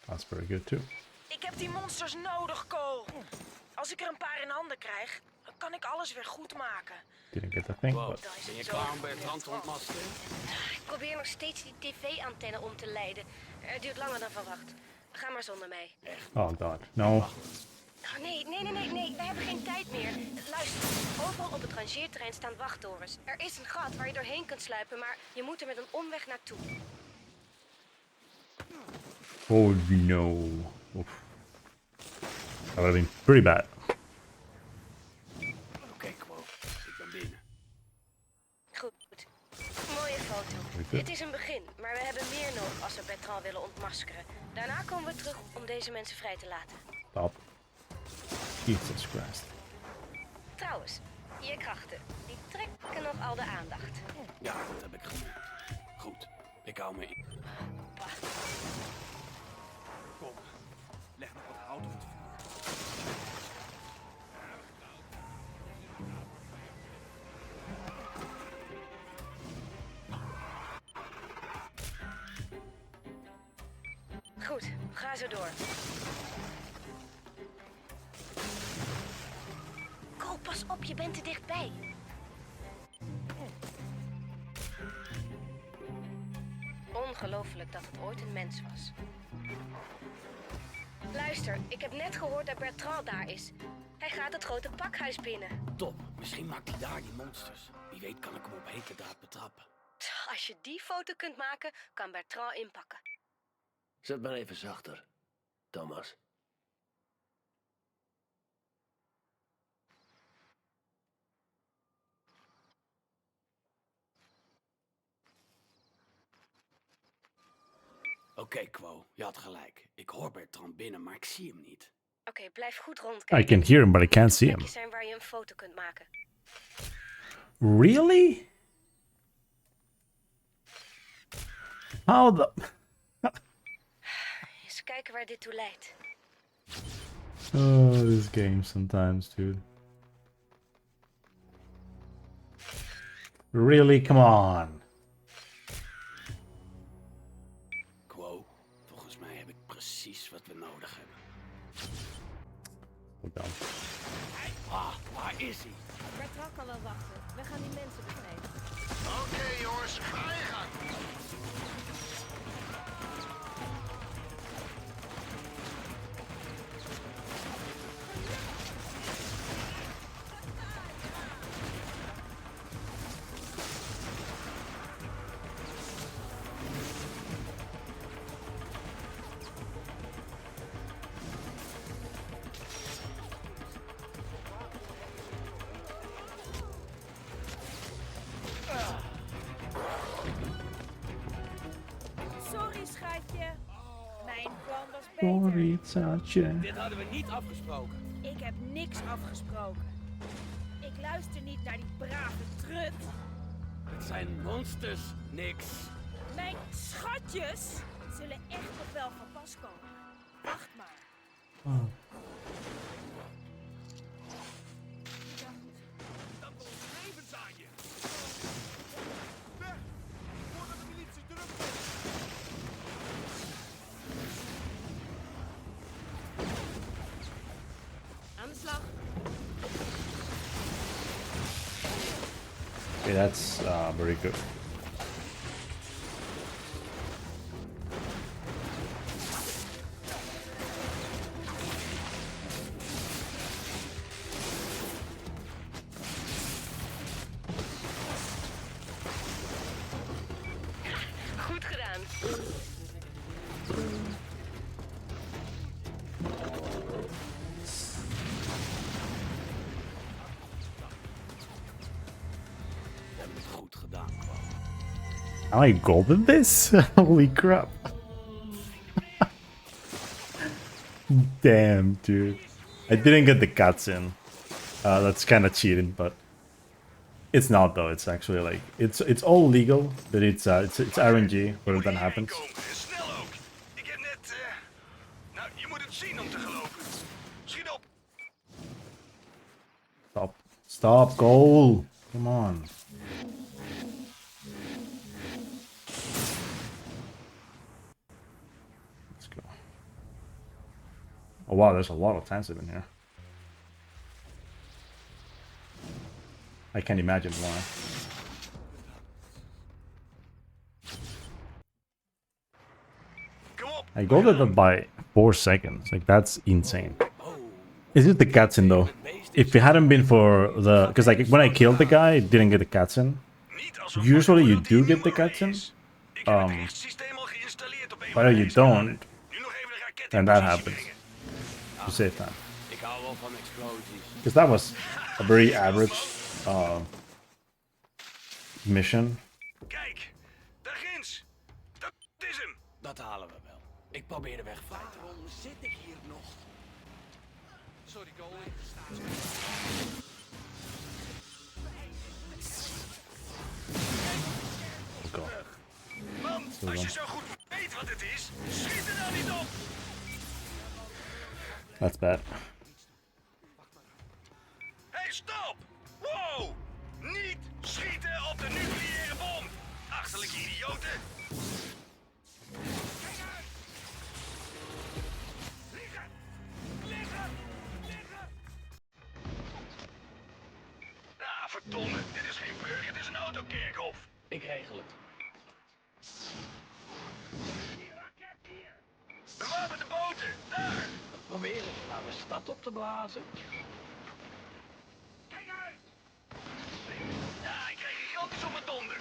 That's very good too. Ik heb die monsters nodig, Cole. Als ik er een paar in handen krijg, dan kan ik alles weer goed maken. Didn't get the thing, Wow, but ben je klaar om Bertrand te ontmaskeren? Ik probeer nog steeds die tv-antenne om te leiden. Het duurt langer dan verwacht. Ga maar zonder mij. oh god, no. Oh, nee. We hebben geen tijd meer. Luister, overal op het rangeerterrein staan wachttorens. Er is een gat waar je doorheen kunt sluipen, maar je moet er met een omweg naartoe. Oh no. Oof. That would have been pretty bad. Oké, Quo. Ik ben binnen. Goed. Mooie foto. Het is een begin, maar we hebben meer nodig als we Bertrand willen ontmaskeren. Daarna komen we terug om deze mensen vrij te laten. Stop. Jesus Christ. Trouwens, je krachten, die trekken nog al de aandacht. Ja, dat heb ik gemerkt. Goed, ik hou me in. Kom, leg nog wat hout op het vuur. Goed, ga zo door. Cole, pas op, je bent te dichtbij. Ongelooflijk dat het ooit een mens was. Luister, ik heb net gehoord dat Bertrand daar is. Hij gaat het grote pakhuis binnen. Top, misschien maakt hij daar die monsters. Wie weet kan ik hem op hete daad betrappen. Als je die foto kunt maken, kan Bertrand inpakken. Zet maar even zachter, Thomas. Oké, Quo, je had gelijk. Ik hoor Bertrand binnen, maar ik zie hem niet. Oké, blijf goed rondkijken. I can hear him, but I can't see him. Plekjes zijn waar je een foto kunt maken. Really? How the... Eens kijken waar dit toe leidt. Oh, this game sometimes, dude. Really? Come on. Quo, volgens mij heb ik precies wat we nodig hebben. Hold on. Waar is hij? Bertrand kan wel wachten. We gaan die mensen bevrijden. Oké, jongens, ga je gang. Sorry, schatje. Mijn plan was Sorry, beter. Saatje. Dit hadden we niet afgesproken. Ik heb niks afgesproken. Ik luister niet naar die brave trut. Het zijn monsters, niks. Mijn schatjes zullen echt nog wel van pas komen. Wacht maar. Oh. Dat we ons levens aan je. Weg! Voordat de militie terugkomt. Aan de slag. Okay, that's very good. Goed gedaan. We hebben het goed gedaan, Quo. Am I gold in this? Holy crap. Damn, dude. I didn't get the cutscene. That's kind of cheating, but it's not though. It's actually like it's all legal, but it's RNG where it then happens. Komen, en snel ook. Ik heb net... Nou, je moet het zien om te geloven. Schiet op. Stop, goal. Come on. Let's go. Oh wow, there's a lot of tanks in here. I can't imagine why. I go to them by 4 seconds. Like, that's insane. Is it the cutscene though? If it hadn't been for the... Because like when I killed the guy, I didn't get the cutscene. Usually you do get the cutscene. But if you don't, then that happens. You save time. Because that was a very average mission. Kijk, daar ginds. Dat is hem. Dat halen we wel. Ik probeer de weg vrij te houden. Waarom zit ik hier nog? Sorry, goalie. Man, als je zo goed weet wat het is, schiet er nou niet op. That's bad. Hey, stop! Wow! Niet schieten op de nucleaire bom! Achterlijke idioten! Kijk uit! Liggen! Liggen! Liggen! Ah, verdomme! Dit is geen burger, dit is een autokerkhof! Ik regel het. Bewapende boten! Daar! Proberen we nou de stad op te blazen. Kijk uit! Ja, ik krijg gigantisch op mijn donder!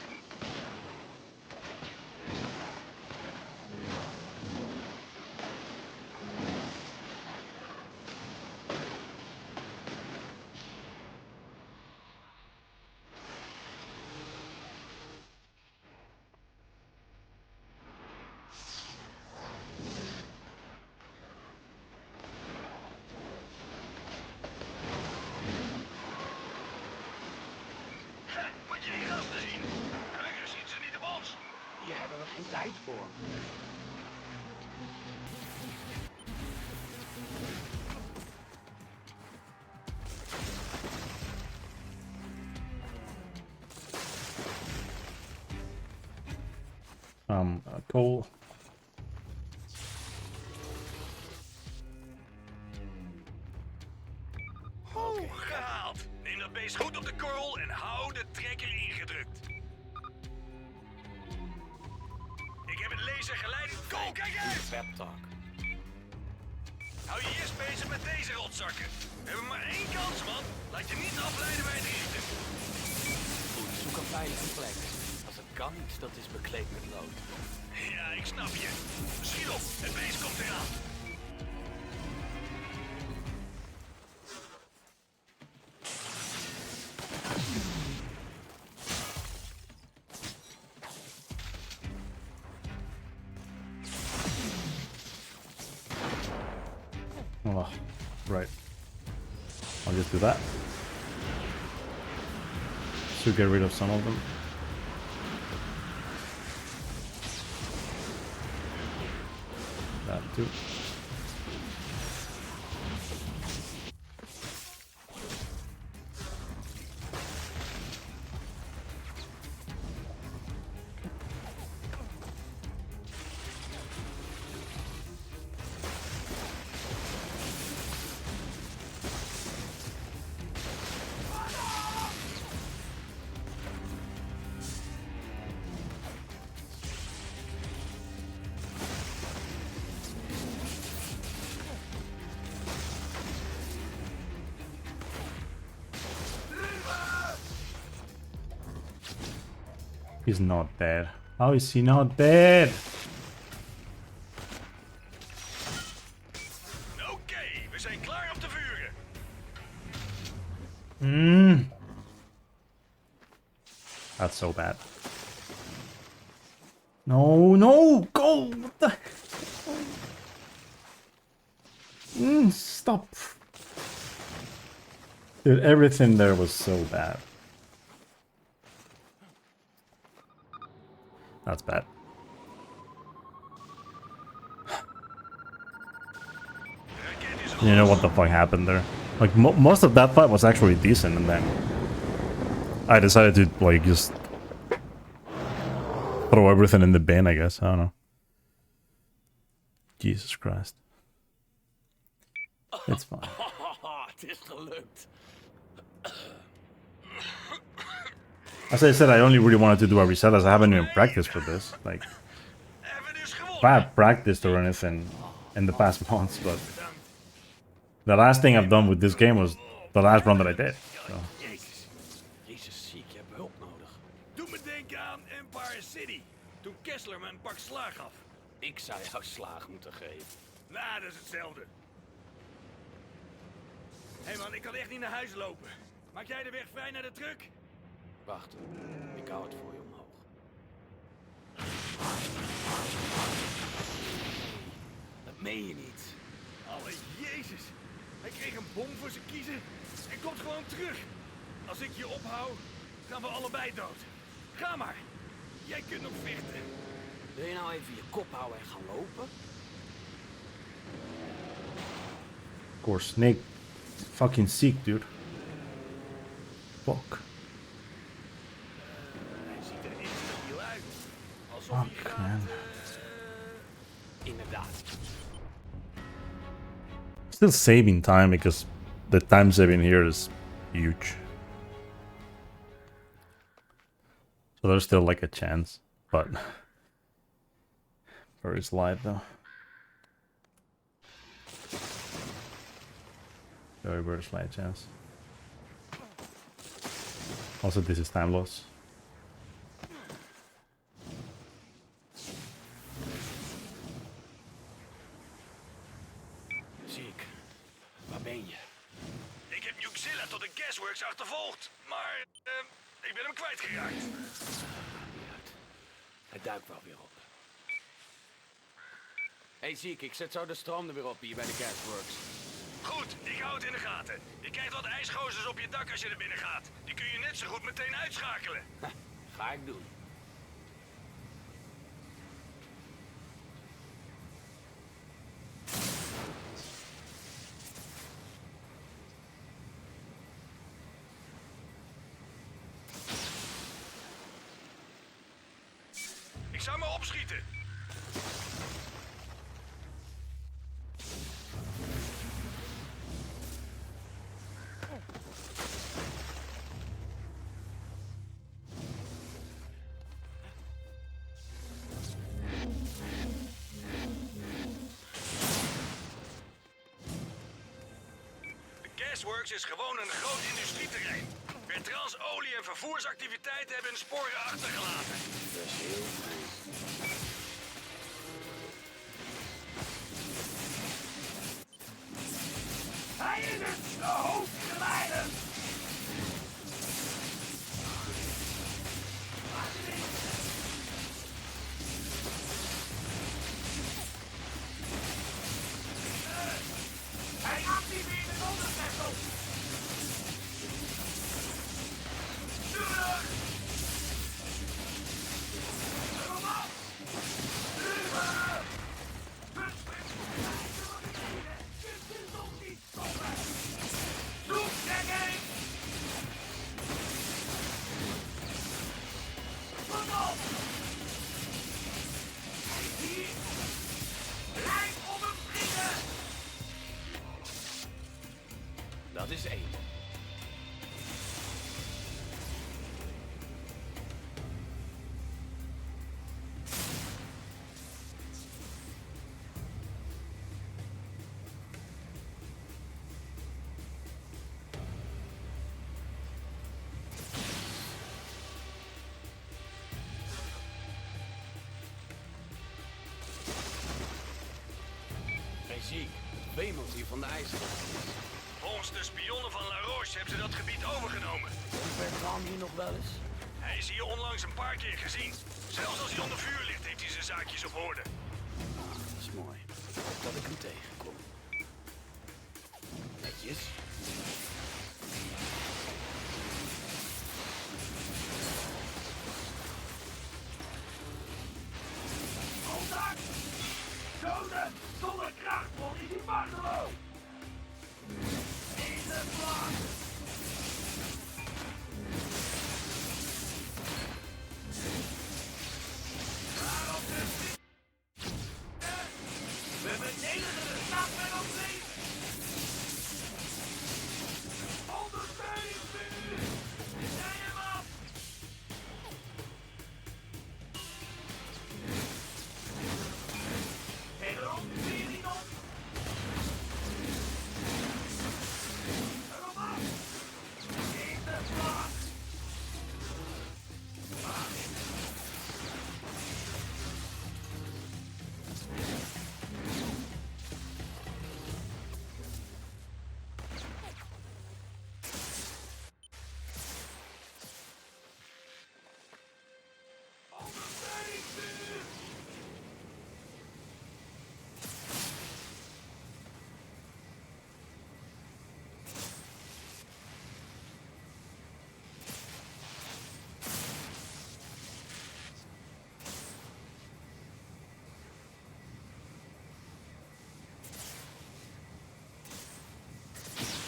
Moet je die gasten zien? Gelukkig zien ze niet op ons. Hier hebben we geen tijd voor. Coal. Oké, gehaald. Neem dat beest goed op de korrel en hou de trekker ingedrukt. Ik heb het lasergeleid. Go, kijk uit! Pep talk. Hou je eerst bezig met deze rotzakken. We hebben maar 1 kans, man. Laat je niet afleiden bij het richten. Goed, zoek een veilige plek. Als het kan iets dat is bekleed met lood. Ja, ik snap je. Schiet op, het beest komt eraan. Oh, right. I'll just do that. To get rid of some of them. That too. He's not dead. How is he not dead? Oké, we zijn klaar om te vuren. That's so bad. No, no, go! What the? Stop. Dude, everything there was so bad. That's bad. You know what the fuck happened there? Like, most of that fight was actually decent, and then I decided to, like, just throw everything in the bin, I guess. I don't know. Jesus Christ. It's fine. Het is gelukt. As I said, I only really wanted to do a reset as I haven't even practiced for this. Like, Hebben we dus I gewonnen. have practiced or anything in the past months, but the last thing I've done with this game was the last run that I did. So. Jezus. Jezus, ziek, je hebt hulp nodig. Doe me denken aan Empire City. Toen Kessler me een pak slaag gaf. Ik zou jou slaag moeten geven. Nou, dat is hetzelfde. Hé man, ik kan echt niet naar huis lopen. Maak jij de weg vrij naar de truck? Wacht, ik hou het voor je omhoog. Dat meen je niet. Alle Jezus. Hij kreeg een bom voor zijn kiezen en komt gewoon terug. Als ik je ophoud, gaan we allebei dood. Ga maar. Jij kunt nog vechten. Wil je nou even je kop houden en gaan lopen? Of course, Snake fucking sick, dude. Fuck. Hij ziet er instabiel uit. Alsof hij Fuck, gaat... man. Inderdaad. Still saving time because the time saving here is huge. So there's still like a chance, but very slight though. Very slight chance. Also, this is time loss. Ziek. Waar ben je? Ik heb Nuxilla tot de Gasworks achtervolgd, maar ik ben hem kwijtgeraakt. Niet uit. Hij duikt wel weer op. Hey Ziek, ik zet zo de stroom er weer op hier bij de Gasworks. Goed, ik hou het in de gaten. Je krijgt wat ijsgozers op je dak als je er binnen gaat. Die kun je net zo goed meteen uitschakelen. Ga ik doen. Ik zou maar opschieten. Gasworks is gewoon een groot industrieterrein. Bertrands olie- en vervoersactiviteiten hebben hun sporen achtergelaten. Dat is heel fijn. Hij is het, de hoofdgeleider! Hij activeert het ondervessel! Terug! Kom op! Terug! Kunt u nog niet stoppen? Zoekdekking! Pas op! Hier! Blijf op hem schieten! Dat is één. Hey Ziek, het wemelt hier van de ijsbaan. Volgens de spionnen van La Roche hebben ze dat gebied overgenomen. Komt Bertrand hier nog wel eens? Hij is hier onlangs een paar keer gezien. Zelfs als hij onder vuur ligt, heeft hij zijn zaakjes op orde. Ah, dat is mooi. Ik hoop dat ik hem tegenkom. Netjes. Contact! Doden zonder krachtbron is die Bartolo! In de vlam! Daarop de we verdedigen de stad met ons leven!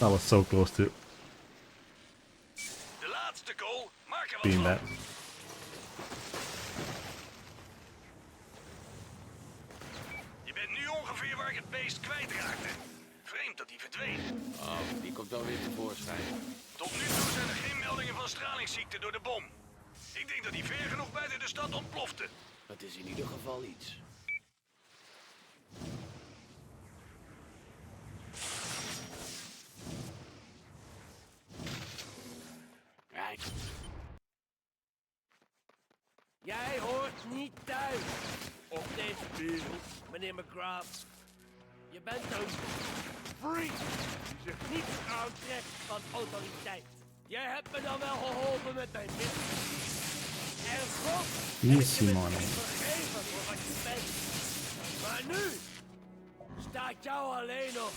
That was so close to De laatste goal, maak er wat being van. that. Je bent nu ongeveer waar ik het beest kwijtraakte. Vreemd dat hij verdween. Oh, die komt dan weer tevoorschijn. Tot nu toe zijn er geen meldingen van stralingsziekte door de bom. Ik denk dat hij ver genoeg buiten de stad ontplofte. Dat is in ieder geval iets. Ja, Jij hoort niet thuis op deze wereld, meneer McGrath. Je bent een freak die zich niets aantrekt van autoriteit. Jij hebt me dan wel geholpen met mijn missie. En God heeft je Simon. misschien vergeven voor wat je bent. Maar nu staat jou alleen nog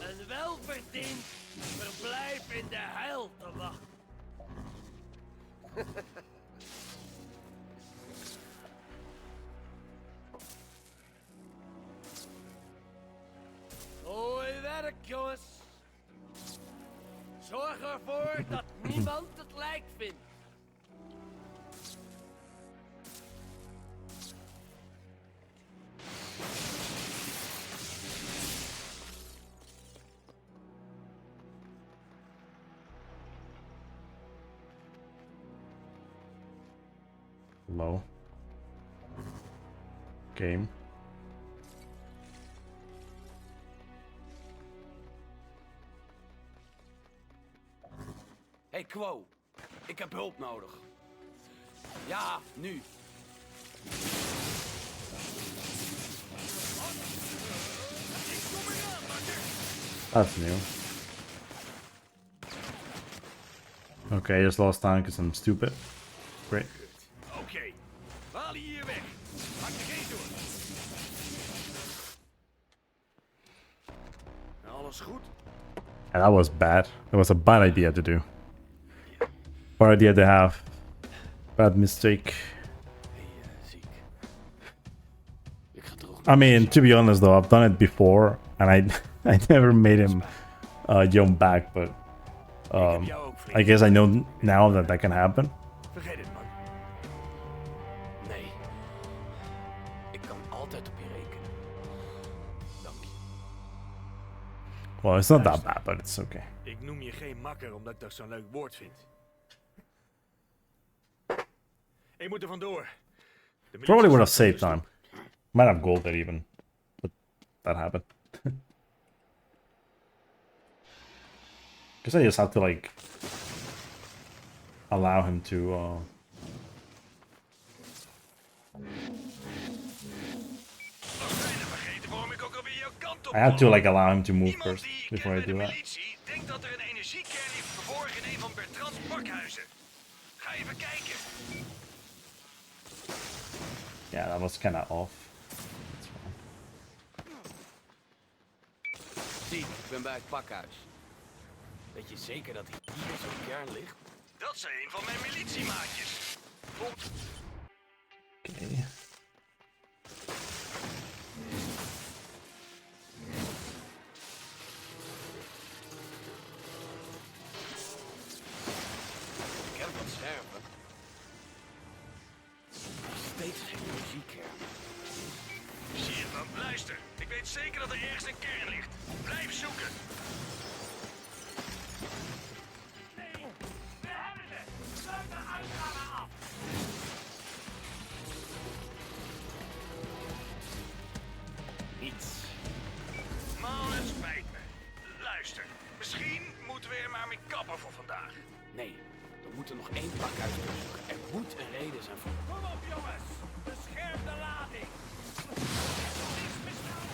een welverdiend verblijf in de hel te wachten. Mooi werk, jongens. Zorg ervoor dat niemand het lijk vindt. Low. Game. hey Quo, ik heb hulp nodig. Ja, nu. That's new. Okay, I just lost time because I'm stupid. Great. Oké, we halen je hier weg. Maak je geen zorgen. Alles goed? Yeah, that was bad. That was a bad idea to do. Bad idea to have. Bad mistake. Ziek. Ik ga terug. I mean, to be honest though, I've done it before and I never made him jump back, but I guess I know now that that can happen. Vergeet het, man. Nee. Ik kan altijd op je rekenen. Dank je. Well, it's not that bad, but it's okay. Ik noem je geen makker omdat ik dat zo'n leuk woord vind. Ik moet er vandoor. De Probably would have militie saved time. Might have gold there even, but that happened. Guess I just have to like allow him to. I have to like allow him to move first before I do that. militie denkt dat er een energiekern ligt verborgen in een van Bertrand's pakhuizen. Ga even kijken. Yeah, that was kind of off. Ziek, ik ben bij het pakhuis. Weet je zeker dat hier zo'n kern ligt? Dat zijn een van mijn militiemaatjes. Komt. Okay. Ik heb wat scherpen. Steeds geen energiekern. Zie je dan? Luister. Ik weet zeker dat er ergens een kern ligt. Blijf zoeken. Nee, we hebben het. Sluit de uitgangen af. Niets. Man, het spijt me. Luister. Misschien moeten we er maar mee kappen voor vandaag. Nee, we moeten nog één pakhuis doorzoeken. Er moet een reden zijn voor. Kom op, jongens. Bescherm de lading. Niks misdaan.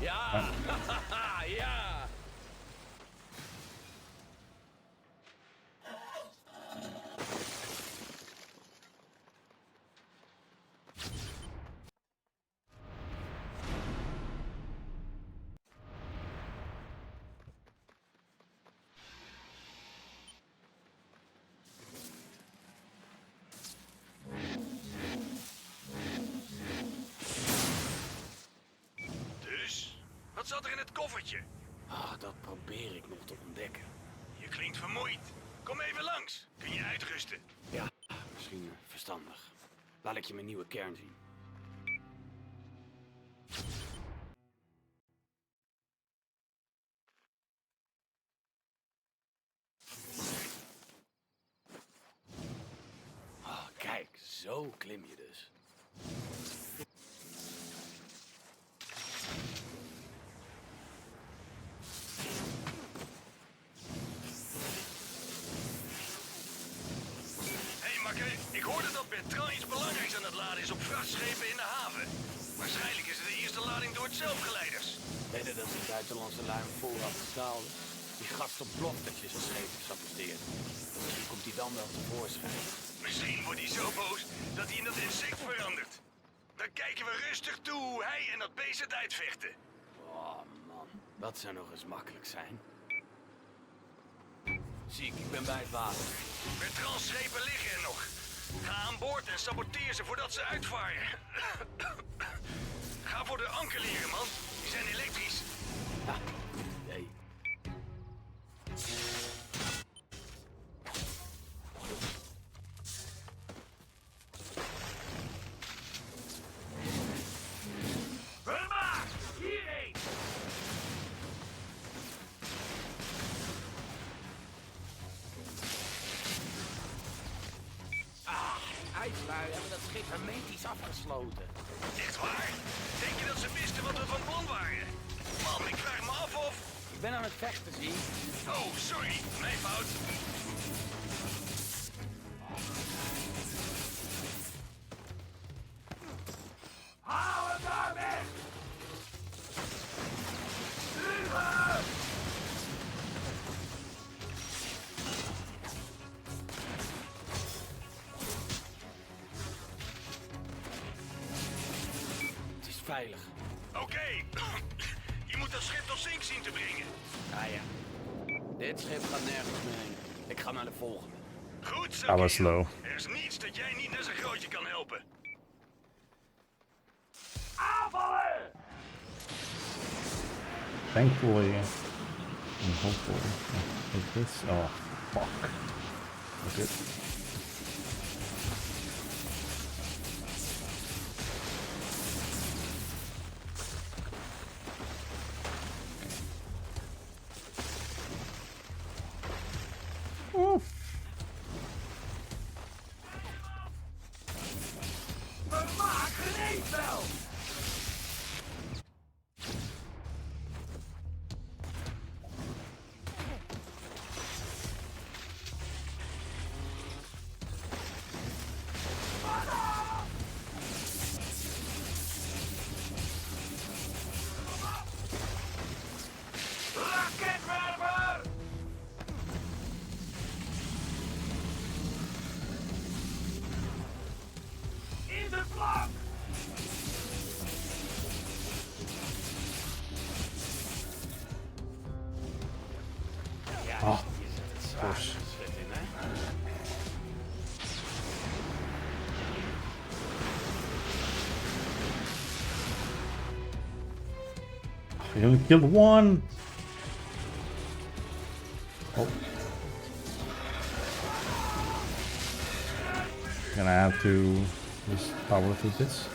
Ja, ja. Dus, wat zat er in het koffertje? Ah, dat probeer ik nog te ontdekken. Je klinkt vermoeid. Kom even langs. Kun je uitrusten? Ja, misschien verstandig. Laat ik je mijn nieuwe kern zien. Ah, kijk, zo klim je dus. Hé makker, ik hoorde dat Bertrand iets belangrijks aan het laden is op vrachtschepen in de haven. Waarschijnlijk is het de eerste lading door het zelfgeleiders. Weet je dat die buitenlandse luim vooraf staalde? Die gast ontploft dat je zijn schepen saboteert. Misschien komt hij dan wel tevoorschijn. Misschien wordt hij zo boos dat hij in dat insect verandert. Dan kijken we rustig toe hoe hij en dat beest het uitvechten. Oh man, dat zou nog eens makkelijk zijn. Ziek, ik ben bij het water. Bertrand's schepen liggen er nog. Ga aan boord en saboteer ze voordat ze uitvaren. Ga voor de ankerlieren, man. Die zijn elektrisch. Ja, nee. Vermaak! Hierheen! IJslui hebben dat schip hermetisch afgesloten. Echt waar? Denk je dat ze wisten wat we van plan waren? Man, ik vraag me af of... Ik ben aan het vechten, zie. Oh, sorry. Mijn fout. Hou hem daar weg! Vliegen! Het is veilig. Oké. Je moet dat schip tot zink zien te brengen. Ah ja. Dit schip gaat nergens meer heen. Ik ga naar de volgende. Goed zo, Dat was kerel. slow. Er is niets dat jij niet naar zijn grootje kan helpen. Aanvallen! Thankfully, and hopefully, like this. Oh, fuck. Okay. Oof. Vermaak geneest wel! Raketwerper! In de flank! Ja, Oh, je zet het zwaar course. schip in, hè? I only killed one. Oh. Gonna have to just power through this.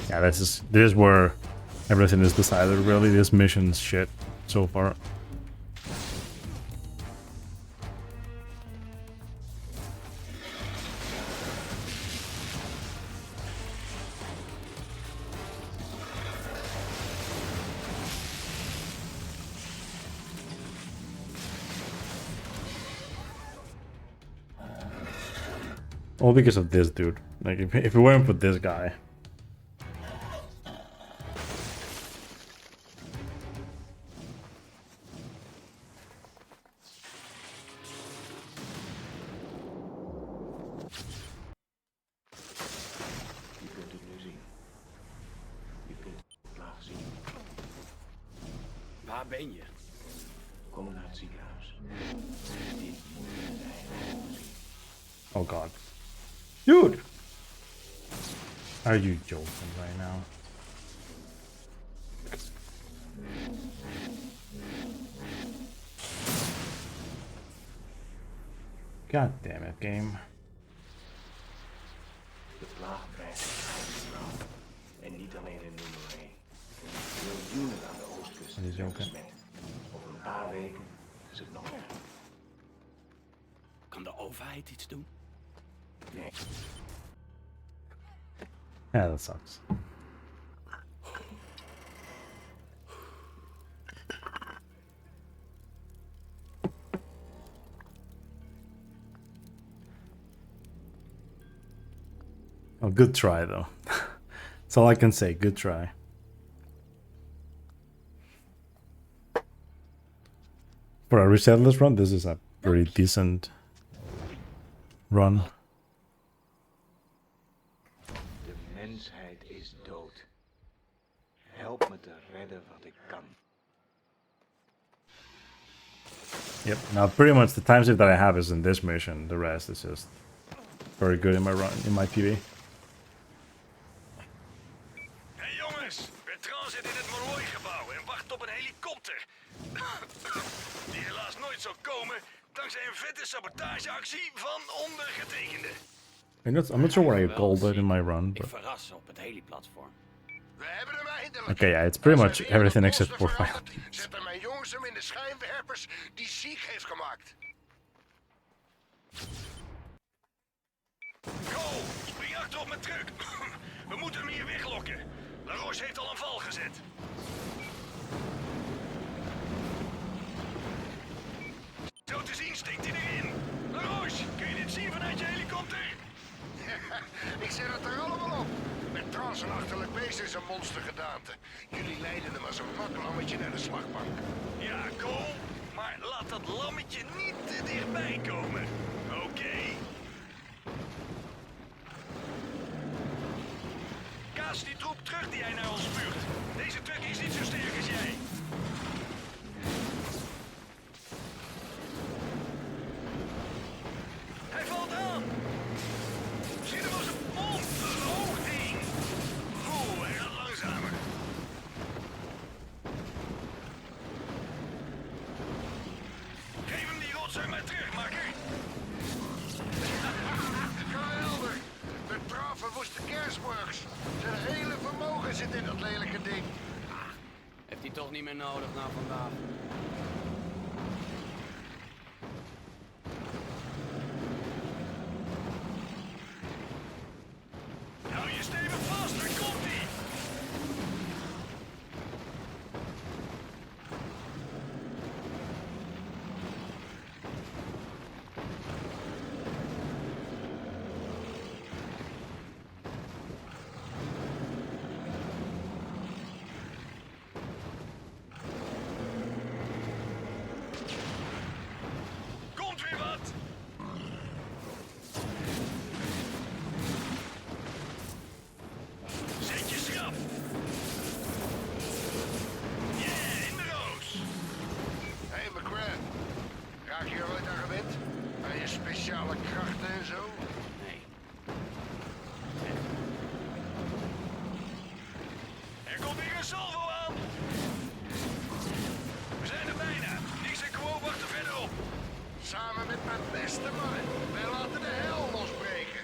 Yeah, this is where everything is decided. Really, this mission's shit so far. All because of this dude. Like, if it weren't for this guy. Je kunt het nu zien. Je kunt de plaag zien. Waar ben je? Kom naar het ziekenhuis. Dit moet je met eigen ogen zien. Oh god. Dude! Are you joking right now? God damn it, game. De plaag dreigt straal. En niet alleen in nummer 1. Miljoenen aan de oostkust Dat is zijn ook, hè. besmet. Over een paar weken is het nog erger. Kan de overheid iets doen? Nee. Yeah, that sucks. Oh, good try though. That's all I can say. Good try. For a resetless run, this is a pretty decent run. De mensheid is dood. Help me te redden wat ik kan. Yep. Now, pretty much the time save that I have is in this mission. The rest is just very good in my run, in my PV. Hé jongens, Bertrand zit in het Molloy-gebouw en wacht op een helikopter. Die helaas nooit zal komen dankzij een vette sabotageactie van ondergetekende. I'm not sure what I Wel, called it zie. in my run, Ik but verras op het heliplatform. We hebben hem eindelijk. okay, yeah, it's pretty Als much hij weer everything een except monster for verandert, fire. zetten mijn jongens hem in de schijnwerpers die ziek heeft gemaakt. Go, spring achter op mijn truck. We moeten hem hier weglokken. La Roche heeft al een val gezet. Zo te zien steekt hij erin. La Roche, kun je dit zien vanuit je helikopter? Ik zet het er allemaal op. Met trans een achterlijk beest is een monstergedaante. Jullie leiden hem als een maklammetje naar de slagbank. Ja, cool. Maar laat dat lammetje niet te dichtbij komen. Oké. Kaas die troep terug die hij naar ons spuurt. Deze truck is niet zo sterk als jij. Hij valt aan. Zie hem als een mond. Hoog heen. Oeh, hij gaat langzamer. Geef hem die rotzooi maar terug, makker. Geweldig. Bertrand verwoest de kerstworks. Zijn hele vermogen zit in dat lelijke ding. Heeft hij toch niet meer nodig na vandaag? Hou je stevig vast, daar komt hij. Komt weer wat. Zet je schrap. Yeah, in de roos. Hey McGrath, raak je er ooit aan gewend? Aan je speciale krachten en zo? Nee. Er komt weer een salvo aan. We zijn er bijna. Nix en Quo wachten verderop. Samen met mijn beste mannen. Wij laten de hel losbreken.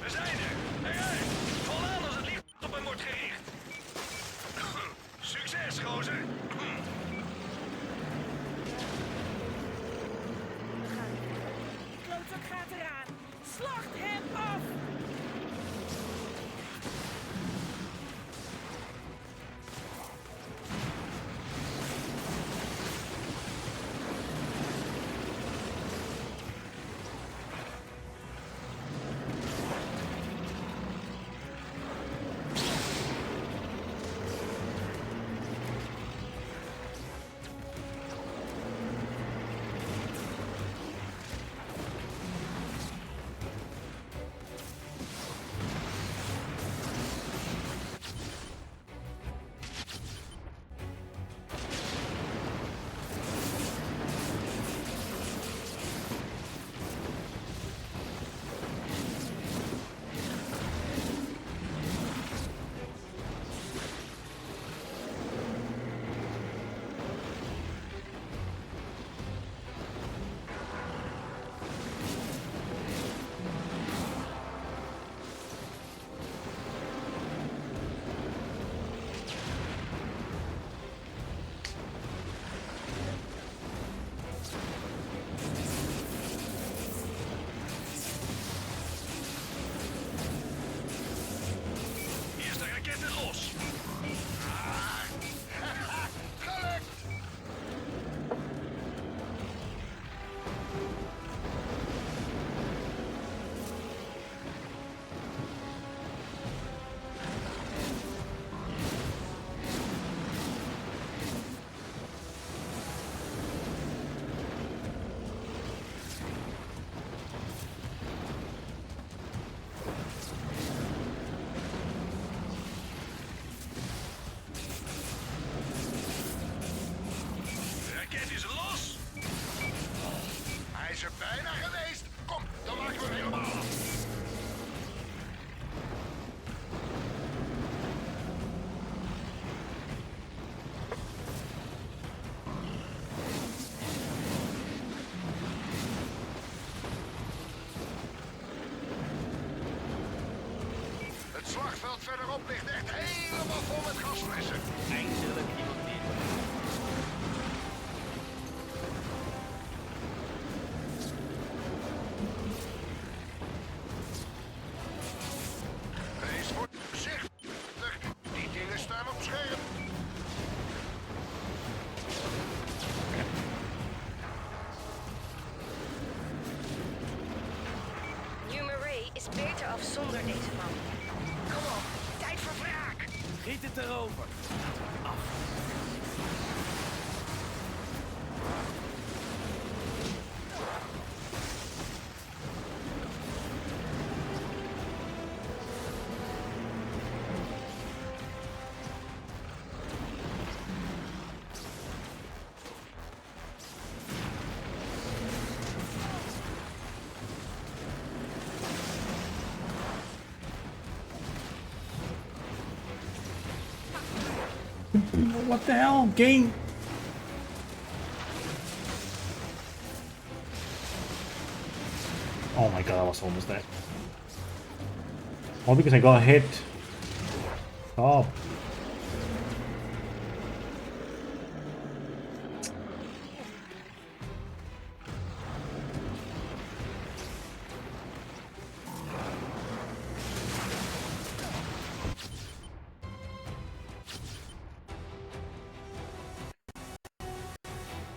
We zijn er. Eruit. Val aan als het licht op hem wordt gericht. Succes, gozer. We gaan. veld verderop ligt echt helemaal vol met gasflessen. Eindelijk iemand die het weet. Wees voorzichtig. Die dingen staan op scherp. New Murray is beter af zonder deze man. Kom op, tijd voor wraak. Giet het erover. Af. What the hell, game? Oh my god, I was almost dead. All because I got hit. Stop.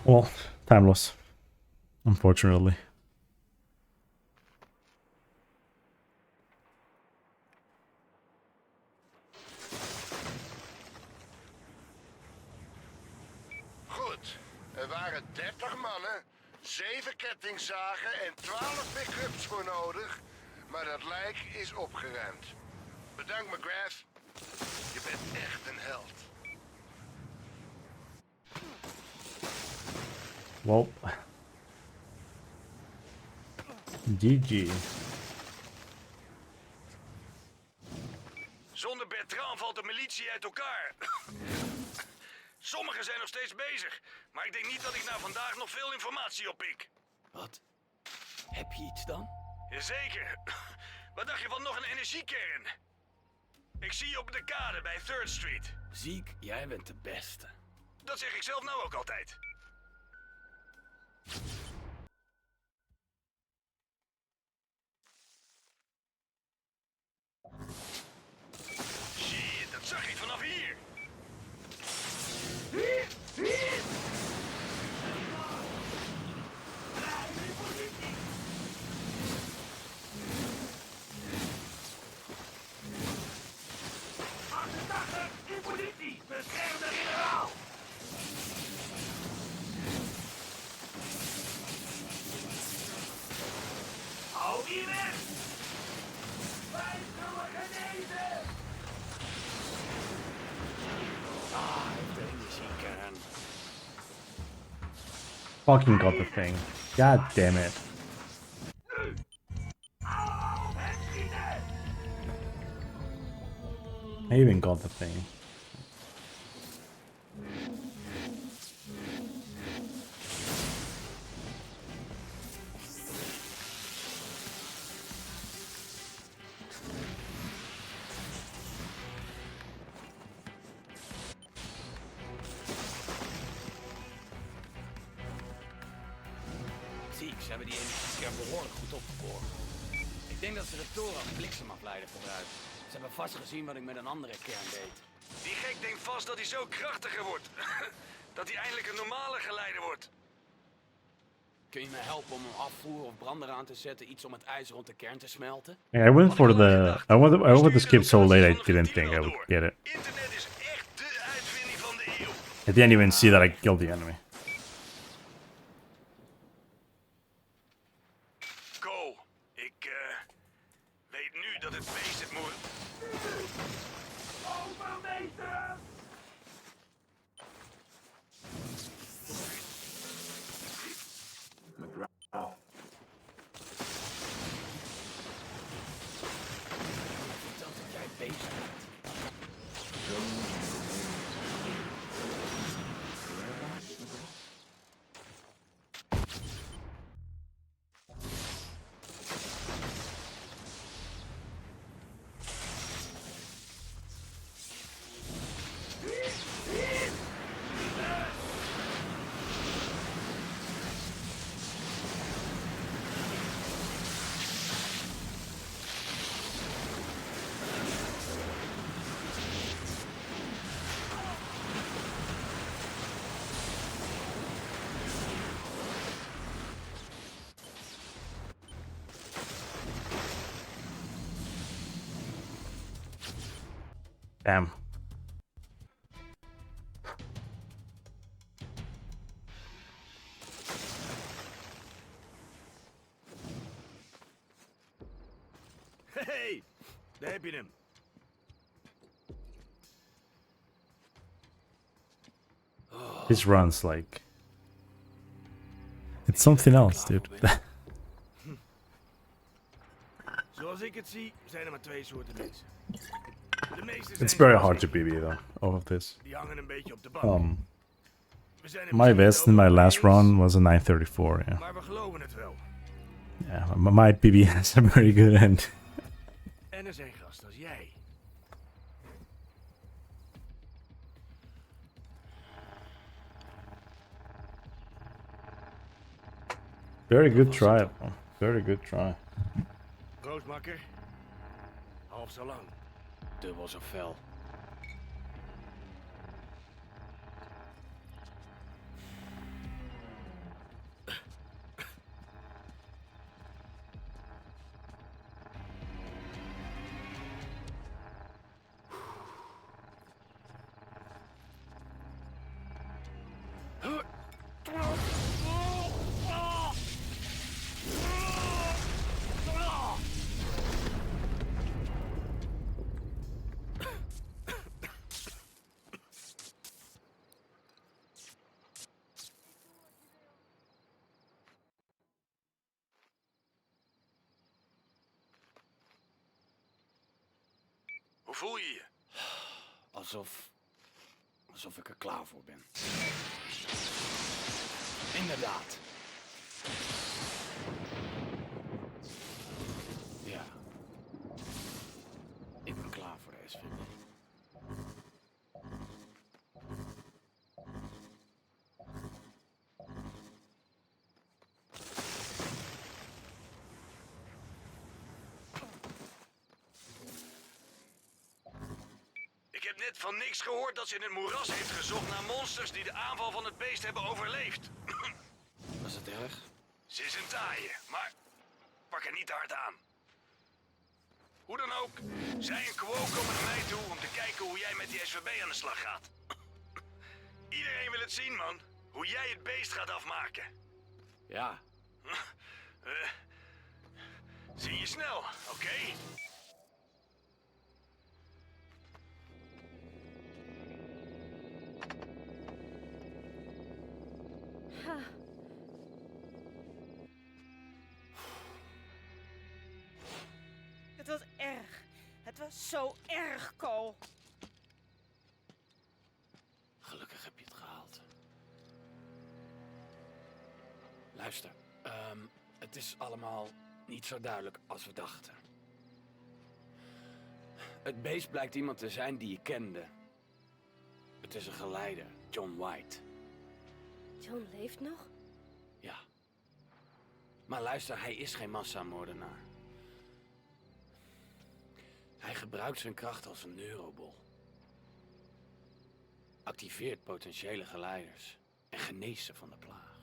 Well, time loss. Unfortunately. Goed, er waren 30 mannen, 7 kettingzagen en 12 pick-ups voor nodig. Maar dat lijk is opgeruimd. Bedankt, McGrath. Je bent echt een held. Well, GG. Zonder Bertrand valt de militie uit elkaar. Sommigen zijn nog steeds bezig, maar ik denk niet dat ik na vandaag nog veel informatie oppik. Wat? Heb je iets dan? Jazeker. Wat dacht je van nog een energiekern? Ik zie je op de kade bij 3rd Street. Ziek, jij bent de beste. Dat zeg ik zelf nou ook altijd. Shit, dat zag ik vanaf hier. In positie! Bescherm de generaal! Hou die weg! Wij zullen genezen! Ah, hij heeft de energiekern. Fucking got the thing. God damn it. I even got the thing. Ziek, ze hebben die energiekern behoorlijk goed opgeborgen. Ik denk dat ze de toren als bliksemafleider gebruiken. Ze hebben vast gezien wat ik met een andere kern deed. Die gek denkt vast dat hij zo krachtiger wordt. Dat hij eindelijk een normale geleider wordt. Kun je me helpen om een afvoer of brander aan te zetten, iets om het ijs rond de kern te smelten? Yeah, I went for the. I wanted to skip so late. I didn't think I would get it. Internet is echt de uitvinding van de eeuw. I didn't even see that I killed the enemy. Go. Ik weet nu dat het beest het moet. Overmeester! Vertel dat jij bezig bent. Damn. Hey, daar heb je hem. His runs like... It's something else, dude. Zoals ik het zie, zijn er maar 2 soorten mensen. De meeste It's zijn very zoals hard to ik. BB though, all of this. Die hangen een beetje op de bank. We zijn er My misschien best niet in my over last eens, run was a 934, yeah. Maar we geloven het wel. Yeah, my PB has a very good end. En er zijn gasten als jij. Very good try, bro. Very good try. Proost, makker. Half zo lang. Dubbel zo fel. Hoe voel je je? Alsof ik er klaar voor ben. Inderdaad. Ja. Ik ben klaar voor de SVB. Ik heb net van niks gehoord dat ze in het moeras heeft gezocht naar monsters die de aanval van het beest hebben overleefd. Was het erg? Ze is een taaie, maar pak er niet te hard aan. Hoe dan ook, zij en Quo komen naar mij toe om te kijken hoe jij met die SVB aan de slag gaat. Iedereen wil het zien, man. Hoe jij het beest gaat afmaken. Ja. Zie je snel, oké? Het was erg. Het was zo erg, Cole. Gelukkig heb je het gehaald. Luister, het is allemaal niet zo duidelijk als we dachten. Het beest blijkt iemand te zijn die je kende. Het is een geleider, John White. John leeft nog? Ja. Maar luister, hij is geen massamoordenaar. Hij gebruikt zijn kracht als een neurobol. Activeert potentiële geleiders en geneest ze van de plaag.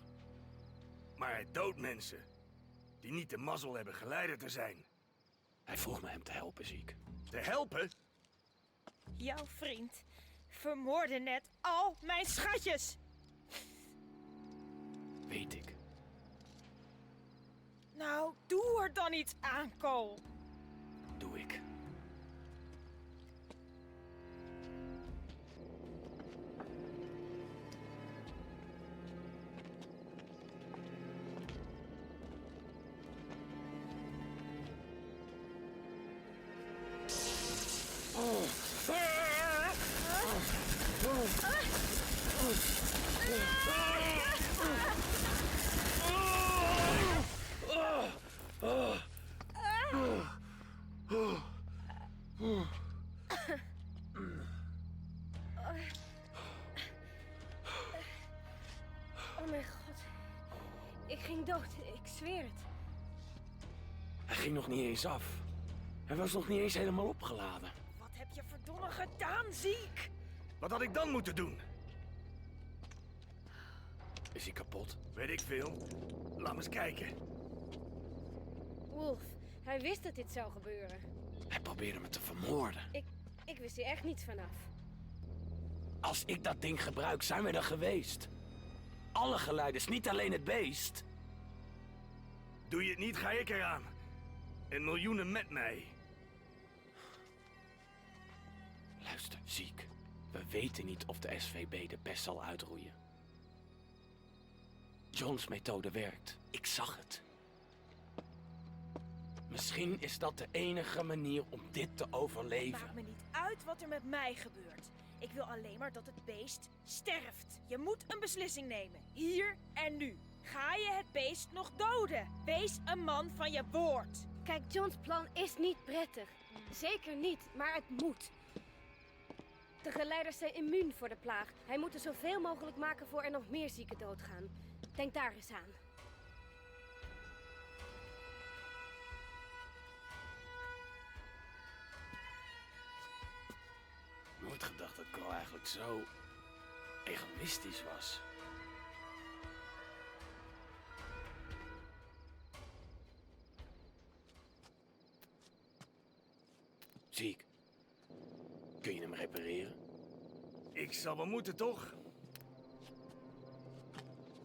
Maar hij doodt mensen die niet de mazzel hebben geleider te zijn. Hij vroeg me hem te helpen, Ziek. Te helpen? Jouw vriend vermoordde net al mijn schatjes. Weet ik. Nou, doe er dan iets aan, Cole. Doe ik. Oh mijn god. Ik ging dood, ik zweer het. Hij ging nog niet eens af. Hij was nog niet eens helemaal opgeladen. Wat heb je verdomme gedaan, Ziek? Wat had ik dan moeten doen? Is hij kapot? Weet ik veel. Laat me eens kijken. Wolf, hij wist dat dit zou gebeuren. Hij probeerde me te vermoorden. Ik wist hier echt niets vanaf. Als ik dat ding gebruik, zijn we er geweest. Alle geleiders, niet alleen het beest. Doe je het niet, ga ik eraan. En miljoenen met mij. Luister, Ziek. We weten niet of de SVB de pest zal uitroeien. John's methode werkt. Ik zag het. Misschien is dat de enige manier om dit te overleven. Maakt me niet uit wat er met mij gebeurt. Ik wil alleen maar dat het beest sterft. Je moet een beslissing nemen. Hier en nu. Ga je het beest nog doden? Wees een man van je woord. Kijk, John's plan is niet prettig. Zeker niet, maar het moet. De geleiders zijn immuun voor de plaag. Hij moet er zoveel mogelijk maken voor er nog meer zieken doodgaan. Denk daar eens aan. Nooit gedacht dat Carl eigenlijk zo egoïstisch was. Ziek. Kun je hem repareren? Ik zal wel moeten, toch?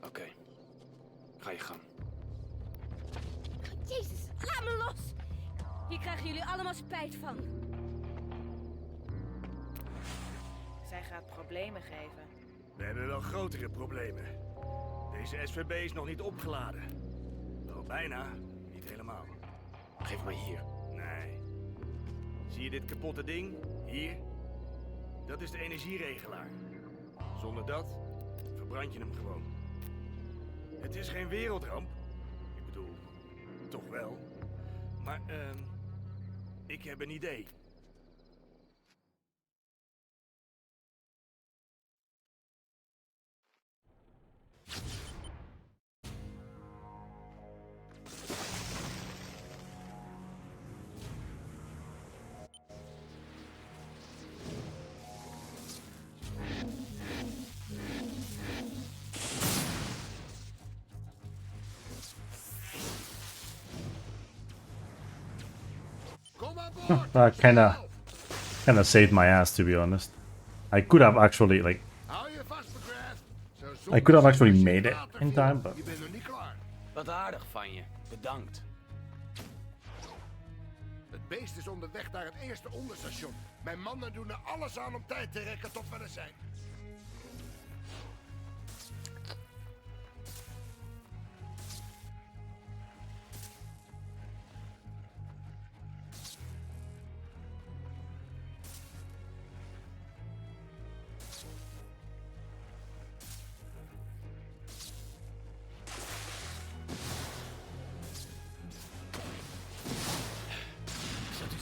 Oké. Ga je gang. Jezus, laat me los! Hier krijgen jullie allemaal spijt van. Zij gaat problemen geven. We hebben wel grotere problemen. Deze SVB is nog niet opgeladen. Wel bijna, niet helemaal. Geef maar hier. Nee. Zie je dit kapotte ding? Hier? Dat is de energieregelaar. Zonder dat verbrand je hem gewoon. Het is geen wereldramp. Ik bedoel, toch wel. Maar, ik heb een idee. That kinda saved my ass, to be honest. I could have actually like I could have actually made it in time, but Je bent nog niet klaar. Wat aardig van je. Bedankt. Het beest is onderweg naar het eerste onderstation. Mijn mannen doen er alles aan om tijd te rekken tot we er zijn.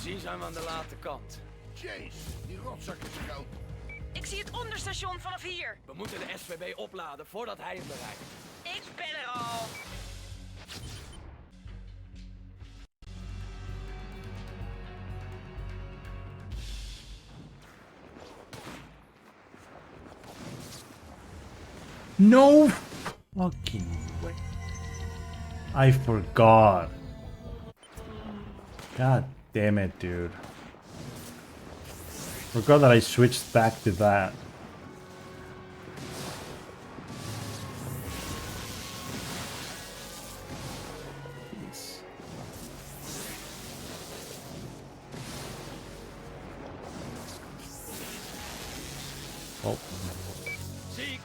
Zien zijn we aan de late kant. Jeez, die rotzak is groot. Ik zie het onderstation vanaf hier. We moeten de SVB opladen voordat hij hem bereikt. Ik ben er al. no fucking way. I forgot. God damn it, dude. Forgot that I switched back to that. Jeez. Oh. Ziek!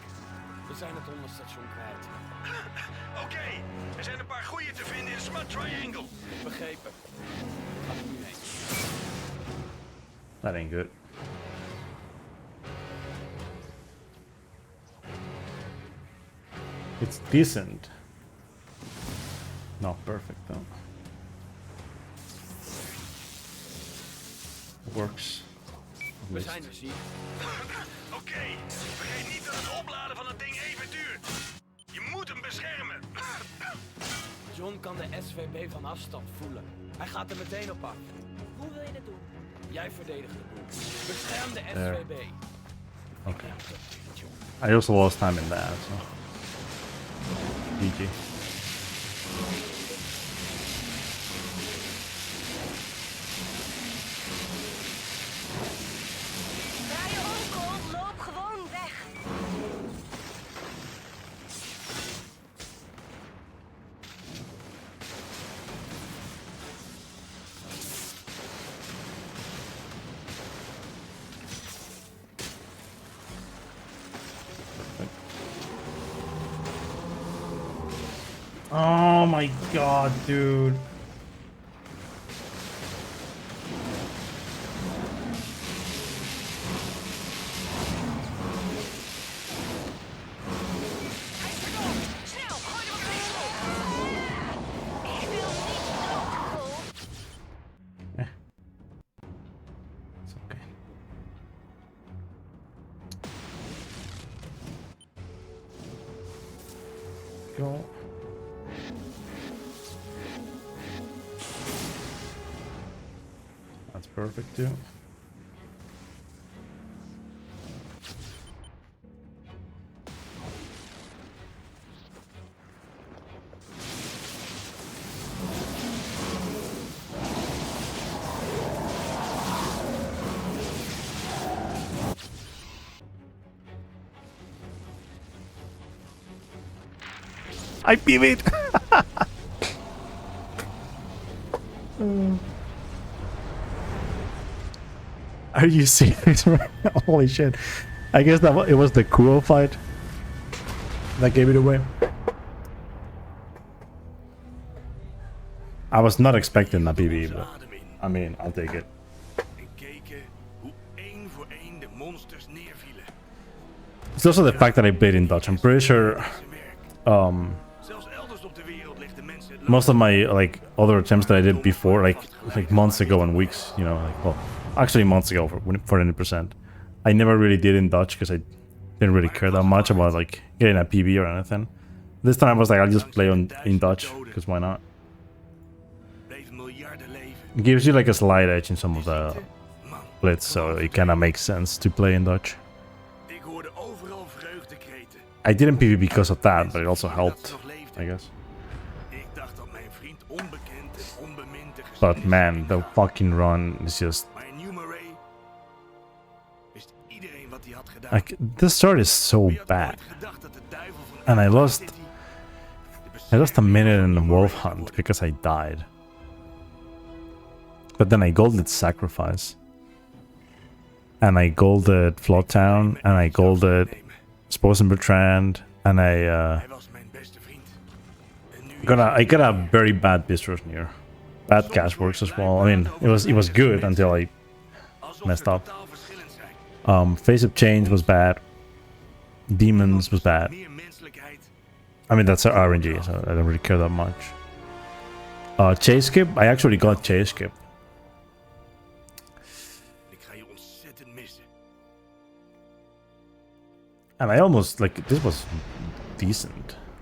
We zijn het onderstation kwijt. Oké, er zijn een paar goeie te vinden in Smut Triangle. Begrepen. Ga er nu heen. That ain't good. It's decent. Not perfect though. Works. At We least. zijn er, Ziek. Oké, vergeet niet dat het opladen van het ding even duurt. Je moet hem beschermen. John kan de SVB van afstand voelen. Hij gaat er meteen op af. Hoe wil je het doen? Jij verdedigt de boel. Bescherm de There. SVB. Okay. I also lost time in that, so. GG. Oh my god, dude. Snel, gooi er wat diesel op! Ik wil niet dood, Cole. It's okay. Go. That's perfect too. I PV'd! Are you serious? Holy shit. I guess that it was the cool fight that gave it away. I was not expecting that PV, but I mean, I'll take it. En keken hoe één voor één de monsters neervielen. It's also the fact that I played in Dutch. I'm pretty sure Zelfs elders op de wereld legden mensen het most of my like other attempts that I did before, like months ago and weeks, you know, like well, actually months ago for 100%. I never really did in Dutch because I didn't really care that much about like getting a PB or anything. This time I was like, I'll just play in Dutch because why not? bleven miljarden leven. It gives you like a slight edge in some of the blitz, so it kind of makes sense to play in Dutch. Ik hoorde overal vreugdekreten. I didn't PB because of that, but it also helped, I guess. Ik dacht dat mijn vriend onbekend en onbemind te But man, the fucking run is just Maar in New Murray wist iedereen wat hij had gedaan. like this start is so Wie had bad, ooit gedacht dat de duivel van and I lost a de minute in the beschermer wolf van hunt because I died. But then I golded Sacrifice. And I golded Flood Town. And I golded Sposen Bertrand. And Hij was mijn beste vriend. En nu I got a very bad Bistros near. Bad cash works as well. I mean, it was good until I alsof messed we up. totaal verschillend zijn. Face of Change was bad. Demons was bad. Meer menselijkheid. I mean, that's RNG, so I don't really care that much. Chase Skip? I actually got Chase Skip. Ik ga je ontzettend missen. And I almost, like, this was decent.